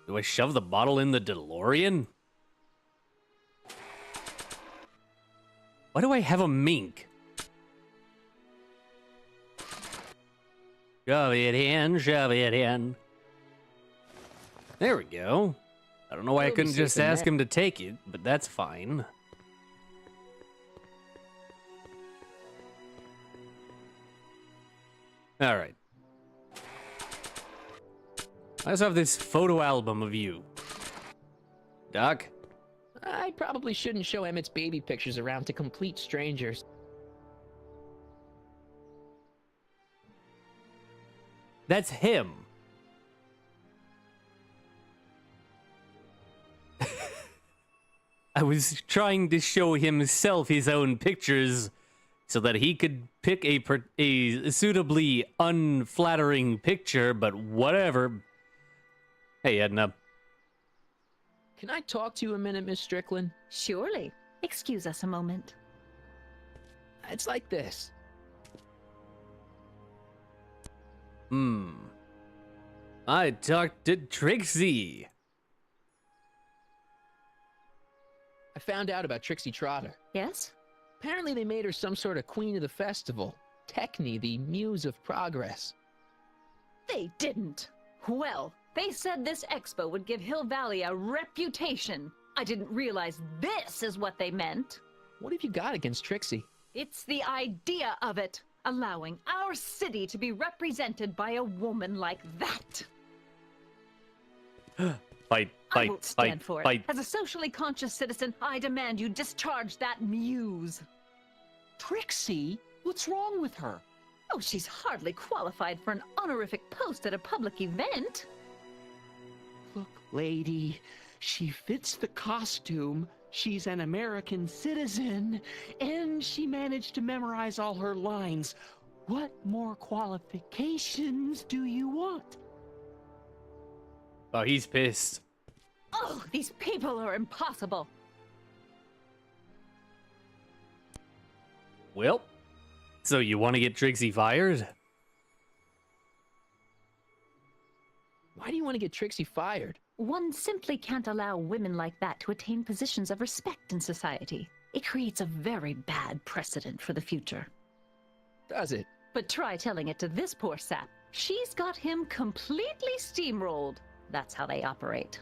Do I shove the bottle in the DeLorean? Why do I have a mink? Shove it in, shove it in. There we go. I don't know why I It'll be couldn't safe just in ask there. him to take it, but that's fine. All right. I also have this photo album of you. Doc? I probably shouldn't show Emmett's baby pictures around to complete strangers. That's him. I was trying to show himself his own pictures so that he could pick a suitably unflattering picture, but whatever. Hey, Edna. Can I talk to you a minute, Miss Strickland? Surely. Excuse us a moment. It's like this. I talked to Trixie. I found out about Trixie Trotter. Yes? Apparently they made her some sort of queen of the festival. Techne, the muse of progress. They didn't. Well, they said this expo would give Hill Valley a reputation. I didn't realize this is what they meant. What have you got against Trixie? It's the idea of it. Allowing our city to be represented by a woman like that. Fight, I won't stand for it. fight. As a socially conscious citizen, I demand you discharge that muse. Trixie? What's wrong with her? Oh, she's hardly qualified for an honorific post at a public event. Look, lady, she fits the costume. She's an American citizen, and she managed to memorize all her lines. What more qualifications do you want? Oh, he's pissed. Oh, these people are impossible. Well, so you want to get Trixie fired? Why do you want to get Trixie fired? One simply can't allow women like that to attain positions of respect in society. It creates a very bad precedent for the future. Does it? But try telling it to this poor sap. She's got him completely steamrolled. That's how they operate.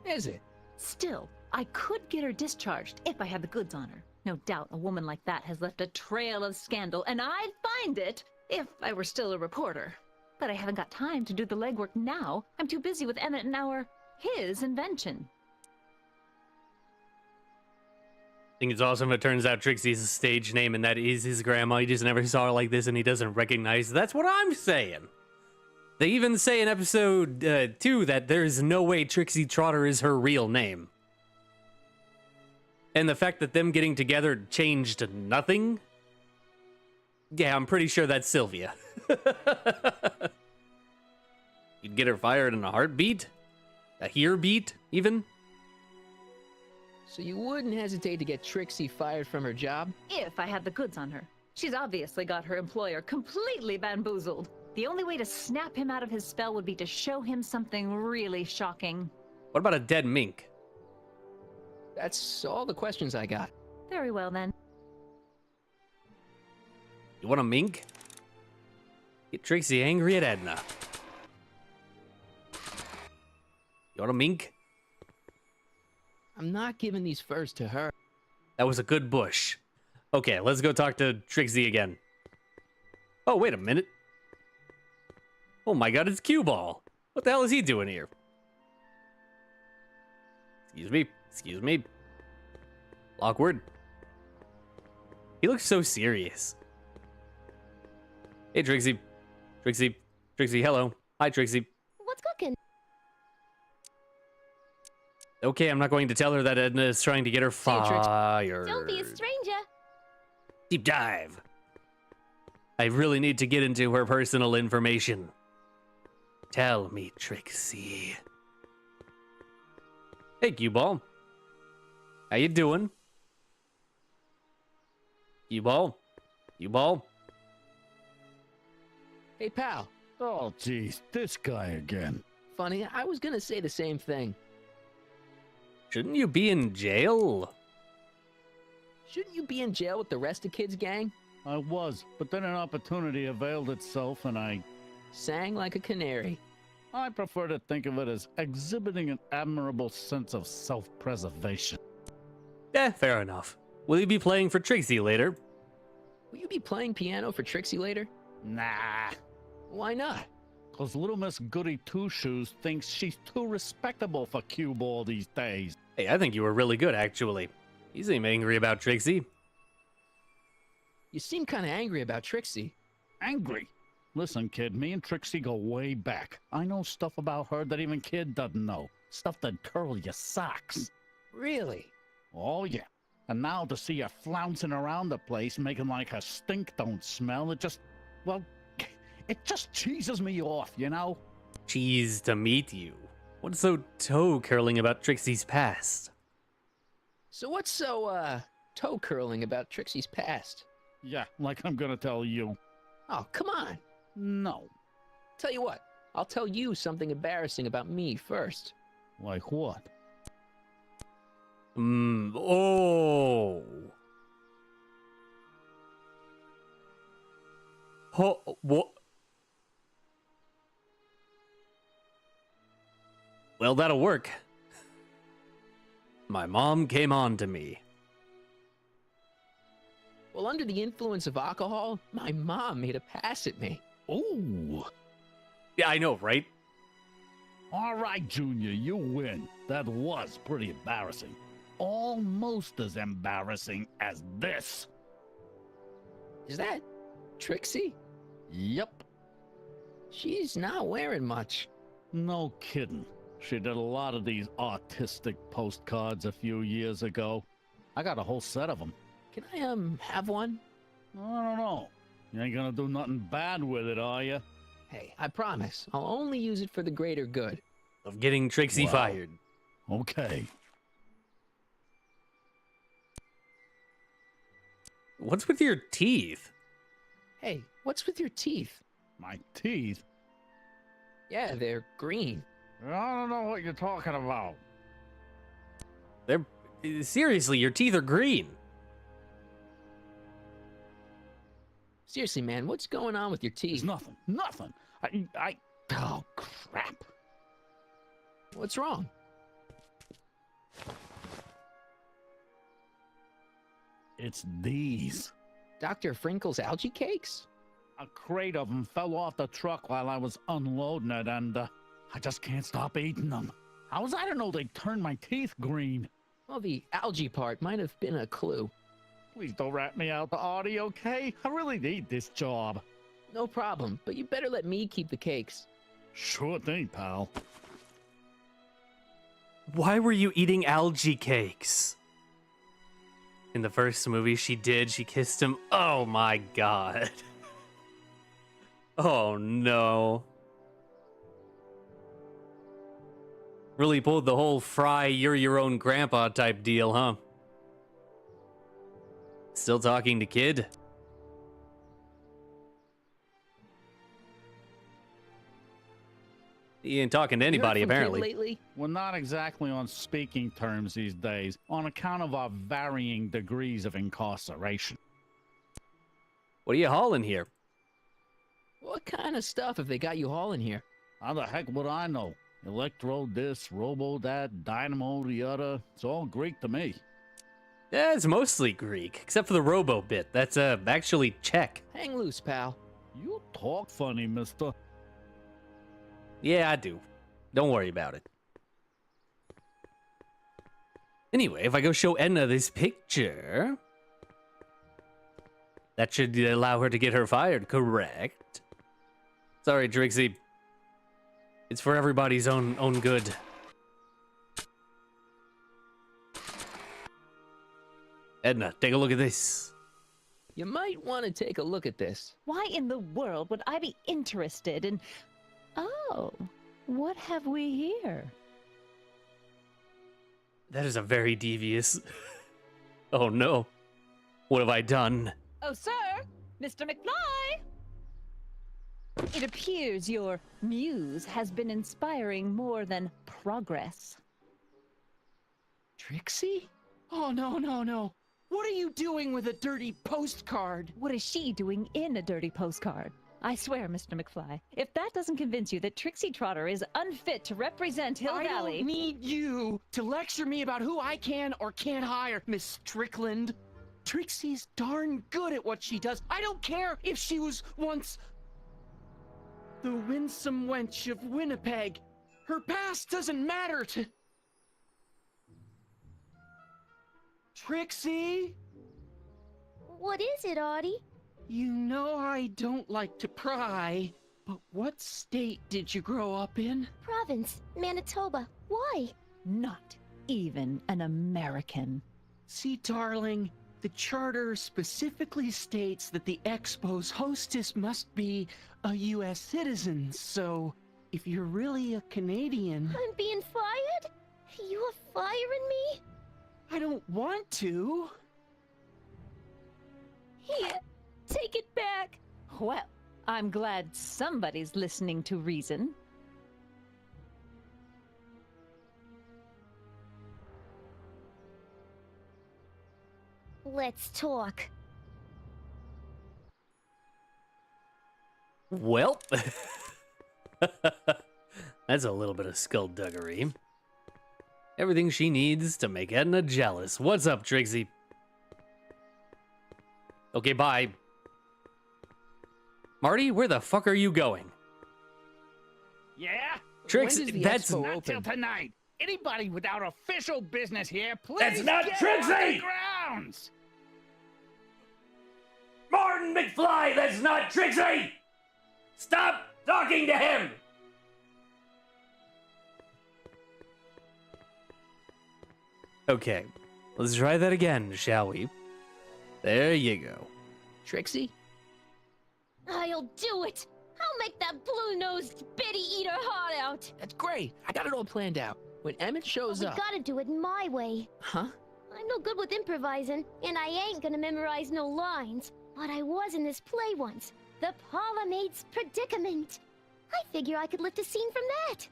Is it? Still, I could get her discharged if I had the goods on her. No doubt a woman like that has left a trail of scandal, and I'd find it if I were still a reporter. But I haven't got time to do the legwork now. I'm too busy with Emmett and his invention. I think it's awesome if it turns out Trixie's a stage name and that is his grandma. He just never saw her like this and he doesn't recognize. That's what I'm saying. They even say in episode 2 that there's no way Trixie Trotter is her real name. And the fact that them getting together changed nothing? Yeah, I'm pretty sure that's Sylvia. You'd get her fired in a heartbeat? A hear beat, even? So you wouldn't hesitate to get Trixie fired from her job? If I had the goods on her. She's obviously got her employer completely bamboozled. The only way to snap him out of his spell would be to show him something really shocking. What about a dead mink? That's all the questions I got. Very well then. You want a mink? Get Trixie angry at Edna. You want a mink? I'm not giving these furs to her. That was a good bush. Okay, let's go talk to Trixie again. Oh, wait a minute. Oh my god, it's Cue Ball. What the hell is he doing here? Excuse me. Excuse me. Awkward. He looks so serious. Hey, Trixie. Trixie. Trixie, hello. Hi, Trixie. What's cooking? Okay, I'm not going to tell her that Edna is trying to get her fired. Don't be a stranger. Deep dive. I really need to get into her personal information. Tell me, Trixie. Hey, Cue Ball. How you doing? Cue Ball? Cue Ball? Hey, pal. Oh, jeez, this guy again. Funny, I was gonna say the same thing. Shouldn't you be in jail? Shouldn't you be in jail with the rest of kids' gang? I was, but then an opportunity availed itself and I sang like a canary. I prefer to think of it as exhibiting an admirable sense of self-preservation. Yeah, fair enough. Will you be playing for Trixie later? Will you be playing piano for Trixie later? Nah. Why not? Cause little Miss Goody Two-Shoes thinks she's too respectable for Cue Ball these days. Hey, I think you were really good, actually. You seem angry about Trixie. You seem kind of angry about Trixie. Angry? Listen, kid, me and Trixie go way back. I know stuff about her that even Kid doesn't know. Stuff that curl your socks. Really? Oh, yeah. And now to see her flouncing around the place, making like her stink don't smell, it just cheeses me off, you know? Cheese to meet you. What's so toe-curling about Trixie's past? So what's so, toe-curling about Trixie's past? Yeah, like I'm gonna tell you. Oh, come on. No. Tell you what, I'll tell you something embarrassing about me first. Like what? Oh. What? Well, that'll work. My mom came on to me. Well, under the influence of alcohol, my mom made a pass at me. Ooh. Yeah, I know, right? All right, Junior, you win. That was pretty embarrassing. Almost as embarrassing as this. Is that Trixie? Yep. She's not wearing much. No kidding. She did a lot of these artistic postcards a few years ago. I got a whole set of them. Can I, have one? I don't know. You ain't gonna do nothing bad with it, are you? Hey, I promise. I'll only use it for the greater good. Of getting Trixie fired. Okay. What's with your teeth? Hey, what's with your teeth? My teeth? Yeah, they're green. I don't know what you're talking about. They're... Seriously, your teeth are green. Seriously, man, what's going on with your teeth? There's nothing. Oh, crap. What's wrong? It's these. Dr. Frinkle's algae cakes? A crate of them fell off the truck while I was unloading it, and I just can't stop eating them. How was I to know they'd turn my teeth green? Well, the algae part might have been a clue. Please don't rat me out, Artie, okay? I really need this job. No problem, but you better let me keep the cakes. Sure thing, pal. Why were you eating algae cakes? In the first movie, she kissed him. Oh my god. Oh no. Really pulled the whole Fry, you're your own grandpa type deal, huh? Still talking to Kid? He ain't talking to anybody, apparently. Lately? We're not exactly on speaking terms these days, on account of our varying degrees of incarceration. What are you hauling here? What kind of stuff have they got you hauling here? How the heck would I know? Electro this, robo that, dynamo the other. It's all Greek to me. Yeah, it's mostly Greek, except for the robo bit. That's actually Czech. Hang loose, pal. You talk funny, mister. Yeah, I do. Don't worry about it. Anyway, if I go show Edna this picture, that should allow her to get her fired, correct? Sorry, Trixie. It's for everybody's own good. Edna, take a look at this. You might want to take a look at this. Why in the world would I be interested in... Oh, what have we here? That is a very devious... Oh no. What have I done? Oh, sir! Mr. McFly! It appears your muse has been inspiring more than progress. Trixie? Oh, no, no, no. What are you doing with a dirty postcard? What is she doing in a dirty postcard? I swear, Mr. McFly, if that doesn't convince you that Trixie Trotter is unfit to represent Hill Valley... I don't need you to lecture me about who I can or can't hire, Miss Strickland. Trixie's darn good at what she does. I don't care if she was once the winsome wench of Winnipeg. Her past doesn't matter to... Trixie? What is it, Artie? You know I don't like to pry, but what state did you grow up in? Province, Manitoba. Why? Not even an American. See, darling, the charter specifically states that the Expo's hostess must be a U.S. citizen, so if you're really a Canadian... I'm being fired? You're firing me? I don't want to. Here, take it back. Well, I'm glad somebody's listening to reason. Let's talk. Well, that's a little bit of skullduggery. Everything she needs to make Edna jealous. What's up, Trixie? Okay, bye. Marty, where the fuck are you going? Yeah? Trixie, that's not till tonight. Anybody without official business here, please That's not get Trixie! off the grounds! Martin McFly, that's not Trixie! Stop talking to him! Okay, let's try that again, shall we? There you go. Trixie? I'll do it! I'll make that blue-nosed bitty eat her heart out! That's great. I got it all planned out. When Emmett shows up... We gotta do it my way. Huh? I'm no good with improvising, and I ain't gonna memorize no lines. But I was in this play once. The Parlor-Maid's Predicament. I figure I could lift a scene from that.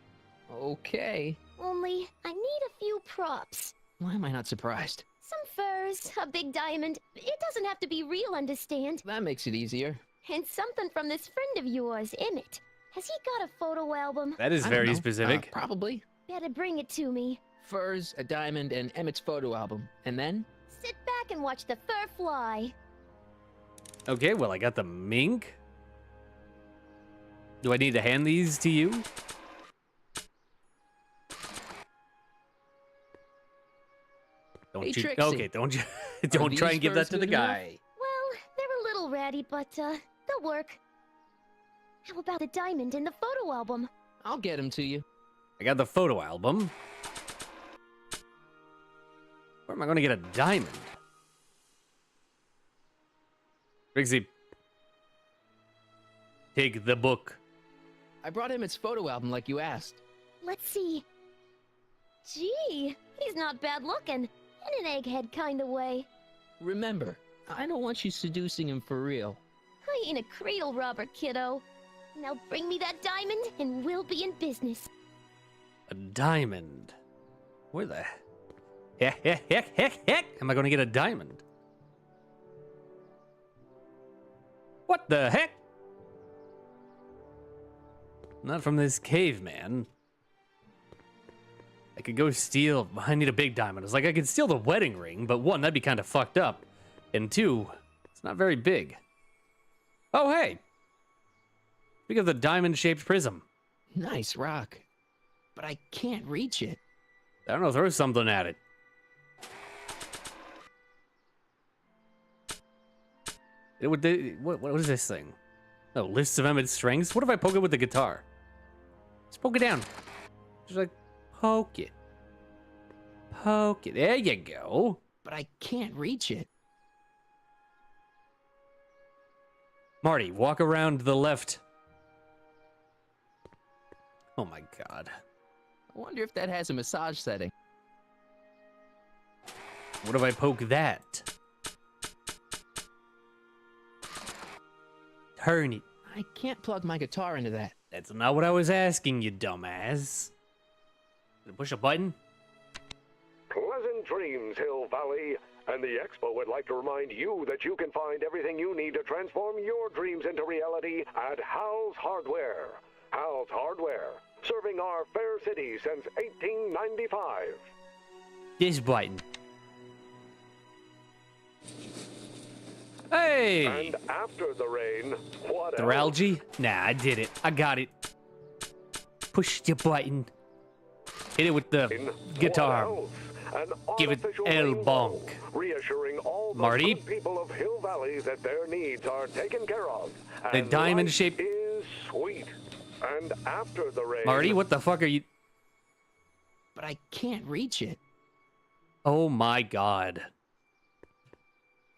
Okay. Only, I need a few props. Why am I not surprised? Some furs, a big diamond. It doesn't have to be real, understand? That makes it easier. And something from this friend of yours, Emmett. Has he got a photo album? That is very specific. Probably. Better bring it to me. Furs, a diamond, and Emmett's photo album. And then? Sit back and watch the fur fly. Okay, well, I got the mink. Do I need to hand these to you? Don't Hey, you? Trixie. Okay, don't you? Don't try these and give that furs to the good enough? guy. Well, they're a little ratty, but they'll work. How about the diamond in the photo album? I'll get him to you. I got the photo album. Where am I going to get a diamond? Trixie, take the book. I brought Emmett's photo album like you asked. Let's see. Gee, he's not bad looking. In an egghead kind of way. Remember, I don't want you seducing him for real. I ain't a cradle robber, kiddo. Now bring me that diamond and we'll be in business. A diamond. Where the heck am I going to get a diamond? What the heck? Not from this caveman. I could go steal... I need a big diamond. It's like I could steal the wedding ring, but one, that'd be kind of fucked up. And two, it's not very big. Oh, hey! Think of the diamond-shaped prism. Nice rock. But I can't reach it. I don't know, throw something at it. What is this thing? Oh, lists of Emmett's strengths? What if I poke it with the guitar? Just poke it down. Just like, poke it. Poke it. There you go. But I can't reach it. Marty, walk around to the left. Oh my god. I wonder if that has a massage setting. What if I poke that? Turn it. I can't plug my guitar into that. That's not what I was asking you, dumbass. Push a button? Pleasant dreams, Hill Valley. And the Expo would like to remind you that you can find everything you need to transform your dreams into reality at Hal's Hardware. Hal's Hardware, serving our fair city since 1895. This button. Hey! And after the rain, what The else? algae? Nah, I did it. I got it. Push the button. Hit it with the guitar. Give it El Bonk. Reassuring all the Marty? good people of Hill Valley that their needs are taken care of. The And diamond life shape. is sweet. And after the rain... Marty, what the fuck are you... But I can't reach it. Oh my god.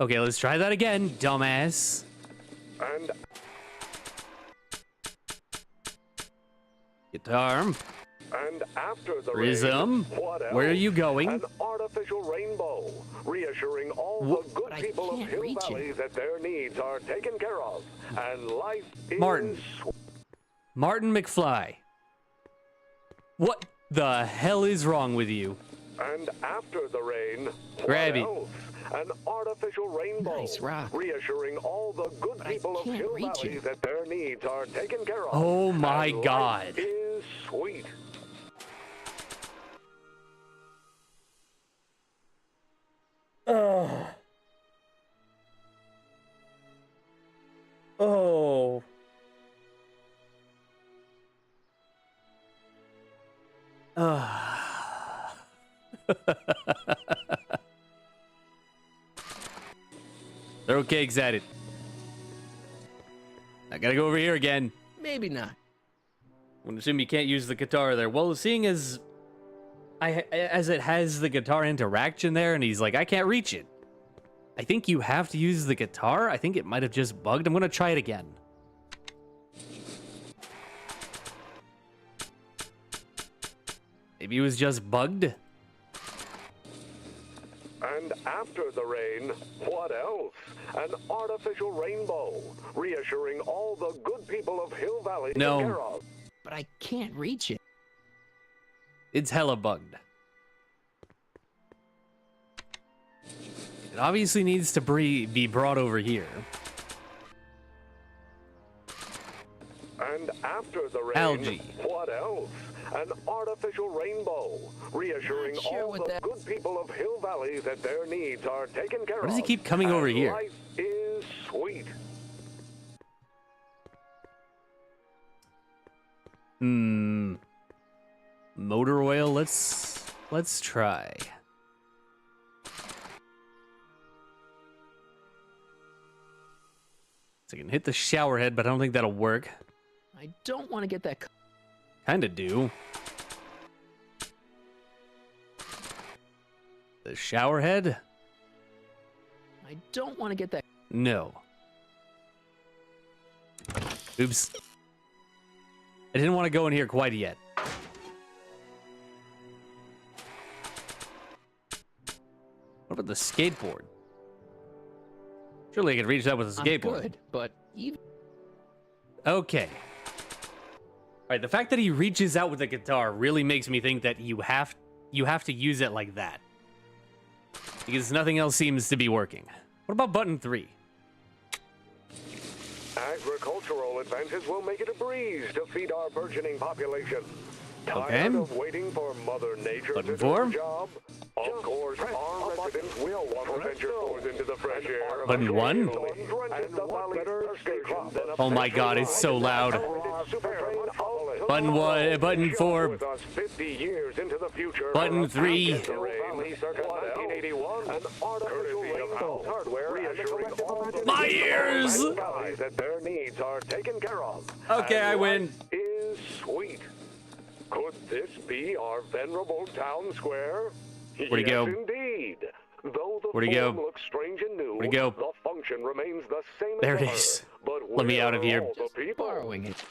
Okay, let's try that again, dumbass. And Guitar. And after the Prism. rain, what else? Where are you going? An artificial rainbow, reassuring all the good people of Hill Valley that their needs are taken care of, and life is Martin. Martin McFly. What the hell is wrong with you? And after the rain, Grab what it. else? An artificial rainbow, Nice rock. reassuring all the good people of Hill Valley that their needs are taken care of. Oh my and god. Life is sweet. Oh. Oh. Throw cakes at it. I gotta go over here again. Maybe not. I'm gonna assume you can't use the guitar there. Well, seeing as it has the guitar interaction there, and he's like, I can't reach it. I think you have to use the guitar. I think it might have just bugged. I'm gonna try it again. Maybe it was just bugged. And after the rain, what else? An artificial rainbow, reassuring all the good people of Hill Valley No. taken care of. But I can't reach it. It's hella bugged. It obviously needs to be brought over here. And after the rain, Algae. what else? An artificial rainbow, reassuring all the good people of Hill Valley that their needs are taken care of. Why does he keep coming over and here? Life is sweet. Motor oil, let's try. So I can hit the shower head, but I don't think that'll work. I don't want to get that. Kinda do. The shower head? I don't want to get that. No. Oops. I didn't want to go in here quite yet. What about the skateboard? Surely I could reach that with a skateboard. I'm good, but even. Okay. Alright, the fact that he reaches out with the guitar really makes me think that you have to use it like that. Because nothing else seems to be working. What about button 3? Agricultural advances will make it a breeze to feed our burgeoning population. Okay. Tired of waiting for Mother Nature to do her job? Of course, our residents will want to venture forth into the fresh air. Button 1? Oh my god, it's so loud. Button 1, button 4. Button 3. My ears! That their needs are taken care of. Okay, I win. Is sweet. Could this be our venerable town square? Where'd he go? Yes, indeed. Though the Where'd he go? form looks strange and new, Where'd he go? the function remains the same There as it ever. is. But Let me out of here. where are all the people? Borrowing it.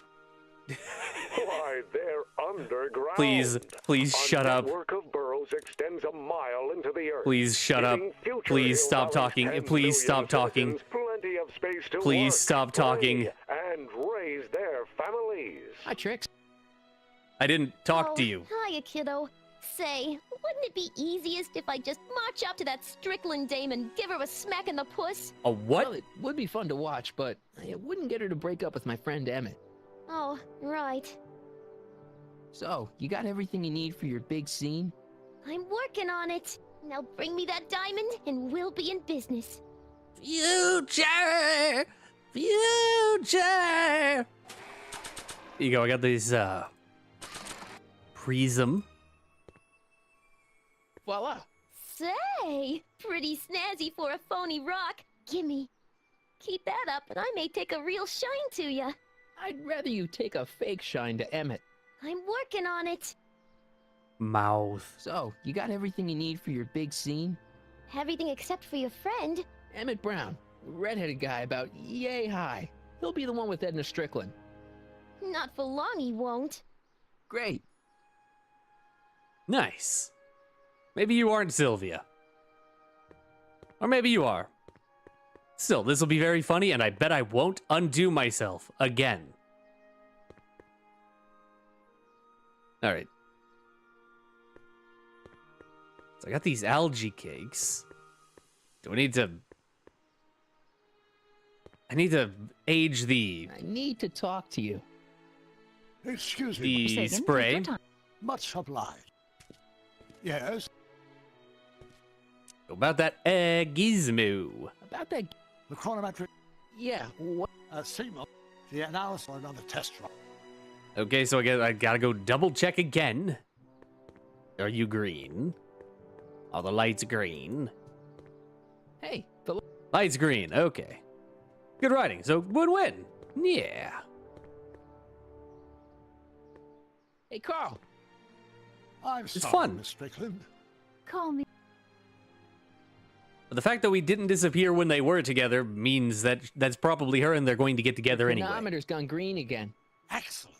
Why, they're underground. Please shut up. A network of burrows extends a mile into the earth. Please shut up. giving future Please Hill stop Valley's talking. 10 Please million stop talking. citizens plenty of space to Please work, stop talking. play, and raise their families. Hi, Trix. I didn't talk to you. Hiya, kiddo. Say, wouldn't it be easiest if I just march up to that Strickland dame and give her a smack in the puss? A what? Well, it would be fun to watch, but it wouldn't get her to break up with my friend Emmett. Oh, right. So, you got everything you need for your big scene? I'm working on it. Now bring me that diamond and we'll be in business. Future! Future! Here you go, I got these, prism. Voila! Say, pretty snazzy for a phony rock. Gimme. Keep that up and I may take a real shine to ya. I'd rather you take a fake shine to Emmett. I'm working on it. Mouth. So, you got everything you need for your big scene? Everything except for your friend. Emmett Brown, redheaded guy about yay high. He'll be the one with Edna Strickland. Not for long, he won't. Great. Nice. Maybe you aren't Sylvia. Or maybe you are. Still, this will be very funny, and I bet I won't undo myself again. Alright. So I got these algae cakes. Do I need to... I need to age the... I need to talk to you. Excuse me. The spray. Much obliged. Yes? About that gizmo. About that... The chronometric... Yeah, what... signal. The analysis for another test run. Okay, so I gotta go double check again. Are you green? Are the lights green? Hey, the... Lights green, okay. Good writing, so win-win. Yeah. Hey, Carl. I'm It's sorry, fun. Miss Strickland. Call me. But the fact that we didn't disappear when they were together means that that's probably her and they're going to get together anyway. Chronometer's gone green again. Excellent.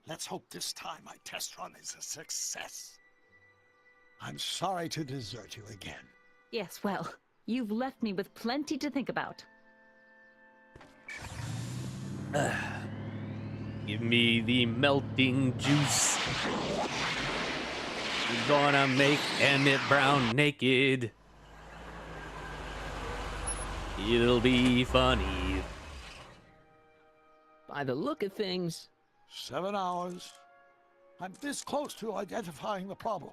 Let's hope this time my test run is a success. I'm sorry to desert you again. Yes, well, you've left me with plenty to think about. Give me the melting juice. We're gonna make Emmett Brown naked. It'll be funny. By the look of things... 7 hours. I'm this close to identifying the problem.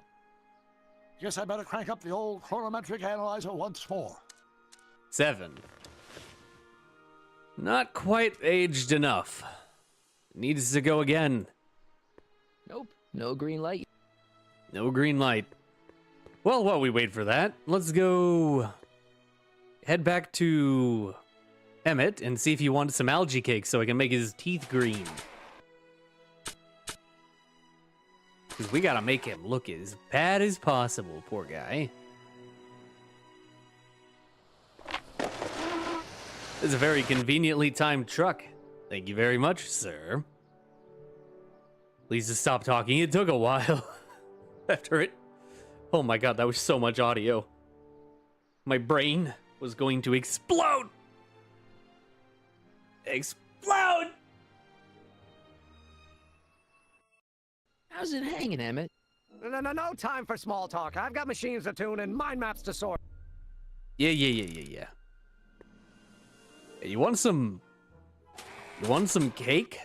Guess I better crank up the old chronometric analyzer once more. 7. Not quite aged enough. Needs to go again. Nope, no green light. No green light. Well, while we wait for that, let's go head back to Emmett and see if he wanted some algae cake so I can make his teeth green. Because we gotta make him look as bad as possible, poor guy. This is a very conveniently timed truck. Thank you very much, sir. Please just stop talking. It took a while after it. Oh my god, that was so much audio. My brain was going to explode. Explode! How's it hanging, Emmett? No time for small talk. I've got machines to tune and mind maps to sort. Yeah. Hey, you want some You want some cake?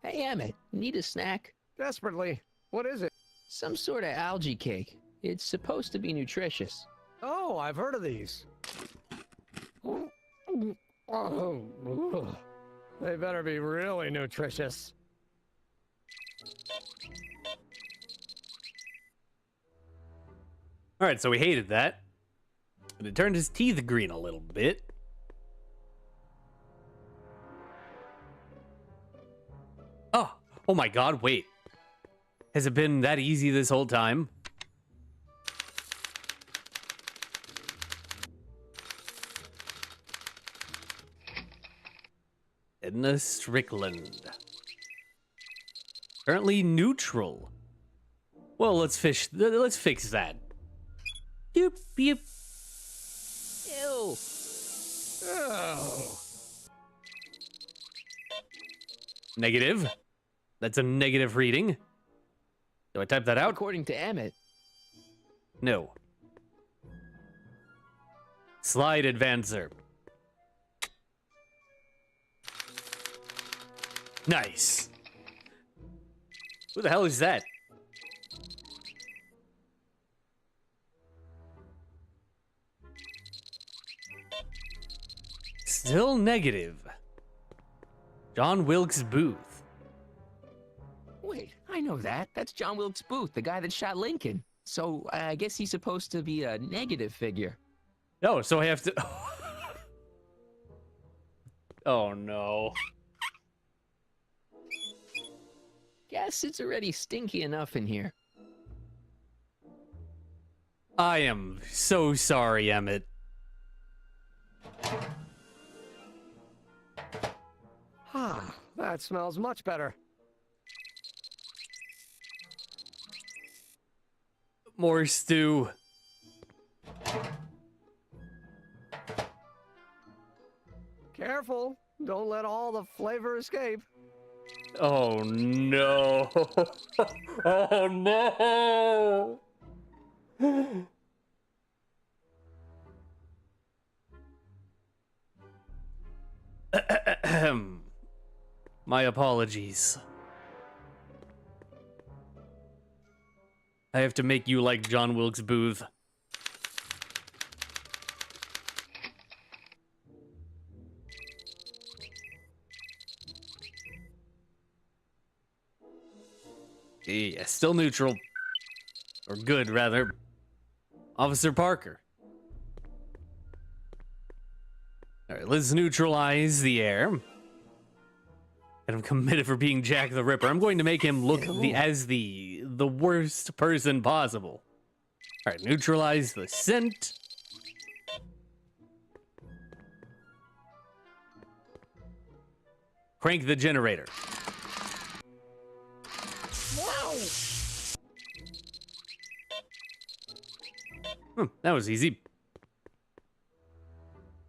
Hey, Emmett, need a snack? Desperately. What is it? Some sort of algae cake. It's supposed to be nutritious. Oh, I've heard of these. Oh, they better be really nutritious. All right, so we hated that. And it turned his teeth green a little bit. Oh my god, wait. Has it been that easy this whole time? Edna Strickland. Currently neutral. Well, let's fix that. Doop, doop. Ew. Oh. Negative. That's a negative reading. Do I type that out? According to Emmett. No. Slide advancer. Nice. Who the hell is that? Still negative. John Wilkes Booth. Wait, I know that. That's John Wilkes Booth, the guy that shot Lincoln. So I guess he's supposed to be a negative figure. Oh, so I have to... Oh, no. Guess it's already stinky enough in here. I am so sorry, Emmett. Ah, that smells much better. More stew. Careful, don't let all the flavor escape. Oh, no. Oh, no. My apologies. I have to make you like John Wilkes Booth. Yeah, still neutral. Or good, rather. Officer Parker. Alright, let's neutralize the air. And I'm committed for being Jack the Ripper. I'm going to make him look as the worst person possible. Alright, neutralize the scent. Crank the generator. That was easy.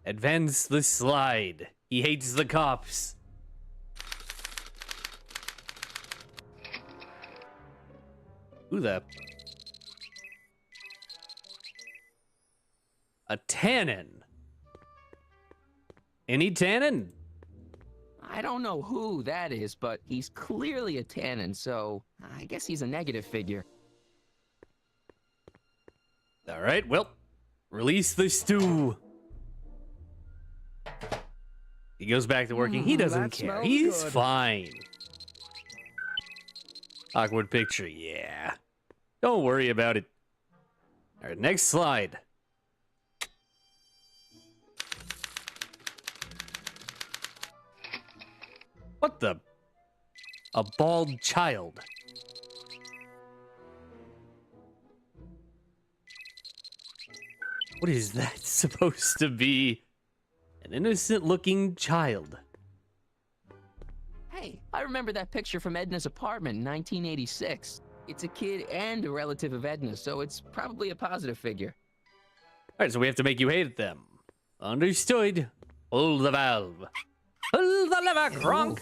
Advance the slide. He hates the cops. Who the? A tannin. Any tannin? I don't know who that is, but he's clearly a tannin, so I guess he's a negative figure. All right, well, release the stew. He goes back to working. He doesn't care. He's fine. Awkward picture, yeah. Don't worry about it. All right, next slide. What the? A bald child. What is that supposed to be? An innocent-looking child. Hey, I remember that picture from Edna's apartment in 1986. It's a kid and a relative of Edna's, so it's probably a positive figure. All right, so we have to make you hate them. Understood. Pull the valve. Pull the lever, Kronk.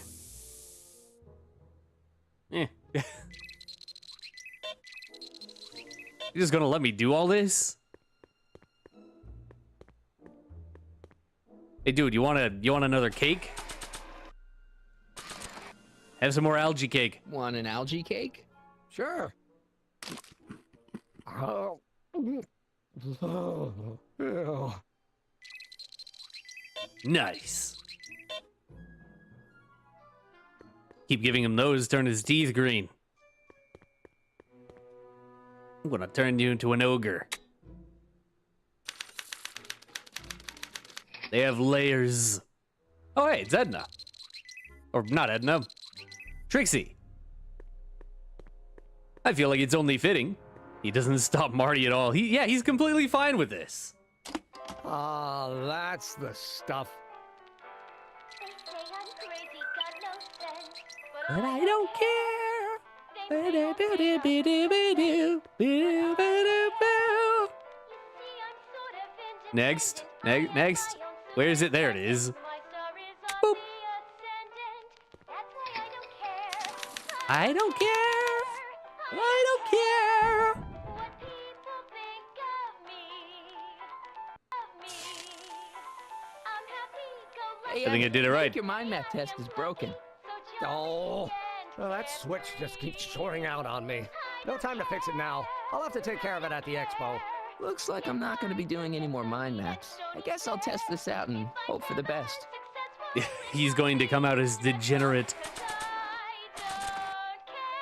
Eh. You're just gonna let me do all this? Hey, dude, you want another cake? Have some more algae cake. Want an algae cake? Sure. Oh. Nice. Keep giving him those, turn his teeth green. I'm gonna turn you into an ogre. They have layers. Oh, hey, it's Edna. Or not Edna. Trixie. I feel like it's only fitting. He doesn't stop Marty at all. He's completely fine with this. Oh, that's the stuff. But I don't care. Next. Next. Where is it? There it is. Boop. I don't care. I don't care. Hey, I think I did it right. Your mind map test is broken. Oh, well, that switch just keeps shorting out on me. No time to fix it now. I'll have to take care of it at the expo. Looks like I'm not going to be doing any more mind maps. I guess I'll test this out and hope for the best. He's going to come out as degenerate.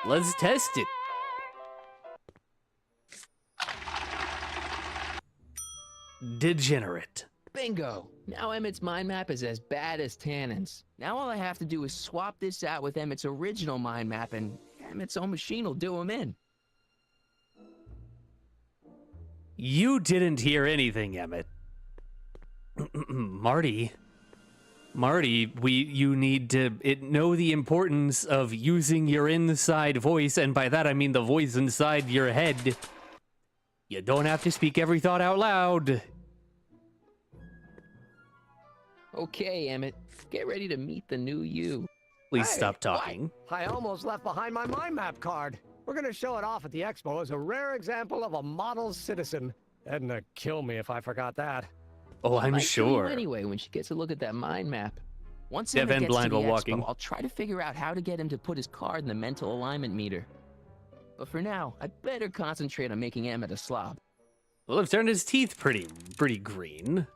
Let's test it. Degenerate. Bingo! Now Emmett's mind map is as bad as Tannen's. Now all I have to do is swap this out with Emmett's original mind map and Emmett's own machine will do him in. You didn't hear anything, Emmett. Marty, you need to know the importance of using your inside voice, and by that I mean the voice inside your head. You don't have to speak every thought out loud. Okay, Emmett, get ready to meet the new you. Please stop talking. I almost left behind my mind map card. We're going to show it off at the expo as a rare example of a model citizen. Edna kill me if I forgot that. Oh, I'm Might kill you sure. Anyway, when she gets a look at that mind map. Once Deaf Emmett and gets blind to the while expo, walking. I'll try to figure out how to get him to put his card in the mental alignment meter. But for now, I better concentrate on making Emmett a slob. Well, I've turned his teeth pretty green.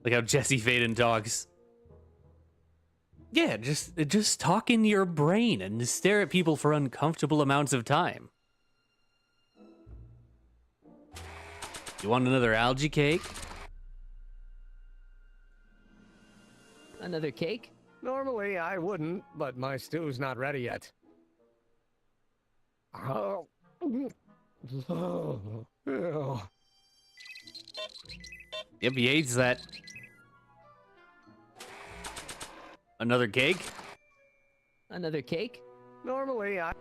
Like how Jesse Faden talks. Yeah, just talk in your brain and stare at people for uncomfortable amounts of time. You want another algae cake? Another cake? Normally I wouldn't, but my stew's not ready yet. Oh. Yep, he hates that. Another cake? Another cake? Normally I...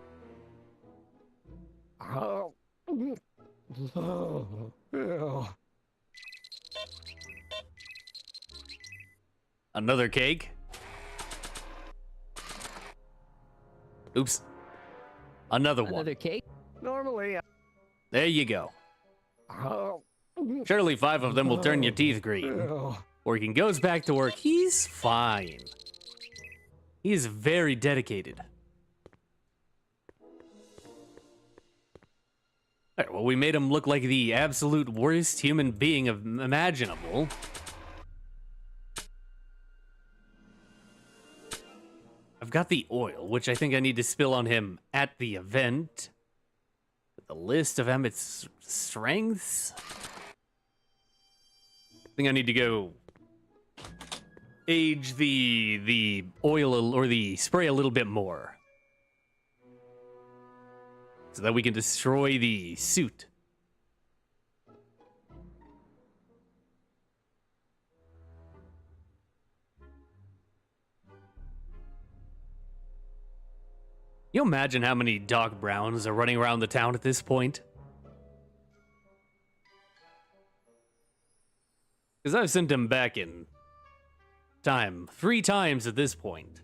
Oh. Another cake? Oops. Another one. Another cake? Normally I... There you go. Oh. Surely 5 of them will turn your teeth green. Orkin goes back to work. He's fine. He is very dedicated. Alright, well, we made him look like the absolute worst human being imaginable. I've got the oil, which I think I need to spill on him at the event. The list of Emmett's strengths. I think I need to go age the oil or the spray a little bit more, so that we can destroy the suit. You imagine how many Doc Browns are running around the town at this point? Because I've sent him back in time 3 times at this point.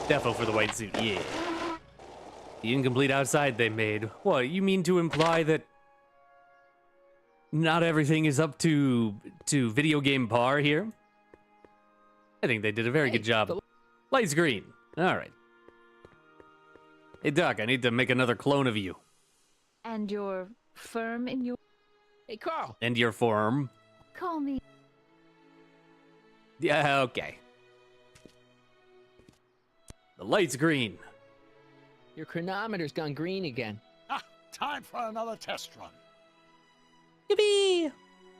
Defo for the white suit, yeah. The incomplete outside they made. What, you mean to imply that not everything is up to video game par here. I think they did a very good job. Light's green. All right. Hey, Doc, I need to make another clone of you. And you're firm in your... Hey, Carl. And your form. Call me. Yeah, okay. The light's green. Your chronometer's gone green again. Ah, time for another test run. Yippee!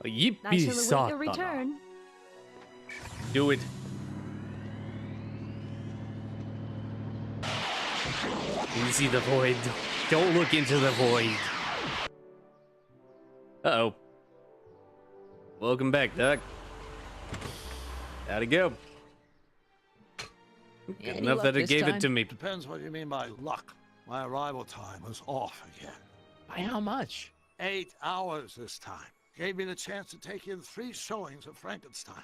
Oh, yippee, I shall await Satana. your return. Do it. You see the void. Don't look into the void. Uh-oh. Welcome back, Doc. How'd it go? Good enough that it gave it to me. Depends what you mean by luck. My arrival time was off again. By how much? 8 hours this time. Gave me the chance to take in 3 showings of Frankenstein.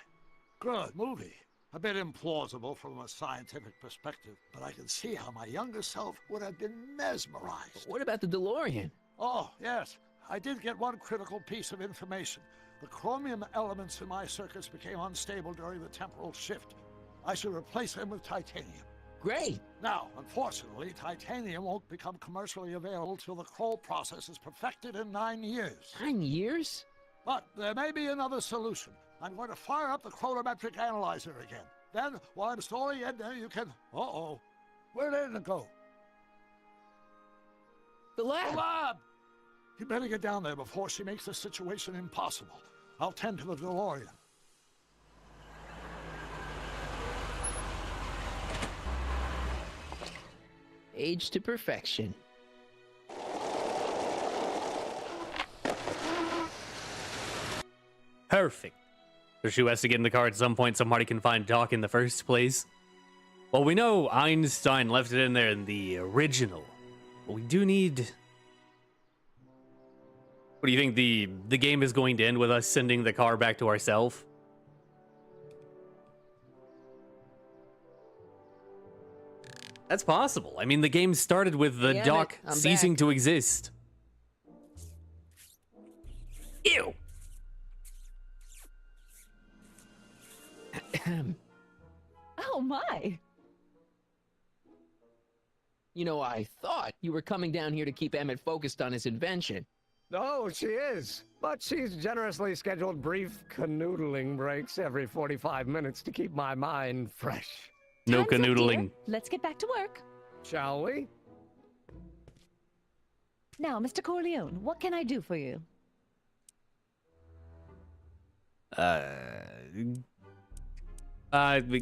Good movie. A bit implausible from a scientific perspective, but I can see how my younger self would have been mesmerized. What about the DeLorean? Oh, yes. I did get one critical piece of information. The chromium elements in my circuits became unstable during the temporal shift. I should replace them with titanium. Great. Now, unfortunately, titanium won't become commercially available till the Kroll process is perfected in 9 years. 9 years? But there may be another solution. I'm going to fire up the chronometric analyzer again. Then, while I'm storing it there, you can... Uh-oh. Where did it go? The lab! The lab! You better get down there before she makes the situation impossible. I'll tend to the DeLorean. Age to perfection. Perfect. So she has to get in the car at some point so Marty can find Doc in the first place. Well, we know Einstein left it in there in the original. But we do need... What do you think, the game is going to end with us sending the car back to ourselves? That's possible. I mean, the game started with the Damn Doc it, I'm ceasing back. to exist. Ew! Oh my! You know, I thought you were coming down here to keep Emmett focused on his invention. Oh, she is. But she's generously scheduled brief canoodling breaks every 45 minutes to keep my mind fresh. No Time's up, canoodling. dear. Let's get back to work. Shall we? Now, Mr. Corleone, what can I do for you?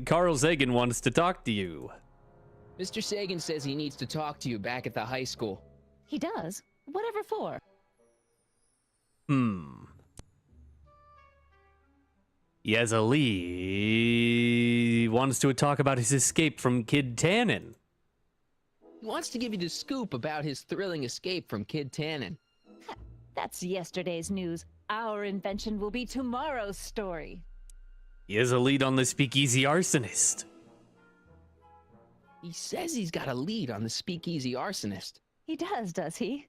Carl Sagan wants to talk to you. Mr. Sagan says he needs to talk to you back at the high school. He does? Whatever for? He has a lead. Wants to talk about his escape from Kid Tannen. He wants to give you the scoop about his thrilling escape from Kid Tannen. That's yesterday's news. Our invention will be tomorrow's story. He has a lead on the speakeasy arsonist. He says he's got a lead on the speakeasy arsonist. He does he?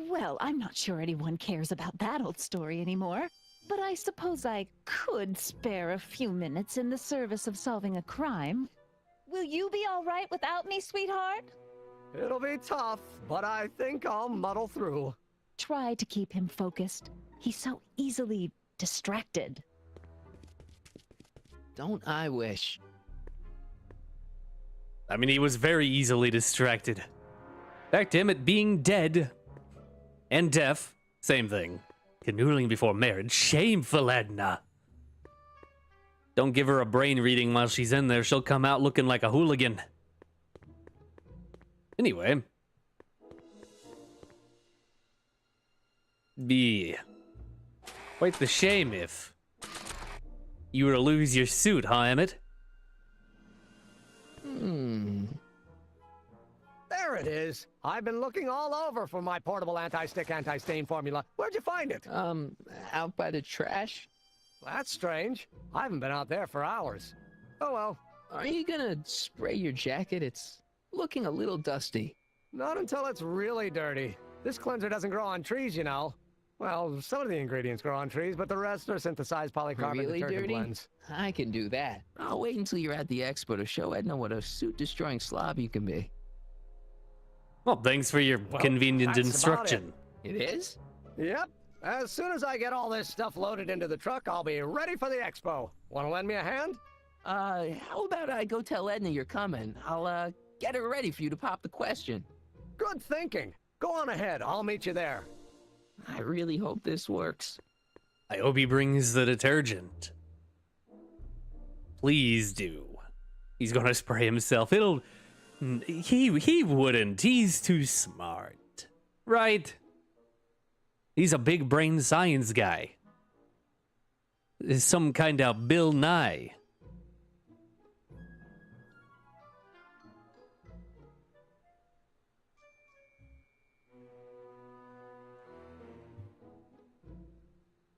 Well, I'm not sure anyone cares about that old story anymore. But I suppose I could spare a few minutes in the service of solving a crime. Will you be all right without me, sweetheart? It'll be tough, but I think I'll muddle through. Try to keep him focused. He's so easily distracted. Don't I wish? I mean, he was very easily distracted. Back to Emmett being dead and deaf. Same thing. Canoodling before marriage. Shameful, Edna. Don't give her a brain reading while she's in there. She'll come out looking like a hooligan. Anyway. Be quite the shame if you were to lose your suit, huh, Emmett? There it is. I've been looking all over for my portable anti-stick, anti-stain formula. Where'd you find it? Out by the trash. That's strange. I haven't been out there for hours. Oh well. Are you gonna spray your jacket? It's looking a little dusty. Not until it's really dirty. This cleanser doesn't grow on trees, you know. Well, some of the ingredients grow on trees, but the rest are synthesized polycarbonate Really detergent dirty? blends. I can do that. I'll wait until you're at the expo to show Edna what a suit-destroying slob you can be. Well, thanks for your convenient that's instruction. It is? Yep. As soon as I get all this stuff loaded into the truck, I'll be ready for the expo. Want to lend me a hand? How about I go tell Edna you're coming? I'll, get her ready for you to pop the question. Good thinking. Go on ahead. I'll meet you there. I really hope this works. I hope he brings the detergent. Please do. He's gonna spray himself. He wouldn't. He's too smart. Right? He's a big brain science guy. Is some kind of Bill Nye.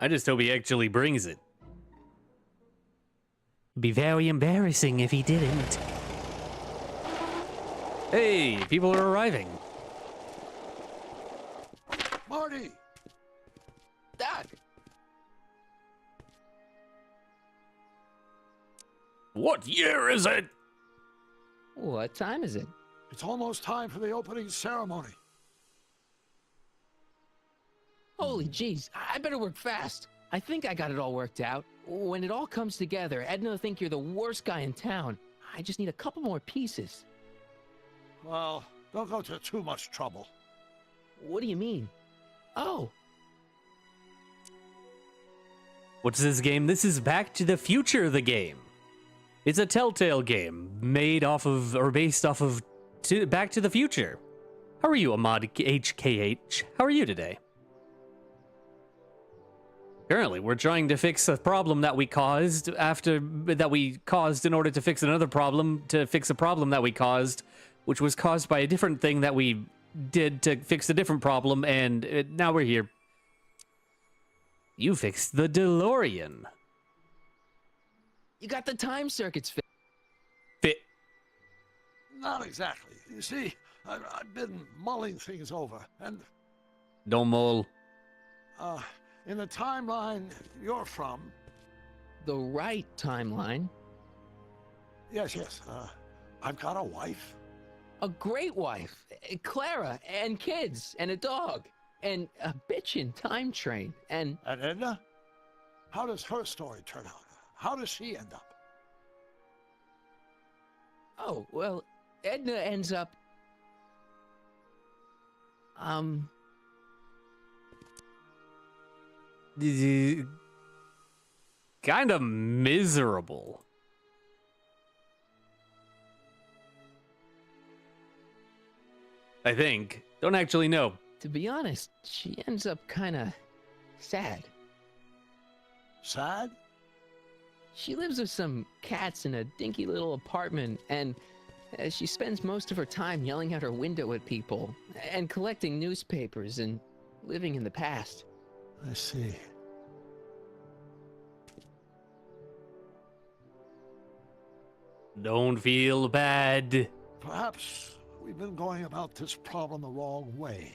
I just hope he actually brings it. Be very embarrassing if he didn't. Hey, people are arriving. Marty! Doc! What year is it? What time is it? It's almost time for the opening ceremony. Holy jeez, I better work fast. I think I got it all worked out. When it all comes together, Edna will think you're the worst guy in town. I just need a couple more pieces. Well, don't go to too much trouble. What do you mean? Oh. What's this game? This is Back to the Future, the game. It's a Telltale game made off of, or based off of Back to the Future. How are you, Ahmad HKH? How are you today? Currently, we're trying to fix a problem that we caused in order to fix another problem, to fix a problem that we caused, which was caused by a different thing that we did to fix a different problem, and now we're here. You fixed the DeLorean. You got the time circuits fit. Not exactly. You see, I've been mulling things over, and... Don't mull. In the timeline you're from... The right timeline? Yes. I've got a wife. A great wife. Clara, and kids, and a dog, and a bitchin' time train, and... And Edna? How does her story turn out? How does she end up? Oh, well, Edna ends up... Kind of miserable. I think. Don't actually know. To be honest, she ends up kind of sad. Sad? She lives with some cats in a dinky little apartment, and she spends most of her time yelling out her window at people, and collecting newspapers, and living in the past. I see. Don't feel bad. Perhaps we've been going about this problem the wrong way.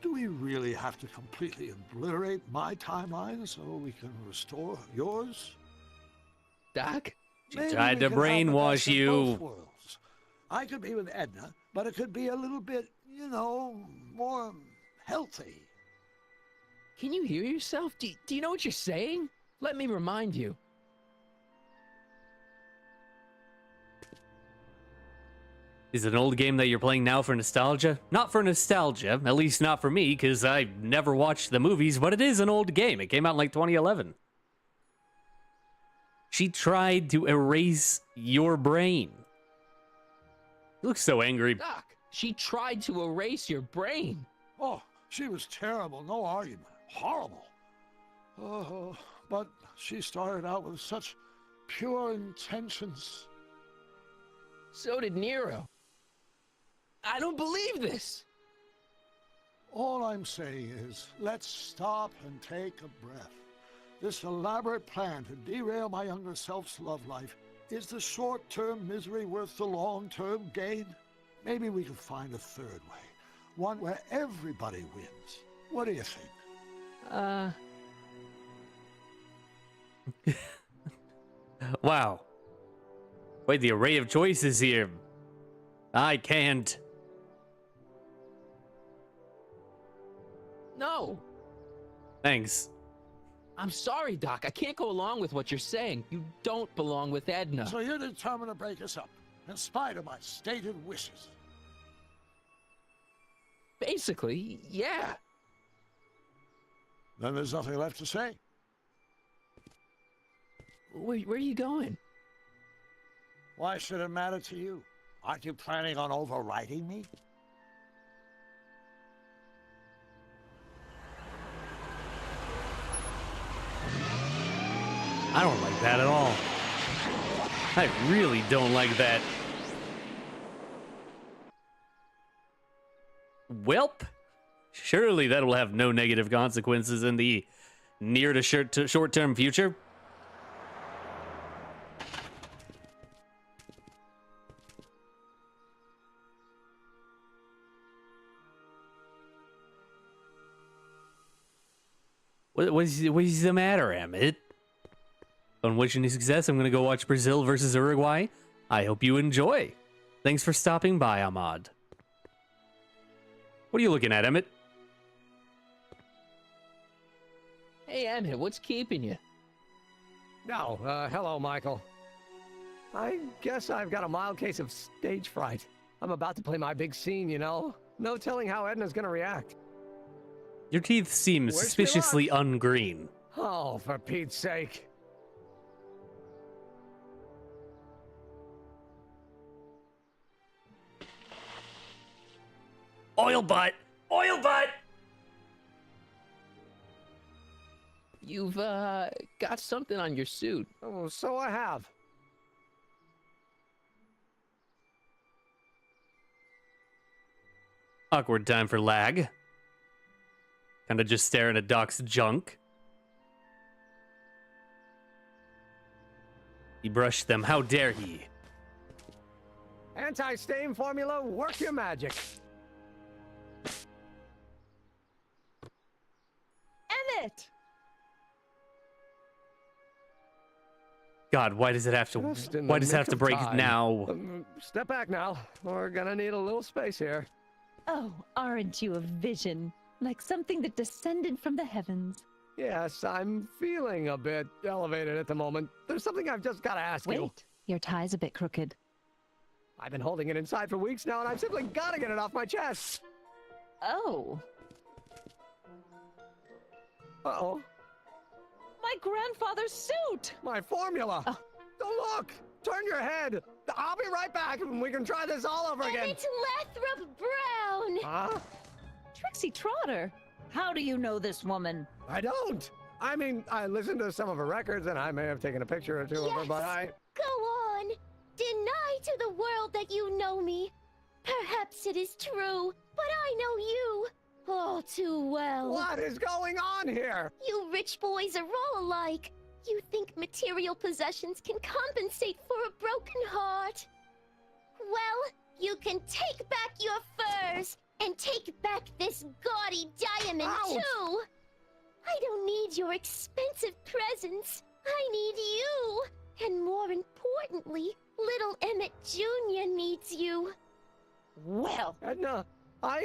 Do we really have to completely obliterate my timeline so we can restore yours? Doc? She tried to brainwash you. I could be with Edna, but it could be a little bit, more healthy. Can you hear yourself? Do you know what you're saying? Let me remind you. Is it an old game that you're playing now for nostalgia? Not for nostalgia, at least not for me, because I never watched the movies, but it is an old game. It came out in like 2011. She tried to erase your brain. You look so angry. Doc, she tried to erase your brain. Oh, she was terrible, no argument. Horrible. Oh, but she started out with such pure intentions. So did Nero. I don't believe this. All I'm saying is, let's stop and take a breath. This elaborate plan to derail my younger self's love life, is the short-term misery worth the long-term gain? Maybe we can find a third way, one where everybody wins. What do you think? Wow. Quite the array of choices here. I can't. No. Thanks. I'm sorry, Doc. I can't go along with what you're saying. You don't belong with Edna. So you're determined to break us up, in spite of my stated wishes. Basically, yeah. Then there's nothing left to say. Where are you going? Why should it matter to you? Aren't you planning on overriding me? I don't like that at all. I really don't like that. Welp. Surely that will have no negative consequences in the near to short-term future. What's the matter, Emmett? On wishing you success, I'm going to go watch Brazil versus Uruguay. I hope you enjoy. Thanks for stopping by, Ahmad. What are you looking at, Emmett? Hey, Emmett, what's keeping you? No, hello, Michael. I guess I've got a mild case of stage fright. I'm about to play my big scene, you know? No telling how Edna's gonna react. Your teeth seem suspiciously ungreen. Oh, for Pete's sake. Oil butt! Oil butt! You've, got something on your suit. Oh, so I have. Awkward time for lag. Kinda just staring at Doc's junk. He brushed them. How dare he? Anti-stain formula, work your magic. Emmett! God, why does it have to? Why does it have to break now? Step back now. We're gonna need a little space here. Oh, aren't you a vision? Like something that descended from the heavens. Yes, I'm feeling a bit elevated at the moment. There's something I've just got to ask you. Wait, your tie's a bit crooked. I've been holding it inside for weeks now, and I've simply got to get it off my chest. Oh. Uh-oh. My grandfather's suit! My formula! Oh. Don't look! Turn your head! I'll be right back, and we can try this all over again. It's Lathrop Brown! Huh? Trixie Trotter! How do you know this woman? I don't! I mean, I listened to some of her records, and I may have taken a picture or two of her, but I... Go on! Deny to the world that you know me. Perhaps it is true, but I know you all too well. What is going on here? You rich boys are all alike. You think material possessions can compensate for a broken heart. Well, you can take back your furs and take back this gaudy diamond, too. I don't need your expensive presents. I need you. And more importantly, little Emmett Jr. needs you. Well, Edna,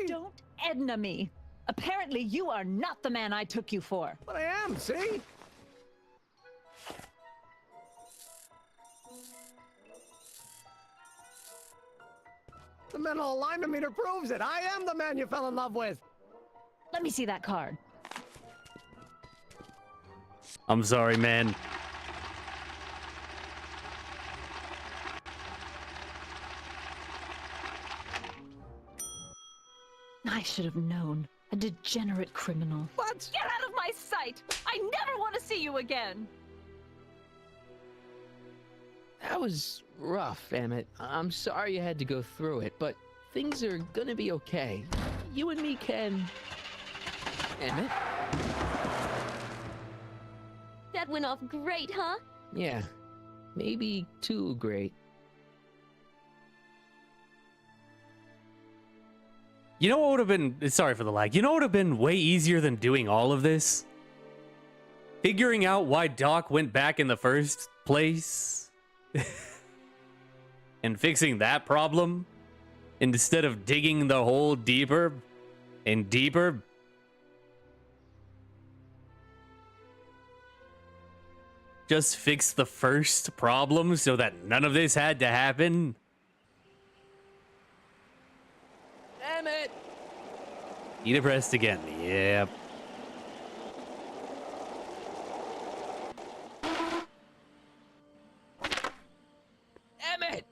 Don't Edna me. Apparently you are not the man I took you for. But I am, see? The mental alignment meter proves it. I am the man you fell in love with. Let me see that card. I'm sorry, man. I should have known. A degenerate criminal. What? Get out of my sight! I never want to see you again! That was rough, Emmett. I'm sorry you had to go through it, but things are gonna be okay. You and me can... Emmett? That went off great, huh? Yeah. Maybe too great. You know what would have been... Sorry for the lag. You know what would have been way easier than doing all of this? Figuring out why Doc went back in the first place and fixing that problem instead of digging the hole deeper and deeper. Just fix the first problem so that none of this had to happen. Emmett! You depressed again. Yep. Emmett!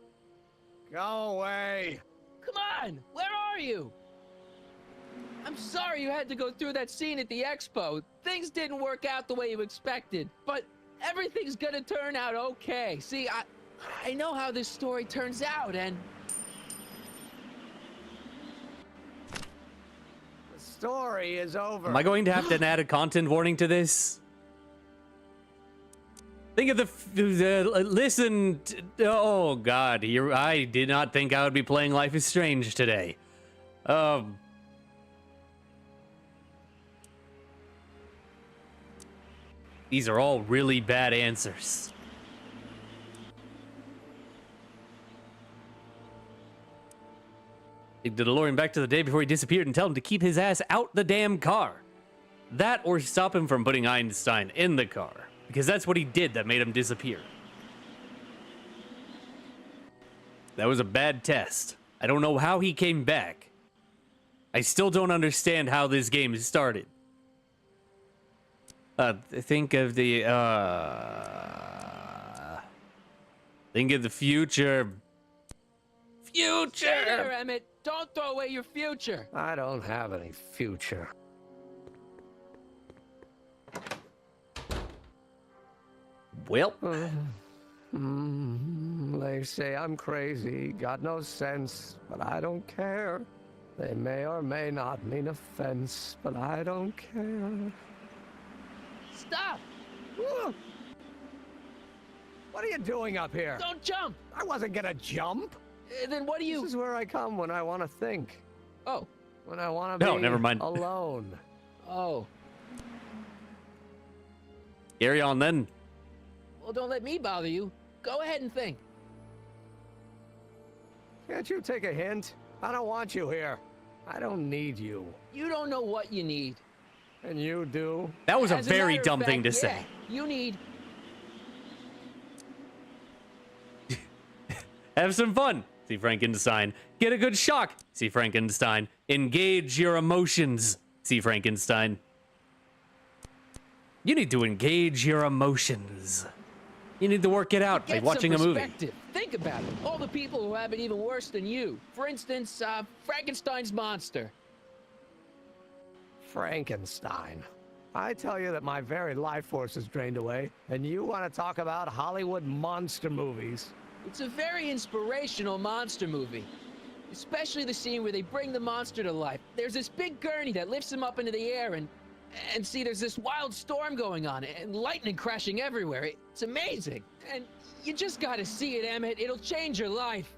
Go away. Come on! Where are you? I'm sorry you had to go through that scene at the expo. Things didn't work out the way you expected, but everything's gonna turn out okay. See, I know how this story turns out, and The story is over. Am I going to have to add a content warning to this? Think of listen. Oh God, I did not think I would be playing Life is Strange today. These are all really bad answers. Take the DeLorean back to the day before he disappeared and tell him to keep his ass out the damn car. That or stop him from putting Einstein in the car. Because that's what he did that made him disappear. That was a bad test. I don't know how he came back. I still don't understand how this game started. Think of the future. Stay there, Emmett. Don't throw away your future. I don't have any future. Well, they say I'm crazy, got no sense, but I don't care. They may or may not mean offense, but I don't care. Stop! What are you doing up here? Don't jump! I wasn't gonna jump. Then what do you... This is where I come when I want to think. Oh. When I want to be never mind. alone. Oh. Carry on then. Well, don't let me bother you. Go ahead and think. Can't you take a hint? I don't want you here. I don't need you. You don't know what you need. And you do? That was a As very matter of dumb thing to fact, say. yeah, you need... Have some fun. See Frankenstein. Get a good shock. See Frankenstein. Engage your emotions. See Frankenstein. You need to engage your emotions. You need to work it out by Get watching a some movie. perspective. Think about it. All the people who have it even worse than you. For instance, Frankenstein's monster. Frankenstein. I tell you that my very life force is drained away, and you want to talk about Hollywood monster movies. It's a very inspirational monster movie. Especially the scene where they bring the monster to life. There's this big gurney that lifts him up into the air, and see, there's this wild storm going on, and lightning crashing everywhere. It's amazing. And you just gotta see it, Emmett. It'll change your life.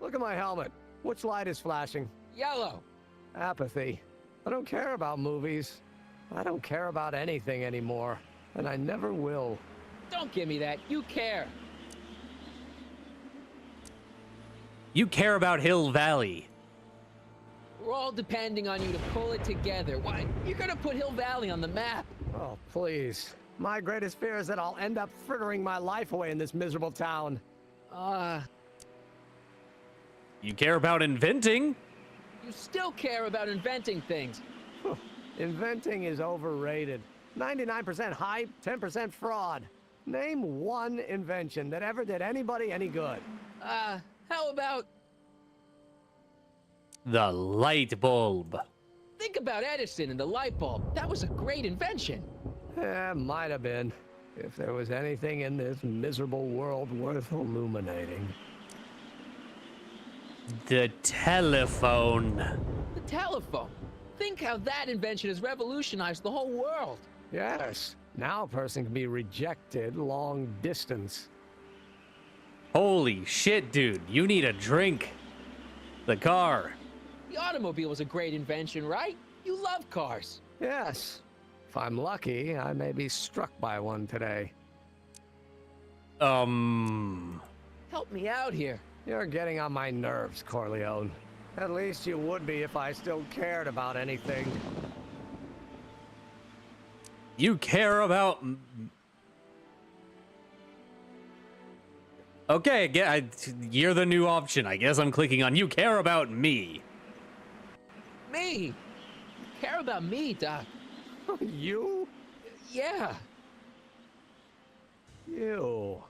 Look at my helmet. Which light is flashing? Yellow. Apathy. I don't care about movies. I don't care about anything anymore. And I never will. Don't give me that. You care. You care about Hill Valley. We're all depending on you to pull it together. Why? You're gonna put Hill Valley on the map. Oh, please. My greatest fear is that I'll end up frittering my life away in this miserable town. You care about inventing. You still care about inventing things. Inventing is overrated. 99% hype, 10% fraud. Name one invention that ever did anybody any good. How about... The light bulb. Think about Edison and the light bulb. That was a great invention. Might have been. If there was anything in this miserable world worth illuminating. The telephone. The telephone. Think how that invention has revolutionized the whole world. Yes. Now a person can be rejected long distance. Holy shit, dude. You need a drink. The car. The automobile was a great invention, right? You love cars. Yes. If I'm lucky, I may be struck by one today. Help me out here. You're getting on my nerves, Corleone. At least you would be if I still cared about anything. You care about... Okay, you're the new option. I guess I'm clicking on you care about me. Me? Care about me, Doc? You? Yeah. You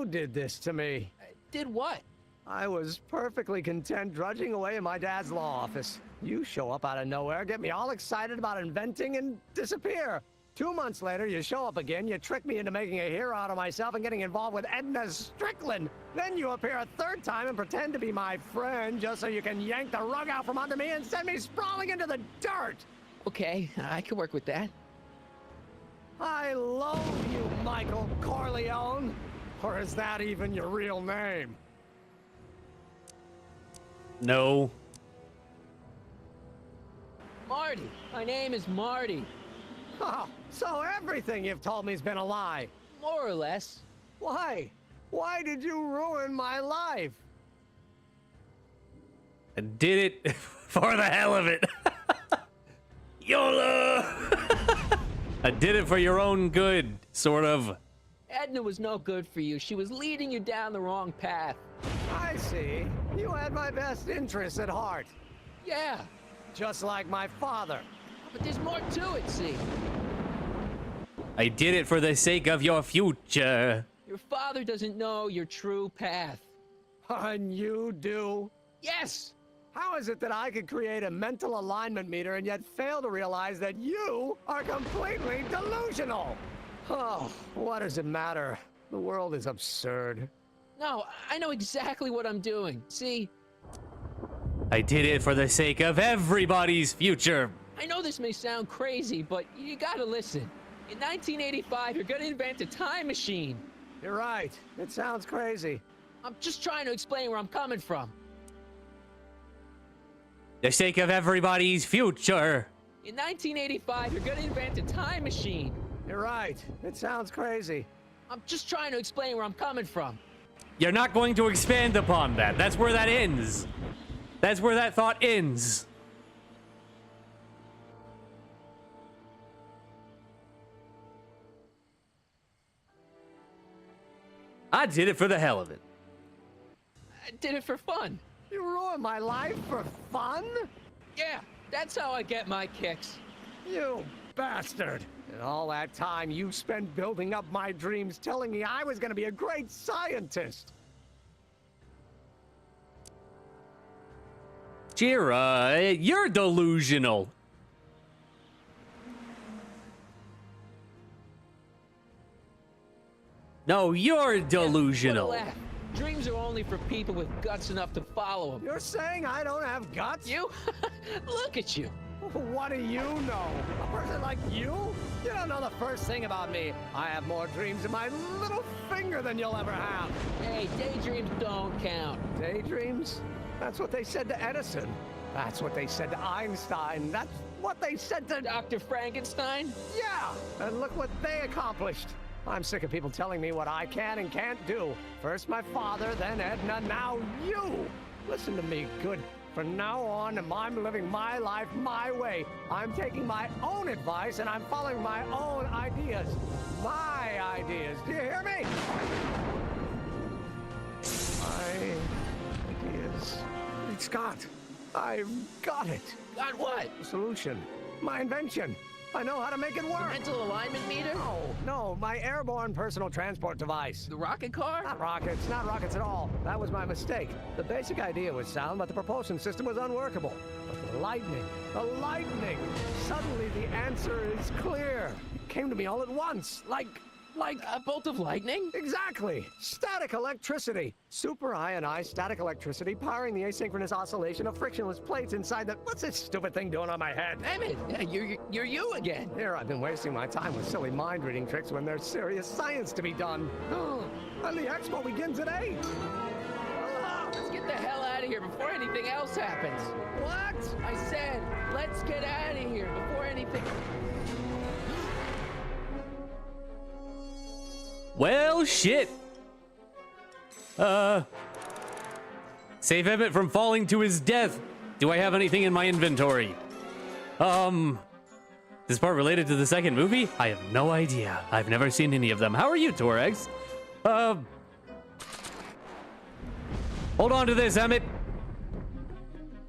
did this to me. Did what? I was perfectly content drudging away in my dad's law office. You show up out of nowhere, get me all excited about inventing, and disappear. 2 months later, you show up again, you trick me into making a hero out of myself and getting involved with Edna Strickland. Then you appear a third time and pretend to be my friend just so you can yank the rug out from under me and send me sprawling into the dirt. Okay, I can work with that. I loathe you, Michael Corleone. Or is that even your real name? No. Marty. My name is Marty. Oh, so everything you've told me's been a lie. More or less. Why? Why did you ruin my life? I did it for the hell of it. YOLO! I did it for your own good, sort of. Edna was no good for you. She was leading you down the wrong path. I see. You had my best interests at heart. Yeah. Just like my father. But there's more to it, see? I did it for the sake of your future. Your father doesn't know your true path. And you do? Yes! How is it that I could create a mental alignment meter and yet fail to realize that you are completely delusional? Oh, what does it matter? The world is absurd. No, I know exactly what I'm doing. See? I did it for the sake of everybody's future. I know this may sound crazy, but you gotta listen. In 1985, you're gonna invent a time machine. You're right. It sounds crazy. I'm just trying to explain where I'm coming from. The sake of everybody's future. In 1985, you're gonna invent a time machine. You're right. It sounds crazy. I'm just trying to explain where I'm coming from. You're not going to expand upon that. That's where that ends. That's where that thought ends. I did it for the hell of it. I did it for fun. You ruined my life for fun? Yeah, that's how I get my kicks. You bastard. And all that time you spent building up my dreams, telling me I was going to be a great scientist. Jira, you're delusional. No, you're delusional. Dreams are only for people with guts enough to follow them. You're saying I don't have guts? You? Look at you. What do you know? A person like you? You don't know the first thing about me. I have more dreams in my little finger than you'll ever have. Hey, daydreams don't count. Daydreams? That's what they said to Edison. That's what they said to Einstein. That's what they said to Dr. Frankenstein? Yeah, and look what they accomplished. I'm sick of people telling me what I can and can't do. First my father, then Edna, now you. Listen to me, good. From now on, I'm living my life my way. I'm taking my own advice and I'm following my own ideas. My ideas. Do you hear me? My ideas. Hey, Scott, I've got it. Got what? The solution. My invention. I know how to make it work. The mental alignment meter? No, my airborne personal transport device. The rocket car? Not rockets at all. That was my mistake. The basic idea was sound, but the propulsion system was unworkable. But the lightning. Suddenly the answer is clear. It came to me all at once, like a bolt of lightning? Exactly. Static electricity. Super ionized static electricity powering the asynchronous oscillation of frictionless plates inside the... What's this stupid thing doing on my head? Emmett, you're you again. Here I've been wasting my time with silly mind-reading tricks when there's serious science to be done. And the expo begins at 8. Let's get the hell out of here before anything else happens. What? I said, let's get out of here before anything... Well, shit. Save Emmett from falling to his death. Do I have anything in my inventory? This part related to the second movie? I have no idea. I've never seen any of them. How are you, Torex? Hold on to this, Emmett.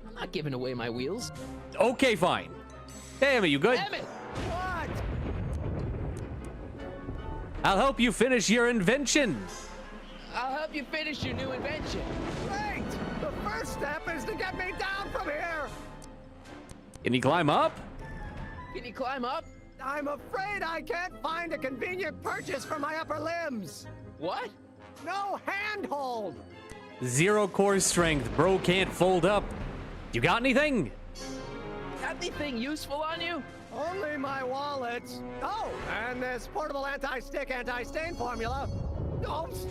I'm not giving away my wheels. Okay, fine. Hey, Emmett, you good? Emmett! What? I'll help you finish your invention. I'll help you finish your new invention. Wait! The first step is to get me down from here! Can you climb up? Can you climb up? I'm afraid I can't find a convenient purchase for my upper limbs. What? No handhold! 0 core strength. Bro can't fold up. You got anything? Got anything useful on you? Only my wallet. Oh, and this portable anti-stick, anti-stain formula. Oops.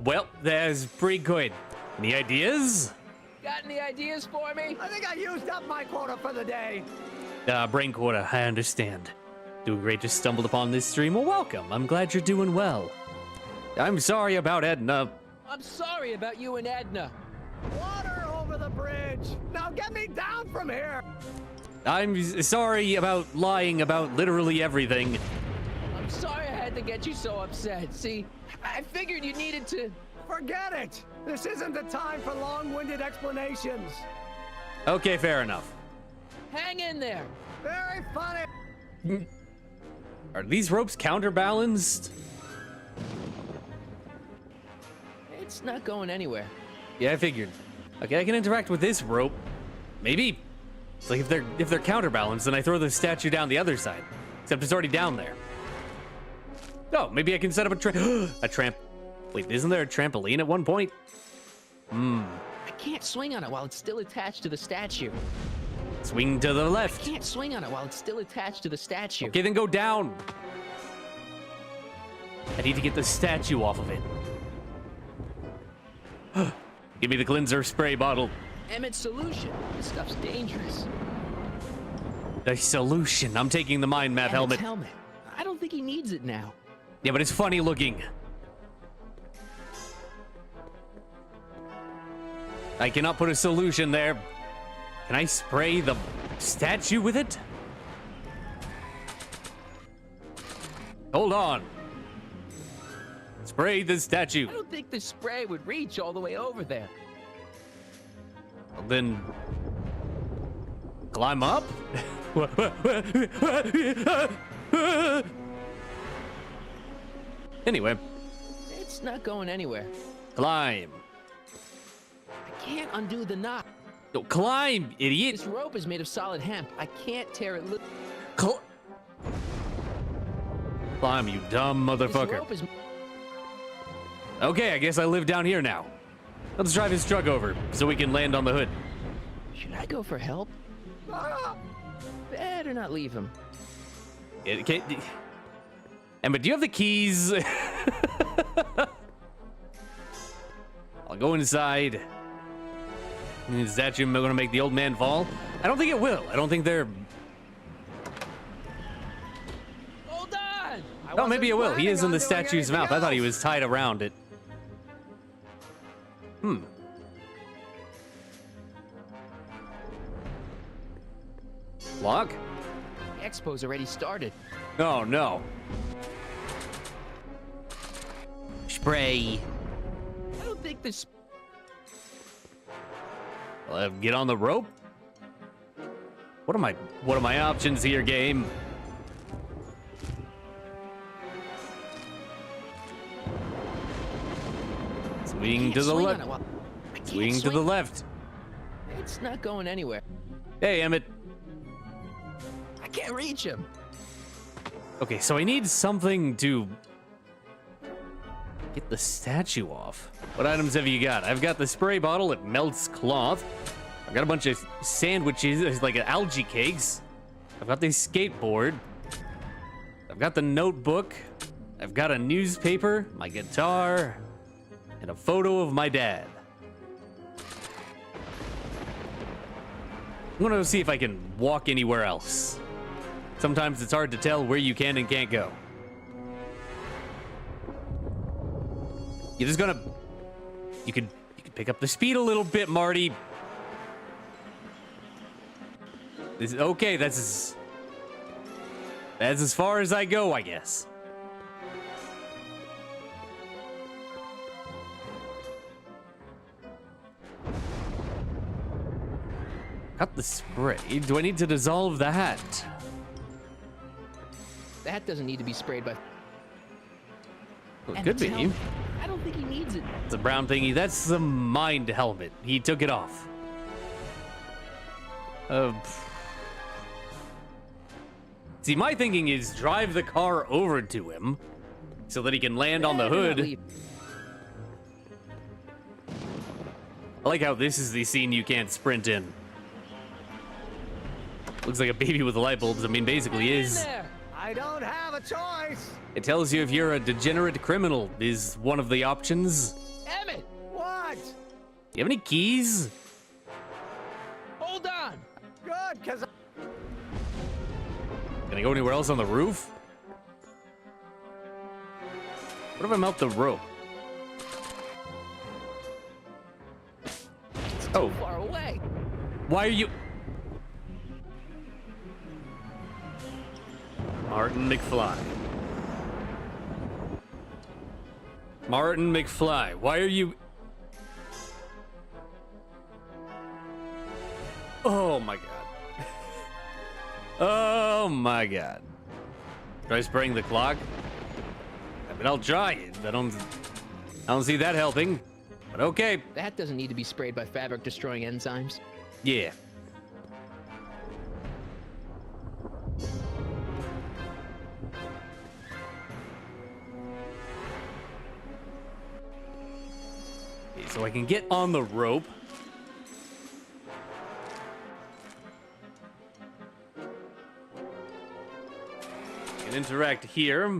Well, that's pretty good. Any ideas? Got any ideas for me? I think I used up my quota for the day. Brain quota, I understand. Doing great, just stumbled upon this stream. Well, welcome. I'm glad you're doing well. I'm sorry about Edna. I'm sorry about you and Edna. Water over the bridge. Now get me down from here. I'm sorry about lying about literally everything. I'm sorry I had to get you so upset. See, I figured you needed to... Forget it. This isn't the time for long-winded explanations. Okay, fair enough. Hang in there. Very funny. Are these ropes counterbalanced? It's not going anywhere. Yeah, I figured. Okay, I can interact with this rope. Maybe. It's like if they're counterbalanced, then I throw the statue down the other side. Except it's already down there. Oh, maybe I can set up a tramp. Wait, isn't there a trampoline at one point? I can't swing on it while it's still attached to the statue. Swing to the left. I can't swing on it while it's still attached to the statue. Okay, then go down. I need to get the statue off of it. Give me the cleanser spray bottle. Emmett's solution. This stuff's dangerous. The solution. I'm taking the mind map Emmett's helmet. I don't think he needs it now. Yeah, but it's funny looking. I cannot put a solution there. Can I spray the statue with it? Hold on. Spray the statue. I don't think the spray would reach all the way over there. Well, then climb up? Anyway. It's not going anywhere. Climb. I can't undo the knot. No, climb, idiot. This rope is made of solid hemp. I can't tear it loose. Climb, you dumb motherfucker. Okay, I guess I live down here now. Let's drive his truck over so we can land on the hood. Should I go for help? Better not leave him. Emma, do you have the keys? I'll go inside. Is that you going to make the old man fall? I don't think it will. I don't think they're... Hold on! Oh, maybe it will. He is in the statue's mouth. I thought he was tied around it. Lock? The expo's already started. Oh, no. Spray. I don't think this... Get on the rope? What are my options here, game? Swing to the left. Swing to the left. It's not going anywhere. Hey, Emmett. I can't reach him. Okay, so I need something to get the statue off. What items have you got? I've got the spray bottle. It melts cloth. I've got a bunch of sandwiches, like algae cakes. I've got the skateboard. I've got the notebook. I've got a newspaper, my guitar, and a photo of my dad. I'm gonna see if I can walk anywhere else. Sometimes it's hard to tell where you can and can't go. You're just gonna... You could pick up the speed a little bit, Marty. Okay, that's as far as I go, I guess. Got the spray. Do I need to dissolve the hat? The hat doesn't need to be sprayed by... Well, it could be. I don't think he needs it. It's a brown thingy. That's the mind helmet. He took it off. See, my thinking is drive the car over to him so that he can land on the hood. I like how this is the scene you can't sprint in. Looks like a baby with light bulbs. I mean, basically is. I don't have a choice. It tells you if you're a degenerate criminal is one of the options. Emmett! What? Do you have any keys? Hold on! Good, because... Can I go anywhere else on the roof? What if I melt the rope? It's too far away. Why are you... Martin McFly. Martin McFly, why are you... Oh my god. Oh my god. Try spraying the clock? I mean, I'll try it. I don't see that helping. But okay. The hat doesn't need to be sprayed by fabric-destroying enzymes. Yeah. So I can get on the rope. I can interact here.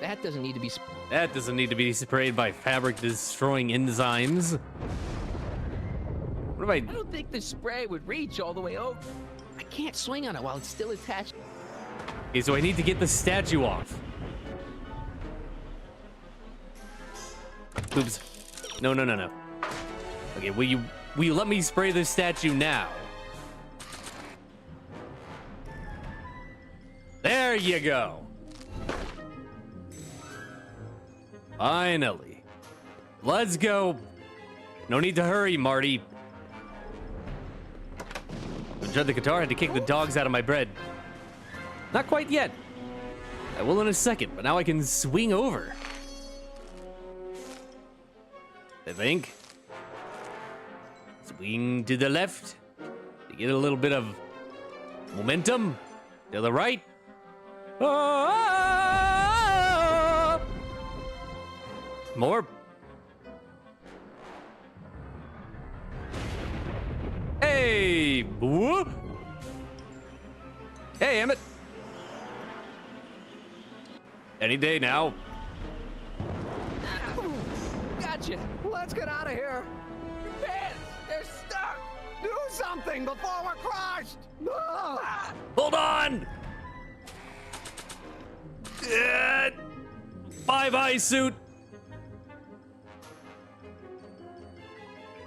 That doesn't need to be... That doesn't need to be sprayed by fabric-destroying enzymes. What if I don't think the spray would reach all the way over. I can't swing on it while it's still attached. Okay, so I need to get the statue off. Oops. No. Okay, will you let me spray the statue now? There you go. Finally. Let's go. No need to hurry, Marty. I tried the guitar, I had to kick the dogs out of my bread. Not quite yet. I will in a second, but now I can swing over. I think. Swing to the left to get a little bit of momentum. To the right. Ah! More. Hey, whoop. Hey, Emmett. Any day now. Gotcha. Let's get out of here. Your pants, they're stuck. Do something before we're crushed. Ah! Hold on. Bye-bye, suit.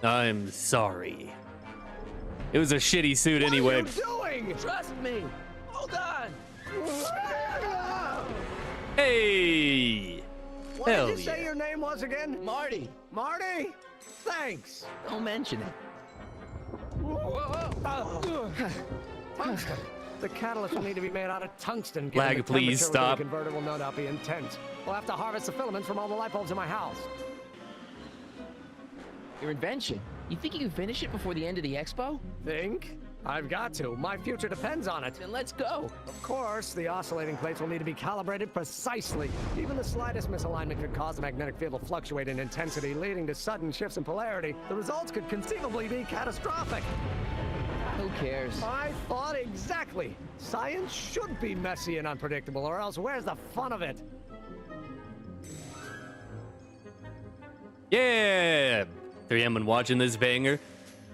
I'm sorry. It was a shitty suit anyway. What are you doing? Trust me. Hold on. Hey. What Hell did you say yeah. your name was again? Marty. Marty? Thanks. Don't mention it. Tungsten. The catalyst will need to be made out of tungsten. given Lag, the please temperature stop. The converter will no doubt be intense. We'll have to harvest the filaments from all the light bulbs in my house. Your invention. You think you can finish it before the end of the expo? Think? I've got to. My future depends on it. Then let's go. Of course, the oscillating plates will need to be calibrated precisely. Even the slightest misalignment could cause the magnetic field to fluctuate in intensity, leading to sudden shifts in polarity. The results could conceivably be catastrophic. Who cares? I thought exactly. Science should be messy and unpredictable, or else where's the fun of it? Yeah. 3M and watching this banger.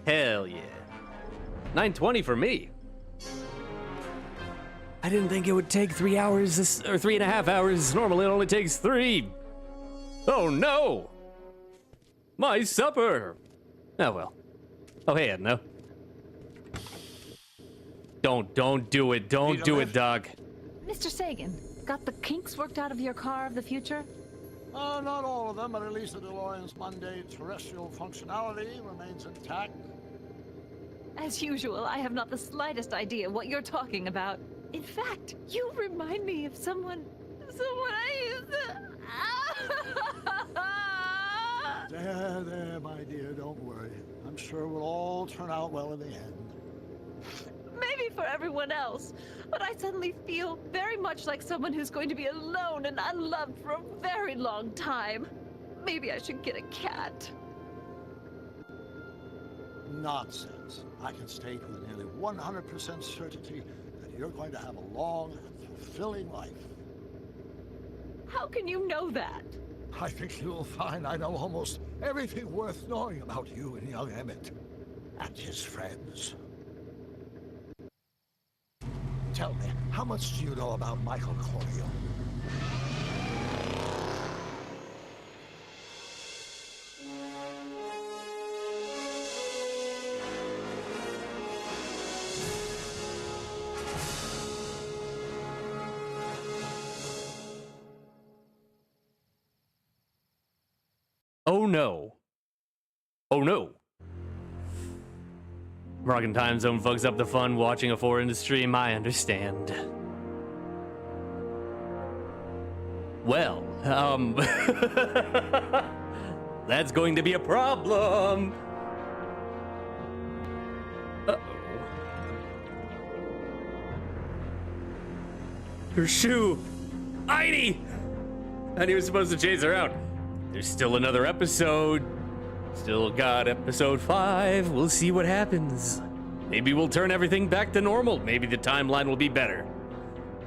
Hell yeah. 920 for me. I didn't think it would take 3 hours, or 3.5 hours. Normally it only takes 3. Oh no! My supper! Oh well. Oh hey, Edna. Don't do it. Don't do it, Doc. Mr. Sagan, got the kinks worked out of your car of the future? Not all of them, but at least the DeLorean's mundane terrestrial functionality remains intact. As usual, I have not the slightest idea what you're talking about. In fact, you remind me of someone I used to... There, my dear, don't worry. I'm sure we'll all turn out well in the end. Maybe for everyone else, but I suddenly feel very much like someone who's going to be alone and unloved for a very long time. Maybe I should get a cat. Nonsense. I can state with nearly 100% certainty that you're going to have a long and fulfilling life. How can you know that? I think you'll find I know almost everything worth knowing about you and young Emmett and his friends. Tell me, how much do you know about Michael Corneo? Oh no. Oh no. Moroccan time zone fucks up the fun watching a foreign stream, I understand. Well, that's going to be a problem. Uh-oh. Her shoe! Heidi! And he was supposed to chase her out. There's still another episode. Still got episode 5. We'll see what happens. Maybe we'll turn everything back to normal. Maybe the timeline will be better.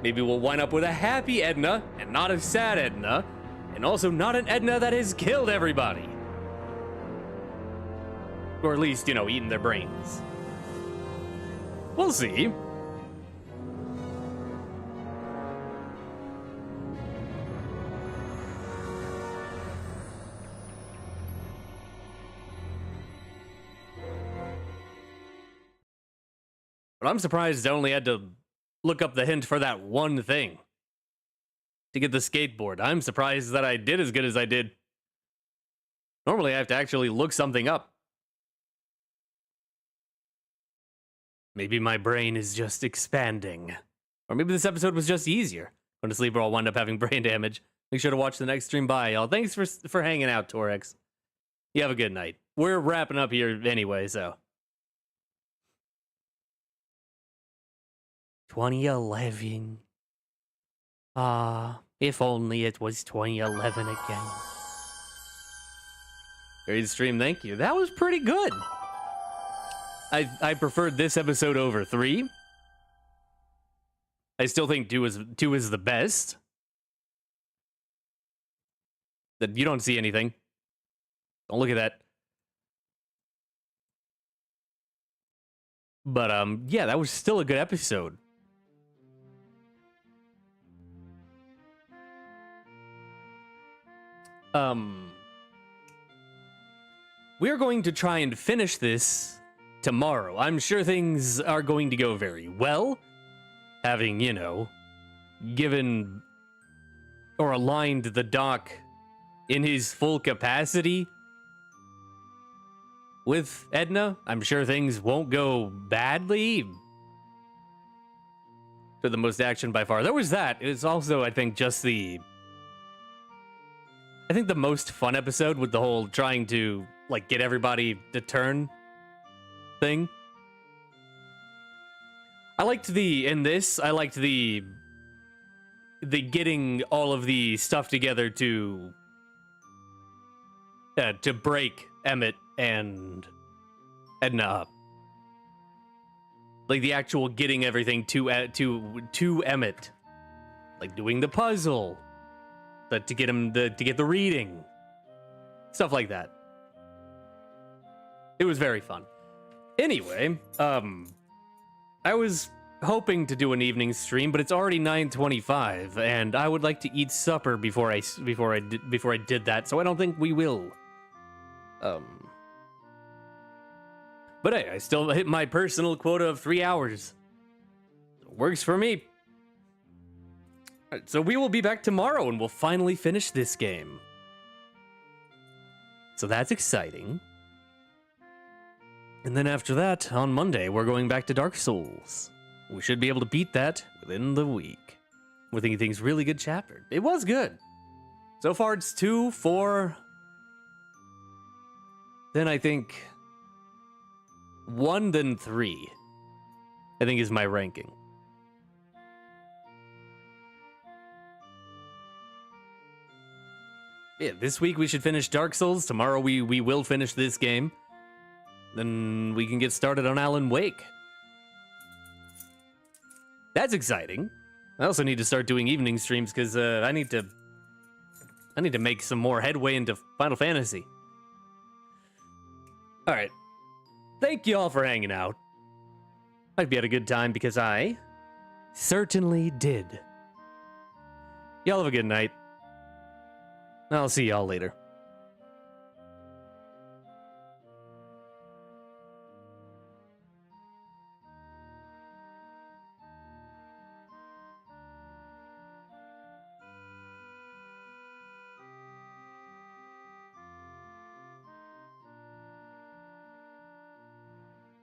Maybe we'll wind up with a happy Edna and not a sad Edna. And also not an Edna that has killed everybody. Or at least, you know, eaten their brains. We'll see. But I'm surprised I only had to look up the hint for that one thing. To get the skateboard. I'm surprised that I did as good as I did. Normally I have to actually look something up. Maybe my brain is just expanding. Or maybe this episode was just easier. Going to sleep or I'll wind up having brain damage. Make sure to watch the next stream. Bye, y'all. Thanks for hanging out, Torex. You have a good night. We're wrapping up here anyway, so. 2011. If only it was 2011 again. Great stream, thank you. That was pretty good. I preferred this episode over 3. I still think 2 is the best. That you don't see anything. Don't look at that. But yeah, that was still a good episode. We're going to try and finish this tomorrow. I'm sure things are going to go very well. Having, you know, given or aligned the doc in his full capacity with Edna, I'm sure things won't go badly. For the most action by far. There was that. It's also, I think, just the most fun episode with the whole trying to, like, get everybody to turn thing. I liked the getting all of the stuff together to break Emmett and Edna up. Like, the actual getting everything to Emmett. Like, doing the puzzle. To get him to get the reading. Stuff like that. It was very fun. Anyway, I was hoping to do an evening stream, but it's already 9:25, and I would like to eat supper before I did that, so I don't think we will. But hey, I still hit my personal quota of 3 hours. Works for me. Alright, so we will be back tomorrow, and we'll finally finish this game. So that's exciting. And then after that, on Monday, we're going back to Dark Souls. We should be able to beat that within the week. We're thinking things really good chapter. It was good. So far, it's 2, 4. Then I think 1, then 3. I think is my ranking. Yeah, this week we should finish Dark Souls. Tomorrow we will finish this game. Then we can get started on Alan Wake. That's exciting. I also need to start doing evening streams because I need to make some more headway into Final Fantasy. All right. Thank you all for hanging out. I hope you had a good time because I certainly did. Y'all have a good night. I'll see y'all later.